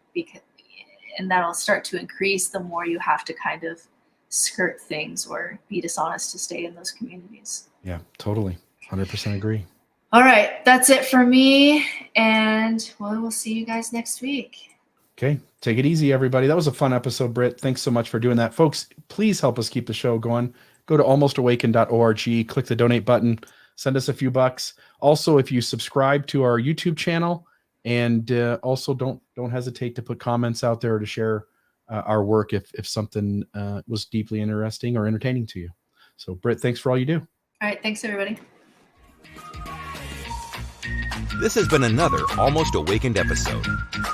and that'll start to increase the more you have to kind of skirt things or be dishonest to stay in those communities. Yeah, totally. 100% agree. All right. That's it for me. And we'll see you guys next week. Okay. Take it easy, everybody. That was a fun episode, Britt. Thanks so much for doing that. Folks, please help us keep the show going. Go to almostawakened.org, click the donate button, send us a few bucks. Also, if you subscribe to our YouTube channel, and also don't hesitate to put comments out there to share our work if something was deeply interesting or entertaining to you. So, Britt, thanks for all you do. All right. Thanks, everybody. This has been another Almost Awakened episode.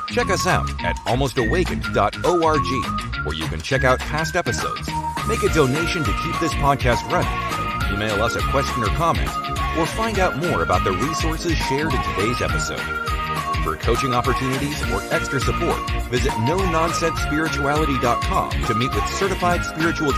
Check us out at almostawakened.org, where you can check out past episodes, make a donation to keep this podcast running, email us a question or comment, or find out more about the resources shared in today's episode. For coaching opportunities or extra support, visit NoNonsenseSpirituality.com to meet with certified spiritual directors